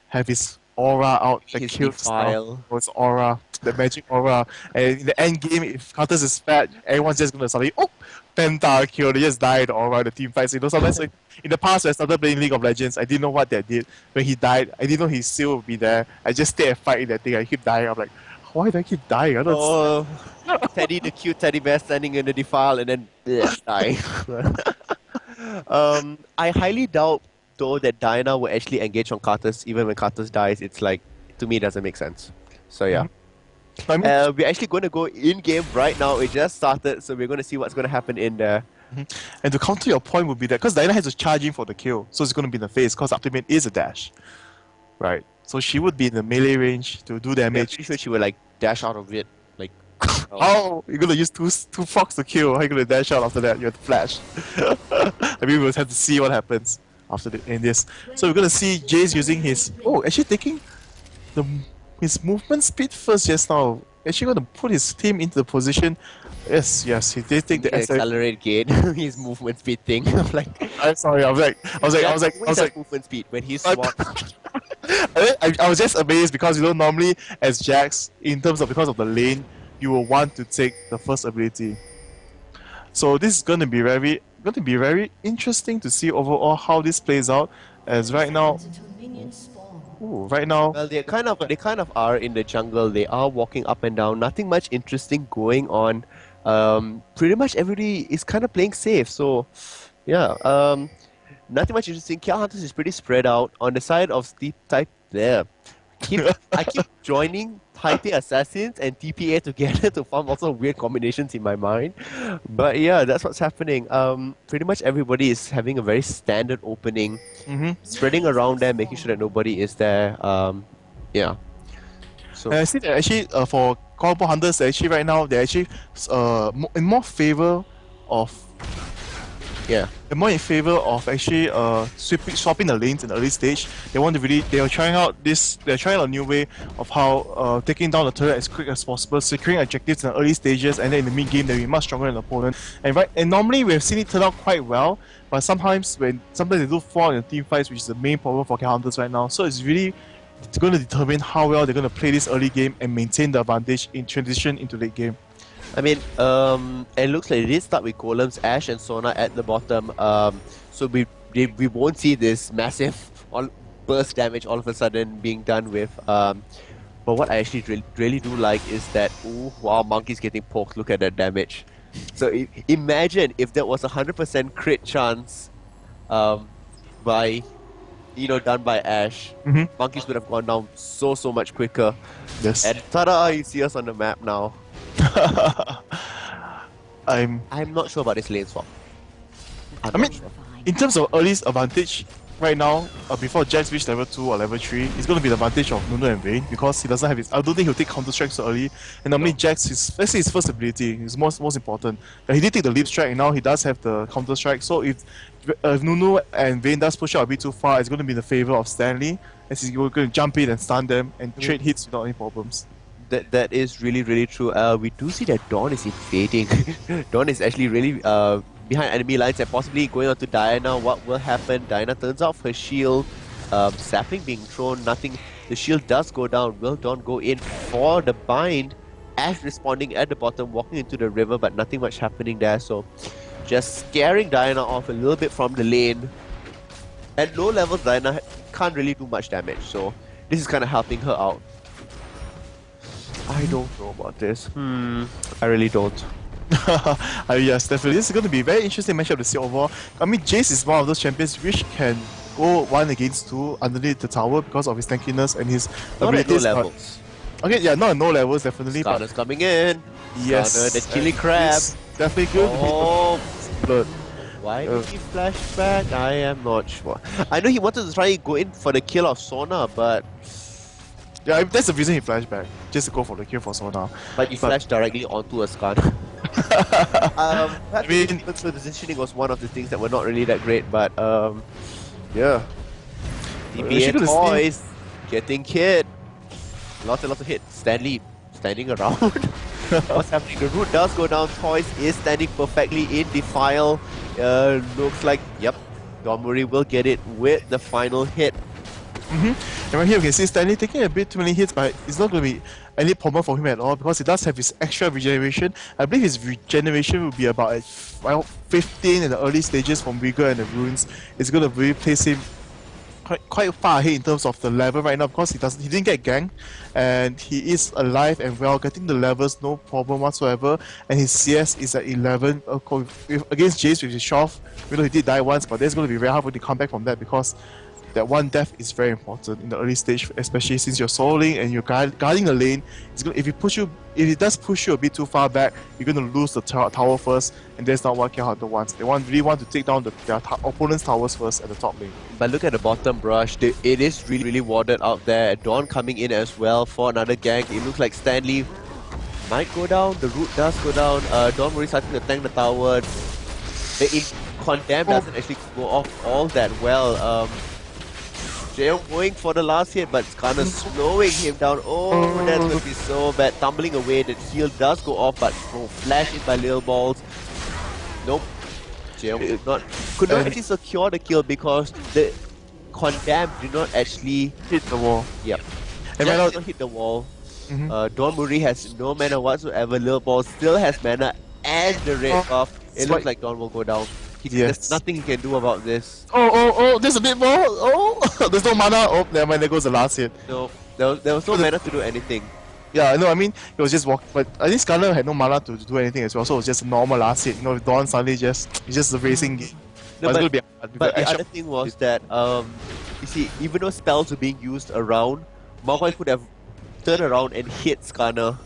have his aura out, the His kill defile. style, his aura, the magic aura. And in the end game, if Carter's is fat, everyone's just gonna suddenly, oh, penta kill, they just die the aura, the team fights. You know, sometimes like, in the past when I started playing League of Legends, I didn't know what that did. When he died, I didn't know he still would be there. I just stayed and fight in that thing. I keep dying. I'm like, why do I keep dying? I don't Oh, Teddy, the cute teddy bear standing in the defile and then die. I highly doubt though that Diana will actually engage on Karthus even when Karthus dies. It's like, to me, it doesn't make sense. So yeah. I mean, We're actually going to go in-game right now. It just started, so we're going to see what's going to happen in there. and to counter your point would be that because Diana has to charge in for the kill, so it's going to be in the face because ultimate is a dash, right? So she would be in the melee range to do I'm damage. pretty sure she will like dash out of it. Like, How you're gonna use two fox to kill? How are you gonna dash out after that? You have to flash. I mean, we'll have to see what happens after in this. So we're gonna see Jace using his actually taking his movement speed first just now. Actually gonna put his team into the position. Yes, he did take the accelerate gate, his movement speed thing. I'm like, I'm sorry. I was like, movement speed when he swapped. I was just amazed because normally as Jax, in terms of because of the lane, you will want to take the first ability. So this is going to be very interesting to see overall how this plays out. As right now, Well, they kind of are in the jungle. They are walking up and down. Nothing much interesting going on. Pretty much everybody is kind of playing safe. So, yeah. Nothing much interesting. KL Hunters is pretty spread out. On the side of Steep Type there. I keep joining Taipei Assassins and TPA together to form also weird combinations in my mind. But yeah, that's what's happening. Pretty much everybody is having a very standard opening. Spreading around there, making sure that nobody is there. Yeah. So I see that actually for Corpo Hunters, actually right now they're actually in more favor of actually swapping the lanes in the early stage. They are trying out a new way of how taking down the turret as quick as possible, securing objectives in the early stages, and then in the mid game they'll be much stronger than the opponent. And normally we've seen it turn out quite well, but sometimes they do fall in the team fights, which is the main problem for Hunters right now. So it's really going to determine how well they're going to play this early game and maintain the advantage in transition into late game. I mean, it looks like it did start with Golems, Ashe and Sona at the bottom. So we won't see this massive burst damage all of a sudden being done with. But what I actually really do like is that, wow, Monkey's getting poked, look at that damage. So imagine if there was 100% crit chance done by Ashe. Monkeys would have gone down so much quicker. Yes. And ta-da, you see us on the map now. I'm not sure about this lane swap. In terms of early advantage, right now, before Jax reach level 2 or level 3, it's going to be the advantage of Nunu and Vayne because he doesn't have his. I don't think he'll take Counter Strike so early. And normally Jax, let's say his first ability is most important. He did take the Leap Strike and now he does have the Counter Strike. So if Nunu and Vayne does push out a bit too far, it's going to be in the favor of Stanley as he's going to jump in and stun them and trade hits without any problems. That is really true. We do see that Dawn is invading. Dawn is actually really behind enemy lines and possibly going on to Diana. What will happen? Diana turns off her shield. Sapling being thrown, nothing. The shield does go down. Will Dawn go in for the bind? Ashe responding at the bottom, walking into the river, but nothing much happening there. So just scaring Diana off a little bit from the lane. At low levels, Diana can't really do much damage. So this is kind of helping her out. I don't know about this. I really don't. Yes, definitely. This is going to be a very interesting matchup to see overall. I mean, Jace is one of those champions which can go 1 against 2 underneath the tower because of his tankiness and his Not at low abilities. levels. Okay, yeah, not no levels definitely, Skarner's coming in. but yes, Skarner, the chili crab. it's definitely good. Oh, But why did he flash back? I am not sure. I know he wanted to try go in for the kill of Sona, but yeah, that's the reason he flashed back, just to go for the kill for Sona. he flashed directly onto a Skarner. Perhaps the positioning was one of the things that were not really that great, but yeah. TPA toys getting hit. Lots and lots of hits. Stanley standing around. What's happening? The root does go down. Toys is standing perfectly in Defile. Looks like, yep, Don Murray will get it with the final hit. And right here you can see Stanley taking a bit too many hits, but it's not going to be any problem for him at all because he does have his extra regeneration. I believe his regeneration will be about at 15 in the early stages from Vigor and the Runes. It's going to really place him quite far ahead in terms of the level right now because he didn't get ganked and he is alive and well, getting the levels no problem whatsoever, and his CS is at 11 against Jace with his Shoff. You know, he did die once, but that's going to be very hard for him to come back from that because that one death is very important in the early stage, especially since you're soloing and you're guarding the lane. If it does push you a bit too far back, you're going to lose the tower first, and that's not what KLH wants. They really want to take down their opponent's towers first at the top lane. But look at the bottom brush, it is really watered out there. Dawn coming in as well for another gank. It looks like Stanley might go down, the root does go down. Dawn Murray starting to tank the tower. The Condemn doesn't actually go off all that well. Jail going for the last hit, but Skarner slowing him down. Oh, that's going to be so bad. Tumbling away, the shield does go off, but flash it by little balls. Nope. Jail could not actually secure the kill because the Condemn did not actually hit the wall. Yep. And just did not hit the wall. Dawn Murray has no mana whatsoever. Little Ball still has mana and the red buff. It looks like Dawn will go down. There's nothing he can do about this. Oh, there's a bit more. Oh, there's no mana. Oh, never mind, there goes the last hit. No, there was no mana to do anything. Yeah, no, I mean, it was just walk, but I think Skarner had no mana to do anything as well, so it was just a normal last hit. You know, Dawn suddenly it's just a racing game. No, but the other thing was that, you see, even though spells were being used around, Maokai could have turned around and hit Skarner.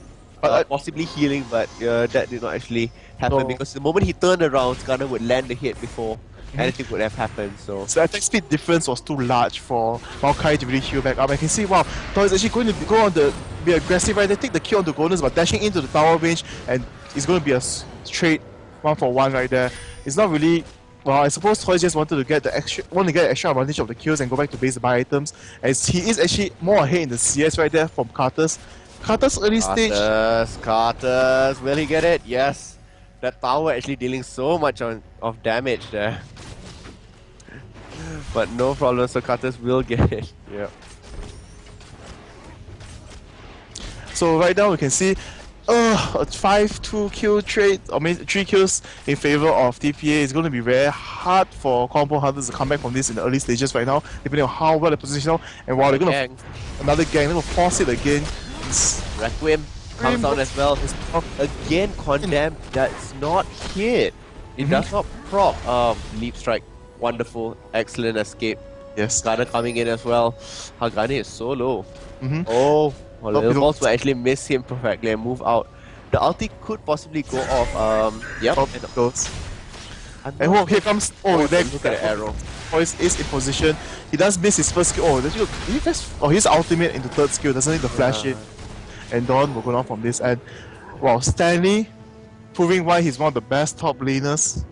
Possibly healing, but that did not actually happen because the moment he turned around, Skarner would land the hit before anything would have happened. So the attack speed difference was too large for Maokai to really heal back up. I can see, wow, Toy is actually going to go on be aggressive right there, take the kill on the Golden, but dashing into the tower range, and it's going to be a straight 1-for-1 right there. It's not really. Well, I suppose Toy just wanted to get extra advantage of the kills and go back to base to buy items, as he is actually more ahead in the CS right there from Carter's early stage. Carter's, will he get it? Yes. That tower actually dealing so much of damage there. But no problem, so Carter's will get it. Yeah. So right now we can see a 5-2 kill trade, or maybe 3 kills in favor of TPA. It's going to be very hard for combo hunters to come back from this in the early stages right now, depending on how well they position. And while they're going to another gang, they're going to force it again. Requiem comes down as well. Again, Condemn does not hit. It does not proc. Leap strike, wonderful, excellent escape. Yes. Skarner coming in as well. Hagane is so low. Oh, little balls will actually miss him perfectly and move out. The ulti could possibly go off. Yep. And it goes. And here comes. Look at the arrow. Toys is in position. He does miss his first skill. His ultimate into third skill doesn't need to flash it. And Dawn will go down from this end. Wow, Stanley proving why he's one of the best top laners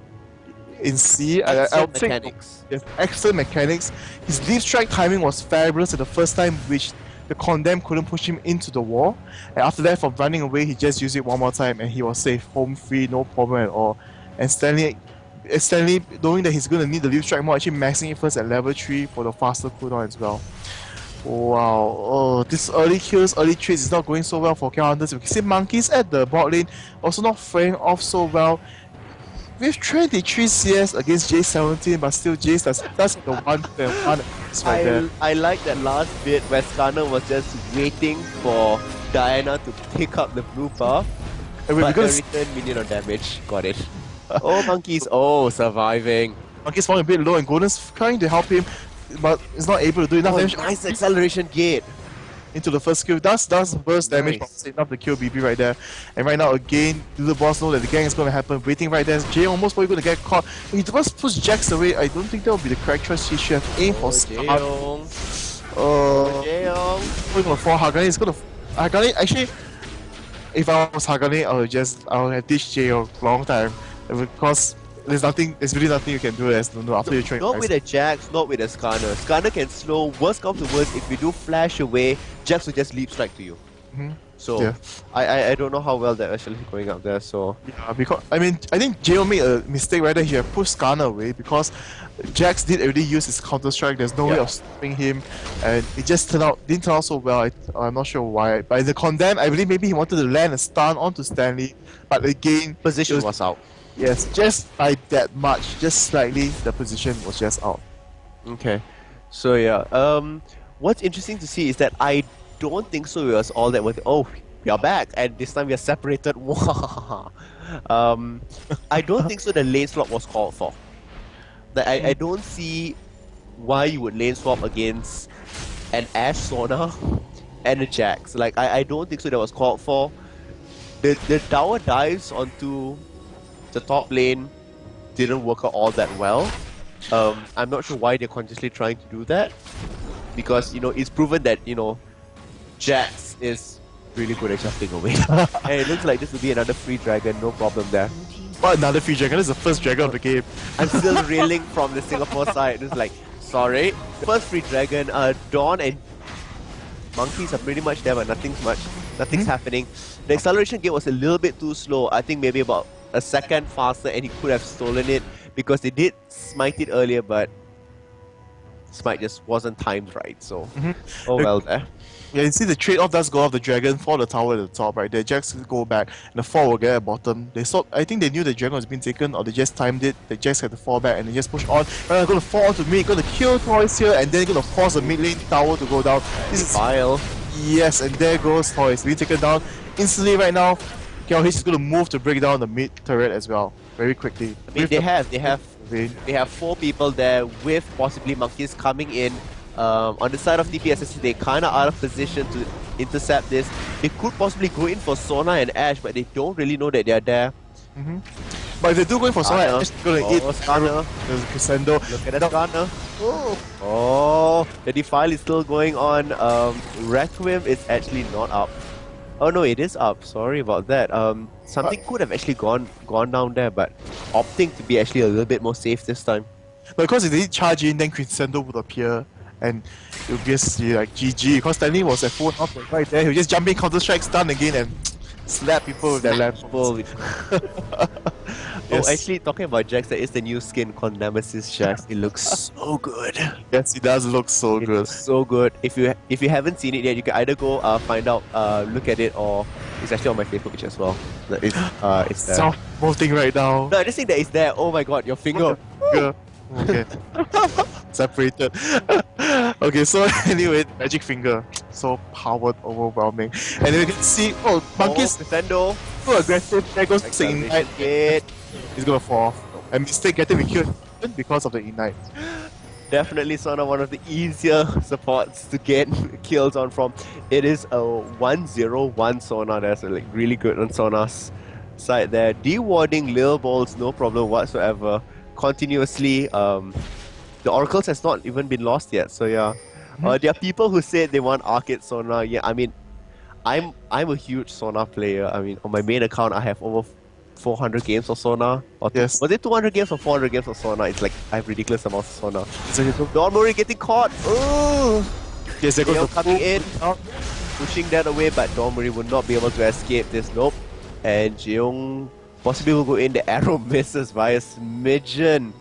in C. Excellent mechanics. Yes, excellent mechanics. His leaf strike timing was fabulous at the first time, which the Condemn couldn't push him into the wall. And after that, from running away, he just used it one more time and he was safe, home free, no problem at all. And Stanley, knowing that he's going to need the leaf strike more, actually maxing it first at level 3 for the faster cooldown as well. Wow, oh, this early kills, early trades is not going so well for KL Hunters. We can see Monkeys at the bot lane also not fraying off so well. With 23 CS against J17, but still Jace that's the one right there. I like that last bit where Skarner was just waiting for Diana to pick up the blue buff. But the return minion on damage, got it. Oh, Monkeys, surviving. Monkeys falling a bit low and Golden's trying to help him, but it's not able to do enough damage. Nice acceleration gate. into the first kill. Does burst damage, Nice. but enough to kill BB right there. And right now again, the boss know that the gang is going to happen. Waiting right there. Jay almost probably going to get caught. He just push Jax away. I don't think that would be the correct choice. He should have aimed for Scar. Jeong. Going for 4 Hagane. He's going to Hagane actually. If I was Hagane, I would have ditched Jay a long time because there's really nothing you can do after you train. Not with a Jax, not with a Skarner. Skarner can slow. Worst comes to worst, if you do flash away, Jax will just leap strike to you. So Yeah. I don't know how well that actually going up there. So Yeah, because I think Jay made a mistake right there. He had pushed Skarner away because Jax did already use his counter strike. There's no way of stopping him, and it just didn't turn out so well. I'm not sure why. But in the condemn, I believe maybe he wanted to land a stun onto Stanley, but again, position was out. yes, just by that much, just slightly, the position was just out. Okay, so yeah. What's interesting to see is that I don't think so. It was all that was. Oh, we are back, and this time we are separated. I don't think so. The lane swap was called for. Like, I don't see why you would lane swap against an Ashe Sona and a Jax. Like I don't think so. That was called for. The tower dives onto the top lane didn't work out all that well. I'm not sure why they're consciously trying to do that, because it's proven that Jax is really good at jumping away. And it looks like this will be another free dragon, no problem there. But another free dragon. This is the first dragon of the game. I'm still reeling from the Singapore side. It's like, sorry. First free dragon, Dawn and Monkeys are pretty much there, but nothing's happening. The acceleration gate was a little bit too slow. I think maybe about a second faster, and he could have stolen it because they did smite it earlier, but smite just wasn't timed right. So, oh well there. Yeah, you see the trade-off does go off the dragon for the tower at the top, right? The Jax go back, and the 4 will get at bottom. I think they knew the dragon was being taken, or they just timed it. The Jax had to fall back, and they just push on. Right, they're going to fall onto mid, going to kill Toys here, and then going to force the mid lane tower to go down. This is Vile. Yes, and there goes Toys, being taken down instantly right now. KLH is going to move to break down the mid turret as well, very quickly. I mean, they have 4 people there with possibly Monkeys coming in. On the side of TPS, they kind of out of position to intercept this. They could possibly go in for Sona and Ashe, but they don't really know that they're there. But if they do go in for Sona, Ashe is going to eat Skarner. There's Crescendo. Look at that Skarner. Oh, the Defile is still going on. Requiem is actually not up. Oh no, it is up. Sorry about that. Something could have actually gone down there, but opting to be actually a little bit more safe this time. But because if they charge in, then Crescendo would appear, and it would just be like GG. Because Stanley was at full health right there. He would just jump in, counter strike, stun again, and slap people with their lamp. Oh, actually, talking about Jax, that is the new skin called Nemesis Jax. It looks so good. Yes, he does look so It good. looks so good. If you haven't seen it yet, you can either go find out, look at it, or it's actually on my Facebook page as well. It's there. Soft molting right now. No, I just think that it's there. Oh my god, your finger. Okay. Separated. Okay, so anyway, Magic Finger. So powered, overwhelming. And then you can see, Monkeys Defendo. so aggressive. There goes the Ignite. Gate. He's gonna fall off. And mistake getting me killed because of the Ignite. Definitely Sona, one of the easier supports to get kills on from. It is a 1-0-1 Sona. That's like really good on Sona's side there. Dewarding Lil Balls, no problem whatsoever. Continuously, the Oracles has not even been lost yet. So yeah, there are people who say they want Arcade Sona. Yeah, I mean, I'm a huge Sona player. I mean, on my main account, I have over 400 games of Sona. Or Yes. Was it 200 games or 400 games of Sona? It's like I have ridiculous amounts of Sona. Don Murray getting caught. Oh, Yes, they're going Leo to coming in, pushing that away, but Don Murray will not be able to escape this. Nope. And Jeong possibly will go in. The arrow misses by a smidgen.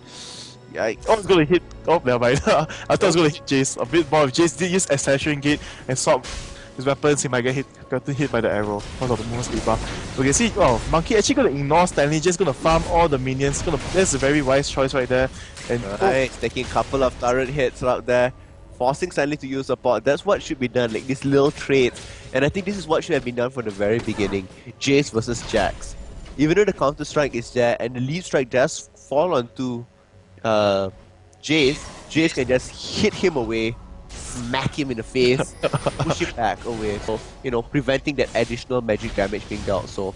Yikes. Oh, it's gonna hit. Oh, never mind. I thought it was gonna hit Jace a bit more. If Jace did use Assassin Gate and swap his weapons, he might get gotten hit by the arrow because of the movement speed buff. We can see, Monkey actually gonna ignore Stanley, just gonna farm all the minions. That's a very wise choice right there. And Nice, taking a couple of turret hits out there, forcing Stanley to use support. That's what should be done, like these little trades. And I think this is what should have been done from the very beginning. Jace versus Jax. Even though the counter strike is there and the lead strike does fall onto Jace, Jace can just hit him away, smack him in the face, push him back away. So, preventing that additional magic damage being dealt. So,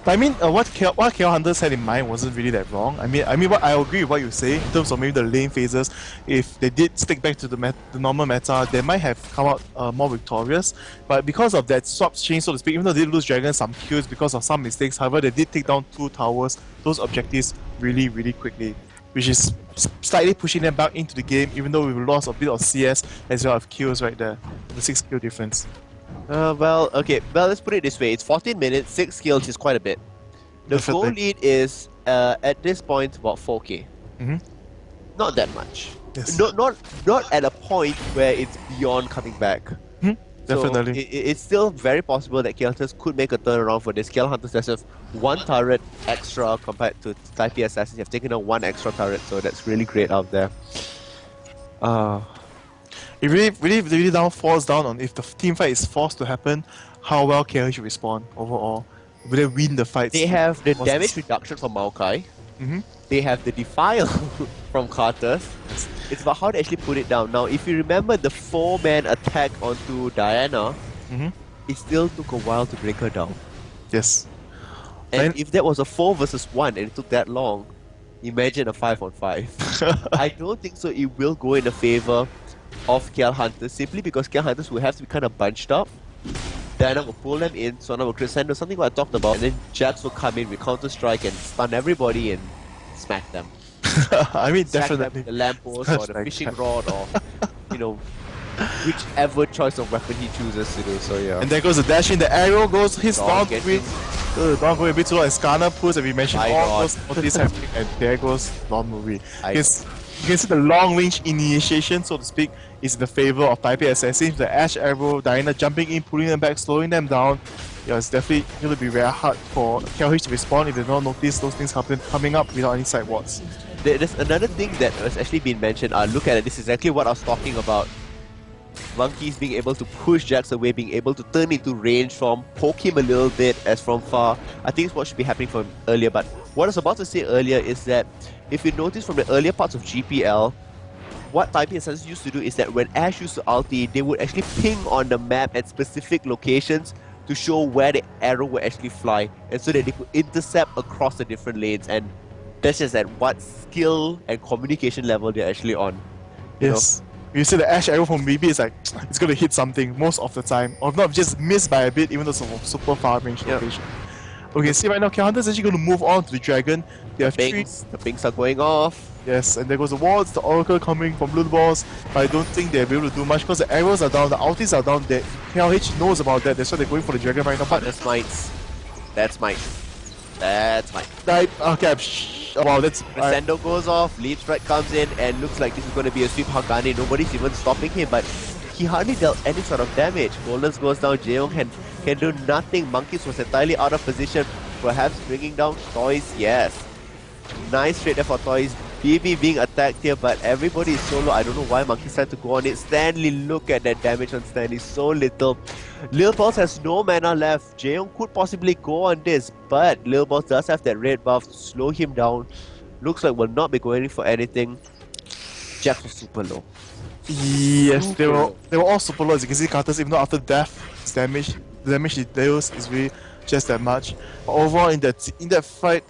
But I mean, what KL Hunters had in mind wasn't really that wrong. I mean, what I agree with what you say in terms of maybe the lane phases. If they did stick back to the normal meta, they might have come out more victorious. But because of that swap change, so to speak, even though they did lose Dragon some kills because of some mistakes, however, they did take down 2 towers, those objectives really, really quickly, which is slightly pushing them back into the game, even though we lost a bit of CS as well as kills right there, the 6 kill difference. well, let's put it this way. It's 14 minutes, 6 kills is quite a bit. The Definitely. goal lead is, at this point, about 4k. Mhm. Not that much. Yes. Not at a point where it's beyond coming back. Definitely. So it's still very possible that KL Hunters could make a turnaround for this. KL Hunters has 1 turret extra compared to TPA Assassins. They have taken out 1 extra turret, so that's really great out there. It really down falls down on if the team fight is forced to happen, how well KLH respond overall. Will they win the fights? They have the What's damage the- reduction from Maokai. Mhm. They have the Defile from Carter's. It's about how to actually put it down. Now, if you remember the 4-man attack onto Diana, Mhm. it still took a while to bring her down. Yes. And Then- if that was a 4 versus 1 and it took that long, imagine a 5 on 5. I don't think so it will go in the favor of KL Hunters, simply because KL Hunters will have to be kind of bunched up. Diana will pull them in, Sona will crescendo, something what I talked about, and then Jax will come in with Counter-Strike and stun everybody and smack them. I mean, Smack them definitely. with the lamppost or the Like fishing that. rod or, whichever choice of weapon he chooses to do, so yeah. And there goes the dash in, the arrow goes, his Dawn down gets with Dawn going a bit too low, and Skarner pulls, and we mentioned My all God. those multis happening, and there goes Dawn Movie. I You can see the long range initiation, so to speak, is in the favor of Taipei Assassins. The Ash Arrow, Diana jumping in, pulling them back, slowing them down. Yeah, it's definitely going to be very hard for KLH to respond if they don't notice those things coming up without any side wards. There's another thing that has actually been mentioned. Look at it, this is exactly what I was talking about. Monkeys being able to push Jax away, being able to turn into range from, poke him a little bit as from far. I think it's what should be happening from earlier, but what I was about to say earlier is that if you notice from the earlier parts of GPL, what Taipei Assassins used to do is that when Ash used to ulti, they would actually ping on the map at specific locations to show where the arrow would actually fly, and so that they could intercept across the different lanes, and that's just at what skill and communication level they're actually on. Yes. You see the Ash Arrow from BB is like, it's going to hit something most of the time, or not just miss by a bit, even though it's a super far range location. Okay, see right now, Hunter's actually going to move on to the Dragon. They have The pings are going off. Yes, and there goes the wards, the Oracle coming from Blue Balls, but I don't think they'll be able to do much because the arrows are down, the ultis are down. KLH knows about that, that's why they're going for the Dragon right now. But That's mites. That's mite. That's mite. wow, that's Crescendo goes off, Leap Strike comes in, and looks like this is going to be a sweep Hagane. Nobody's even stopping him, but he hardly dealt any sort of damage. Goldens goes down, Jeong can do nothing. Monkeys was entirely out of position, perhaps bringing down Toys, yes. Nice trade there for Toys. BB being attacked here, but everybody is solo. I don't know why Monkeys had to go on it. Stanley, look at that damage on Stanley, so little. Lil Balls has no mana left. Jeong could possibly go on this, but Lil Balls does have that red buff to slow him down. Looks like we'll not be going for anything. Jax was super low. yes, they were all super low. As you can see, Carter's even though after death, the damage he deals is really just that much. But overall, in that fight,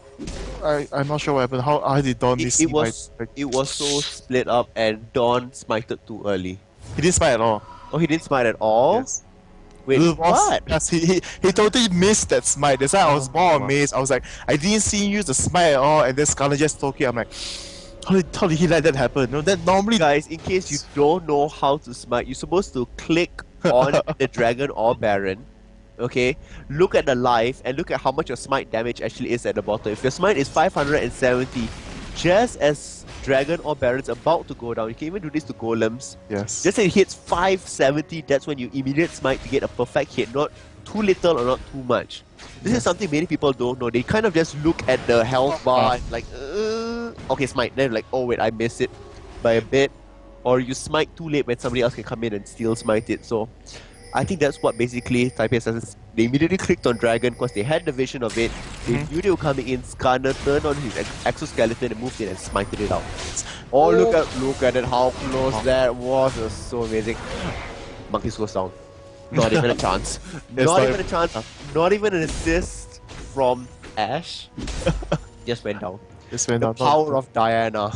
I'm not sure what happened. How did Dawn miss? It was so split up, and Dawn smited too early. He didn't smite at all. Oh, he didn't smite at all? Yes. Wait, Lil Boss- what? Yes, he totally missed that smite. That's why I was more amazed. I was like, I didn't see him use the smite at all, and then Scarlet just took it. I'm like, how did he let that happen? No, that normally. Guys, in case you don't know how to smite, you're supposed to click on the Dragon or Baron. Okay, look at the life and look at how much your smite damage actually is at the bottom. If your smite is 570, just as Dragon or Baron's about to go down, you can even do this to Golems. Yes. Just as it hits 570, that's when you immediate smite to get a perfect hit, not too little or not too much. This is something many people don't know. They kind of just look at the health bar and like, okay, smite. Then like, oh wait, I missed it by a bit. Or you smite too late when somebody else can come in and still smite it. So I think that's what basically Taipei Assassins, they immediately clicked on Dragon because they had the vision of it. They knew they were coming in. Skarner turned on his exoskeleton and moved in and smited it out. Oh, look at it, how close that was. It was so amazing. Monkeys goes down. Not even a chance. Not even a chance. Not even an assist from Ash. Just went down. Just went The down. power of Diana.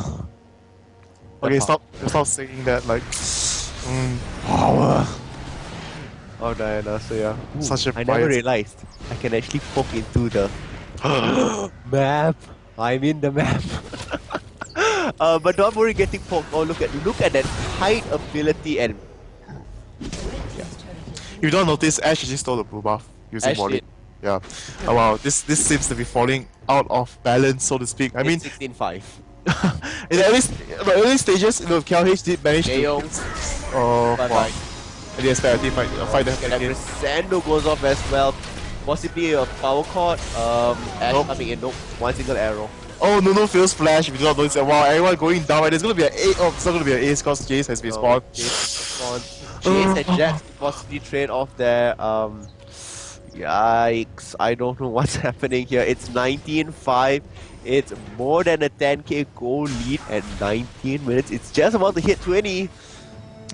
Okay, stop saying that. Like, power. Oh, Diana. So yeah. Such a I never realized I can actually poke into the map. I'm in the map. But don't worry getting poked. Oh, look at that height ability and If you don't notice, Ash just stole the blue buff using Ash volley. did. Yeah. Oh, wow, this seems to be falling out of balance, so to speak. I mean, 16-5. in the early stages, KLH did manage to. Oh, Bye wow. bye. I didn't expect a team fight that And again. Sando goes off as well. Possibly a power chord. Ash Nope. coming in. Nope. One single arrow. Oh, no feels flash. If you do not notice, wow, everyone going down. Right? There's gonna be an A. Oh, it's not gonna be an ace because Jace has been spawned. Jace and Jax possibly trade off there. Yikes. I don't know what's happening here. It's 19-5. It's more than a 10k goal lead at 19 minutes. It's just about to hit 20.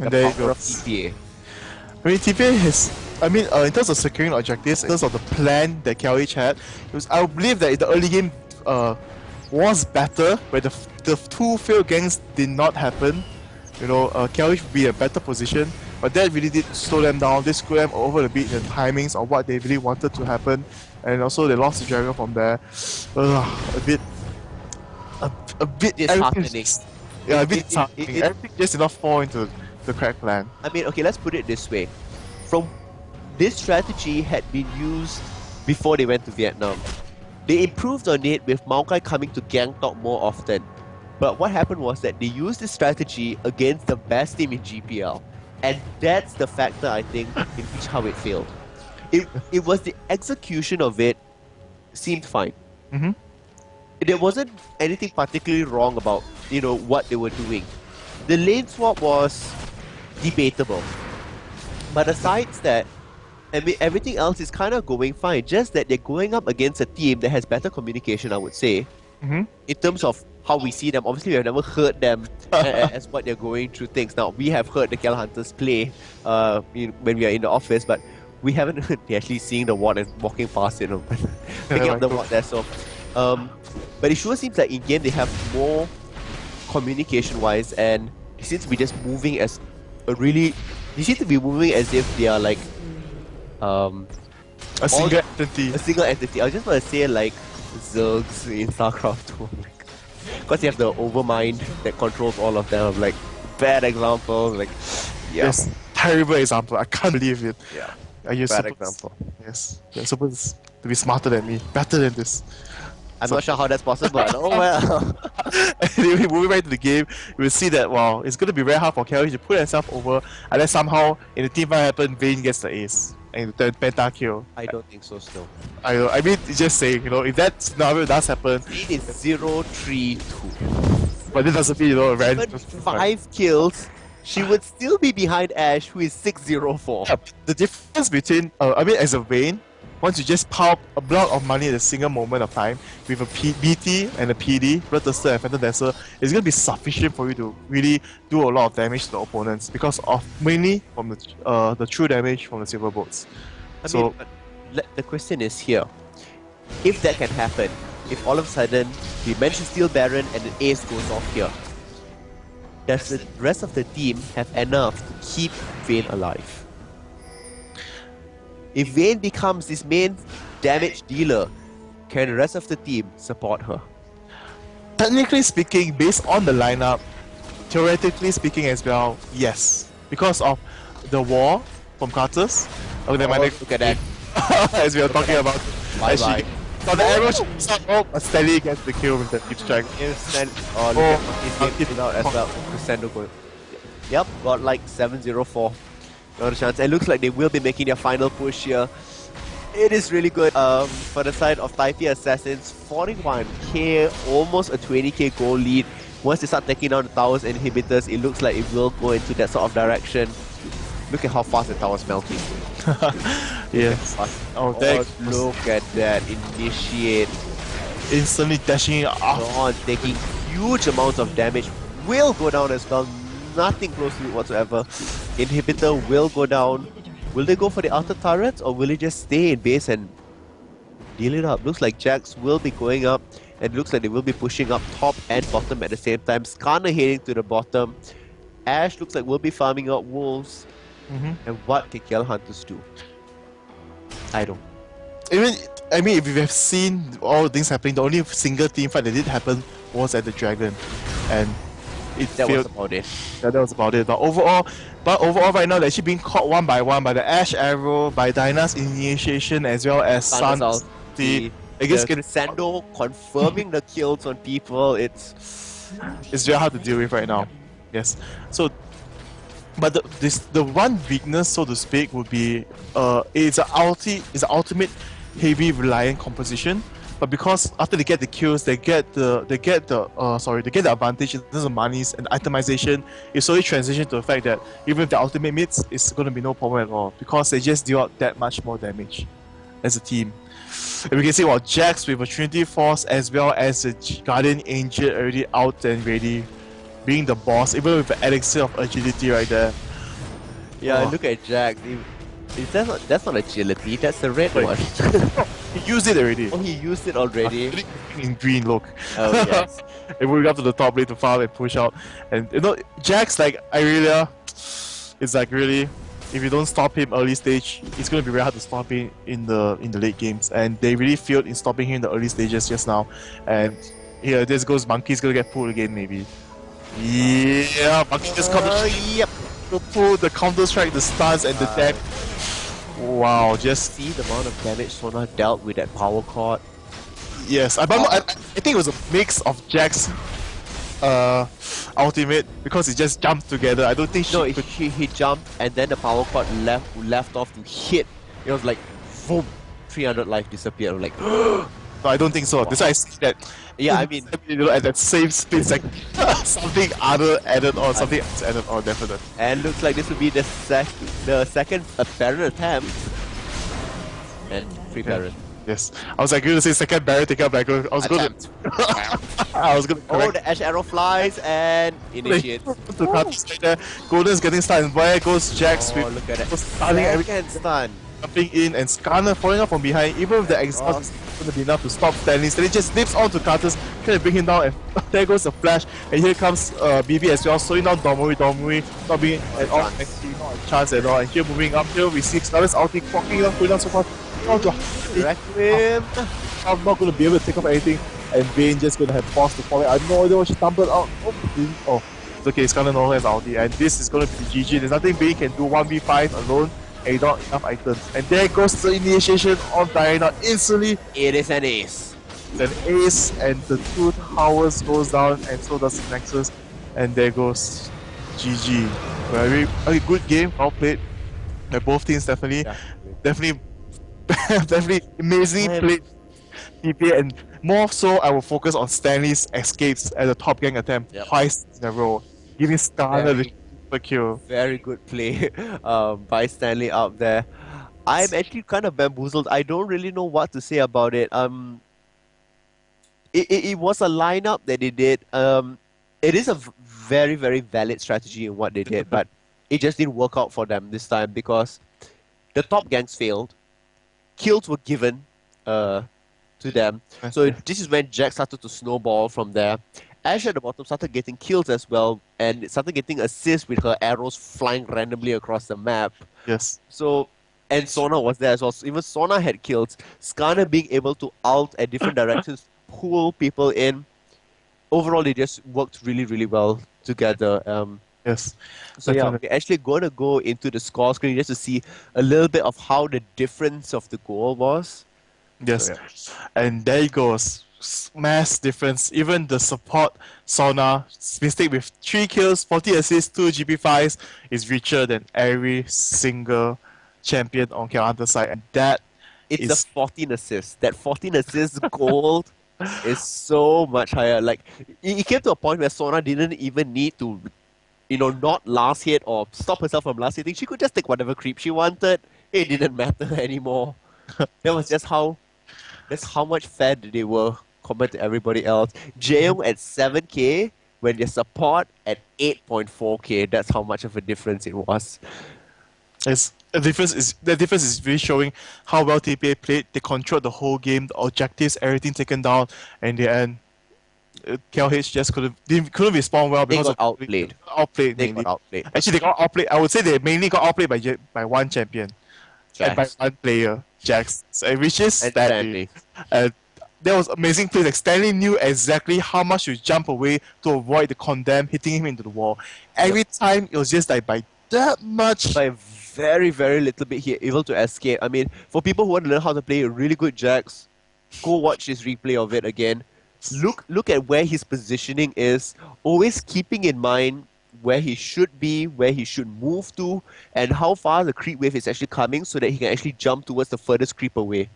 And there you power go. of TPA. I mean, TPA has. I mean, in terms of securing objectives, in terms of the plan that KLH had, I believe that in the early game was better, where the two failed gangs did not happen. KLH would be in a better position, but that really did slow them down. They screwed them over a bit in the timings of what they really wanted to happen, and also they lost the dragon from there. A bit Disheartening. Yeah, a bit disheartening. Everything just did not fall into the crack plan. I mean, okay, let's put it this way. This strategy had been used before they went to Vietnam. They improved on it with Maokai coming to Gangtok more often. But what happened was that they used this strategy against the best team in GPL. And that's the factor, I think, in which how it failed. It was the execution of it seemed fine. Mm-hmm. There wasn't anything particularly wrong about, what they were doing. The lane swap was debatable. But aside that, I mean, everything else is kind of going fine. Just that they're going up against a team that has better communication, I would say. Mm-hmm. In terms of how we see them, obviously we have never heard them as what they're going through things. Now, we have heard the KL Hunters play when we are in the office, but we haven't heard actually seeing the ward and walking past it, picking up the ward there. So, but it sure seems like in game they have more communication-wise, and it seems to be just moving as they seem to be moving as if they are like a single entity. A single entity. I was just want to say like Zergs in StarCraft 2. Because you have the Overmind that controls all of them. Like, bad example. Like, yeah. Yes, terrible example. I can't believe it. Yeah. Bad example. Yes. You're supposed to be smarter than me, better than this. I'm not sure how that's possible, but oh well. Anyway, moving back to the game, you will see that, wow, it's going to be very hard for KLH to put himself over unless somehow in the team fight happen, Vayne gets the ace and the pentakill. I don't think so still. I mean, just saying, if that scenario does happen, It is 0-3-2. but it doesn't mean, a random. Even 5 kills, she would still be behind Ash, who is 6-0-4. Yeah, the difference between, as a Vayne, once you just pile a block of money at a single moment of time with a BT and a PD, Blood Thirster and Phantom Dancer, it's going to be sufficient for you to really do a lot of damage to the opponents because of mainly from the true damage from the silver boats. The question is here. If that can happen, if all of a sudden we mention Steel Baron and an ace goes off here, does the rest of the team have enough to keep Vayne alive? If Vayne becomes this main damage dealer, can the rest of the team support her? Technically speaking, based on the lineup, theoretically speaking as well, yes. Because of the war from Carter's. Look at that. As we are talking about. Bye-bye. So the arrow Stanley gets the kill with the deep strike. Look at Monkey's game out as well. Crescendo going. Yep, got like 7-0-4. Not a chance. It looks like they will be making their final push here. It is really good for the side of TPA Assassins. 41k, almost a 20k goal lead. Once they start taking down the towers and inhibitors, it looks like it will go into that sort of direction. Look at how fast the tower's melting. Yes. Look at that. Initiate. Instantly dashing off. Taking huge amounts of damage. will go down as well. Nothing close to it whatsoever. Inhibitor will go down. Will they go for the outer turrets or will they just stay in base and deal it up? Looks like Jax will be going up and looks like they will be pushing up top and bottom at the same time. Skarner heading to the bottom. Ash looks like we'll be farming out wolves. And what can KL Hunters do? I don't. I mean, if we have seen all the things happening, the only single team fight that did happen was at the Dragon, and That was about it. Yeah, that was about it. But overall, right now they're actually being caught one by one by the Ash Arrow, by Dyna's initiation, as well as Sun's Sun's ulti. I guess Sando confirming the kills on people. It's very hard to deal with right now. Yes. So, but the one weakness, so to speak, would be it's an ultimate heavy reliant composition. But because after they get the kills, they get the advantage in terms of monies and itemization. It slowly transitions to the fact that even if the ultimate meets, it's gonna be no problem at all because they just deal out that much more damage as a team. And we can see Jax with a Trinity Force as well as the Guardian Angel already out and ready, being the boss, even with the elixir of agility right there. yeah. Oh. Look at Jack. That's not agility. That's the red one. He used it already. Oh, he used it already. In green, look. Oh yes. And moving up to the top lane to farm and push out. And Jax, like Irelia, is like really, if you don't stop him early stage, it's gonna be very hard to stop him in the late games. And they really failed in stopping him in the early stages just now. And here, this goes Monkey's gonna get pulled again maybe. Yeah, Monkey just comes Yep. to pull the counter strike, the stuns and the deck. Wow, just See the amount of damage Sona dealt with that power chord. yes. I think it was a mix of Jack's ultimate because it just jumped together. I don't think she No, could. he jumped and then the power chord left off to hit. It was like, boom, 300 life disappeared. I'm like, No, I don't think so. That's why I see that. yeah. I mean, At that same split second, something other added on, something else added on, definitely. and looks like this will be the second Baron attempt. And free Baron. Yes, I was like going to say second Barret take up. Like I was going Attempt. to. I was going to Oh, correct. the Ash Arrow flies and initiates. To cut straight there. Golden's getting stunned. Where goes Jax Oh, with look at that. stunning everything, Second stun. jumping in, and Skarner falling up from behind. Even with the exhaust, it's not going to be enough to stop Stanley. Stanley just leaps onto Carter's, trying to bring him down, and there goes the flash. And here comes BB as well, slowing down Domori, not being at all actually not a chance at all. And here moving up, here we see Skarner's ulti clocking up, going down so far. Requiem. I'm not going to be able to take off anything, and Vayne just going to have force to fall. I have no idea what she stumbled out. Oh, it's okay, Skarner no has ulti, and this is going to be the GG. There's nothing Vayne can do 1v5 alone, and not enough items. And there goes the initiation on Diana instantly. It is an ace. It's an ace, and the two towers goes down, and so does the Nexus, and there goes GG. Very good game, well played by both teams. Definitely amazingly played TPA, and more so I will focus on Stanley's escapes at the top gang attempt twice in a row, giving Skarner the super kill. Very good play by Stanley out there. I'm actually kind of bamboozled. I don't really know what to say about it. It was a lineup that they did. It is a very, very valid strategy in what they did, but it just didn't work out for them this time because the top gangs failed. Kills were given to them. So this is when Jack started to snowball from there. Ash at the bottom started getting kills as well and started getting assists with her arrows flying randomly across the map. Yes. So, and Sona was there as well. So even Sona had kills. Skarner being able to ult at different directions, pull people in. Overall, they just worked really, really well together. Yes. So yeah, we're actually going to go into the score screen just to see a little bit of how the difference of the goal was. Yes. So, yeah. And there he goes. Mass difference. Even the support Sona mistake with 3 kills, 40 assists, 2 GP5s is richer than every single champion on KLH side. And that It's is a 14 assists. That 14 assists gold is so much higher. Like, it came to a point where Sona didn't even need to, not last hit or stop herself from last hitting. She could just take whatever creep she wanted. It didn't matter anymore. That was just that's how much fed they were compared to everybody else. Jaeyoung at 7k when your support at 8.4k, that's how much of a difference it was. The difference is really showing how well TPA played. They controlled the whole game, the objectives, everything taken down, and in the end, KLH just couldn't respond well They because got of outplayed. outplayed They mainly. got outplayed. Actually, they got outplayed. I would say they mainly got outplayed by one champion and by Jax. one player, Jax, which is And Stanley. Stanley. And there was amazing plays. Like Stanley knew exactly how much to jump away to avoid the condemn hitting him into the wall. Every time it was just like by that much. By very, very little bit, he able to escape. I mean, for people who want to learn how to play a really good Jax, go watch this replay of it again. Look at where his positioning is, always keeping in mind where he should be, where he should move to, and how far the creep wave is actually coming so that he can actually jump towards the furthest creep away.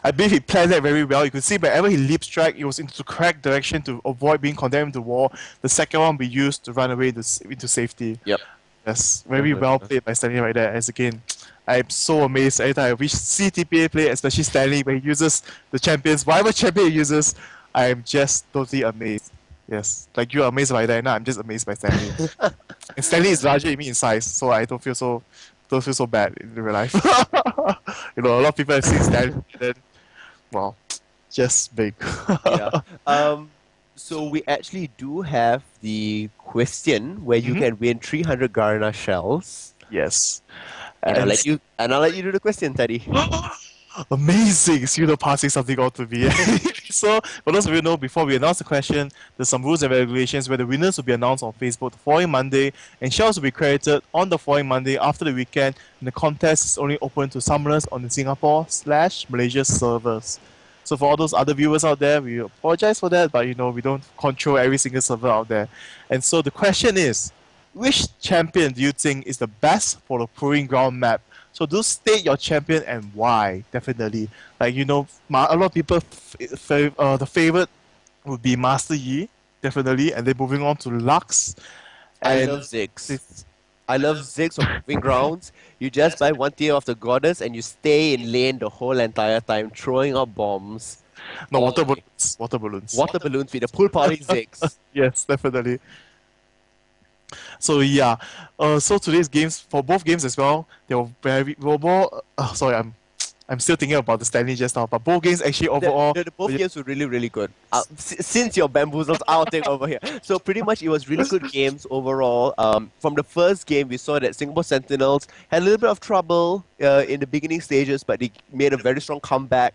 I believe he planned that very well. You could see wherever he leap strike, it was into the correct direction to avoid being condemned into the wall. The second one we used to run away into safety. Yep. Yes, very well played by Stanley right there. As again, I'm so amazed every time we see TPA play, especially Stanley, when he uses the champions, whatever champion he uses, I'm just totally amazed. Yes, like you're amazed by that, and I'm just amazed by Stanley. And Stanley is larger than me in size, so I don't feel so bad in real life. You know, a lot of people have seen Stanley, and then, well, just big. Yeah. So we actually do have the question where you can win 300 Garna shells. Yes. And I'll let you do the question, Teddy. Amazing! So you're passing something on to me. So, for those of you who know, before we announce the question, there's some rules and regulations where the winners will be announced on Facebook the following Monday, and shells will be credited on the following Monday after the weekend, and the contest is only open to summoners on the Singapore/Malaysia servers. So for all those other viewers out there, we apologize for that, but you know, we don't control every single server out there. And so the question is, which champion do you think is the best for the Proving Ground map? So do state your champion and why, definitely. Like, you know, a lot of people, the favorite would be Master Yi, definitely, and then moving on to Lux. I love Ziggs. I love Ziggs on Proving Grounds. You just buy one tier of the goddess and you stay in lane the whole entire time, throwing up bombs. No, water balloons. Water balloons. Water balloons with the pool party Ziggs. Yes, definitely. So yeah, so today's games, for both games as well, they were more. Sorry, I'm still thinking about the Stanley just now, but both games actually overall. The both games were really, really good. Since your bamboozles, I'll take over here. So pretty much it was really good games overall. From the first game, we saw that Singapore Sentinels had a little bit of trouble in the beginning stages, but they made a very strong comeback.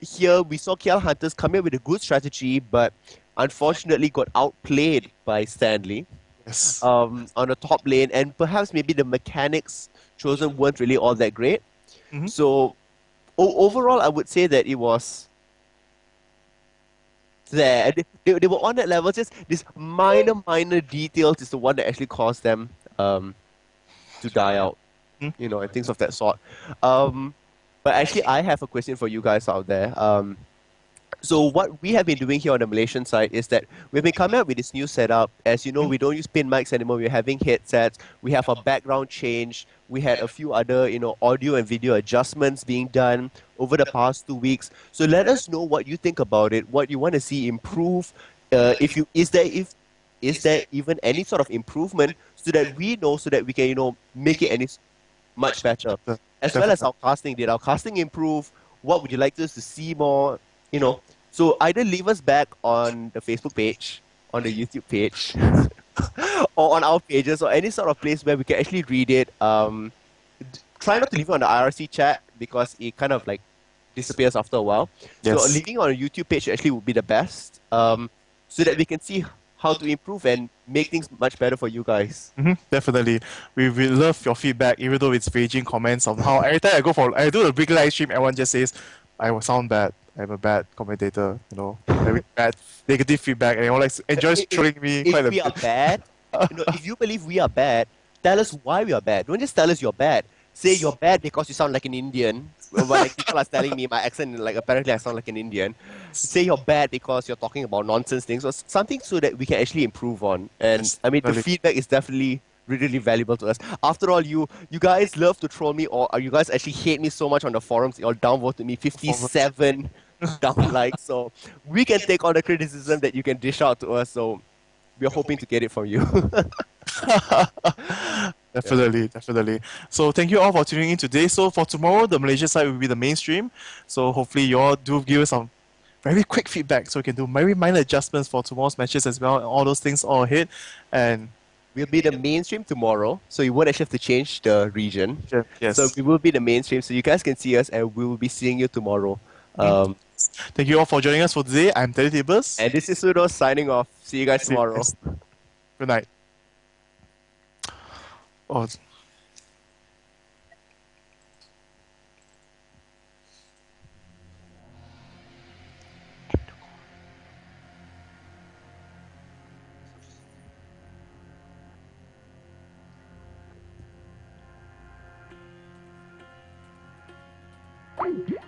Here, we saw KL Hunters come in with a good strategy, but unfortunately got outplayed by Stanley. Yes. On the top lane, and perhaps maybe the mechanics chosen weren't really all that great. So overall, I would say that it was there. They were on that level. Just this minor details is the one that actually caused them to die out. You know, and things of that sort. But actually, I have a question for you guys out there. So what we have been doing here on the Malaysian side is that we've been coming up with this new setup. As you know, we don't use pin mics anymore. We're having headsets. We have a background change. We had a few other, audio and video adjustments being done over the past 2 weeks. So let us know what you think about it, what you want to see improve. Is there even any sort of improvement so that we know, so that we can, make it much better. As well as our casting. Did our casting improve? What would you like us to see more? So either leave us back on the Facebook page, on the YouTube page, or on our pages, or any sort of place where we can actually read it. Try not to leave it on the IRC chat because it kind of like disappears after a while. Yes. So leaving on a YouTube page actually would be the best, so that we can see how to improve and make things much better for you guys. Definitely. We love your feedback, even though it's raging comments on how every time I do the big live stream, everyone just says, I will sound bad. I'm a bad commentator, very bad negative feedback, and everyone enjoys trolling me quite a bit. If we are bad, if you believe we are bad, tell us why we are bad. Don't just tell us you're bad. Say you're bad because you sound like an Indian. But people are telling me my accent, apparently I sound like an Indian. Say you're bad because you're talking about nonsense things or something so that we can actually improve on. And I mean, the feedback is definitely really valuable to us. After all, you guys love to troll me, or you guys actually hate me so much on the forums. You all downvoted me 57 down likes. So we can take on the criticism that you can dish out to us. So we are hoping to get it from you. Definitely. So thank you all for tuning in today. So for tomorrow, the Malaysia side will be the mainstream. So hopefully you all do give us some very quick feedback so we can do very minor adjustments for tomorrow's matches as well. And all those things all ahead. And We'll be the mainstream tomorrow, so you won't actually have to change the region. yes. So we will be the mainstream, so you guys can see us, and we will be seeing you tomorrow. Thank you all for joining us for today. I'm Teddy Tibus. And this is Sudo signing off. See you guys tomorrow. Good night. Oh. Thank you.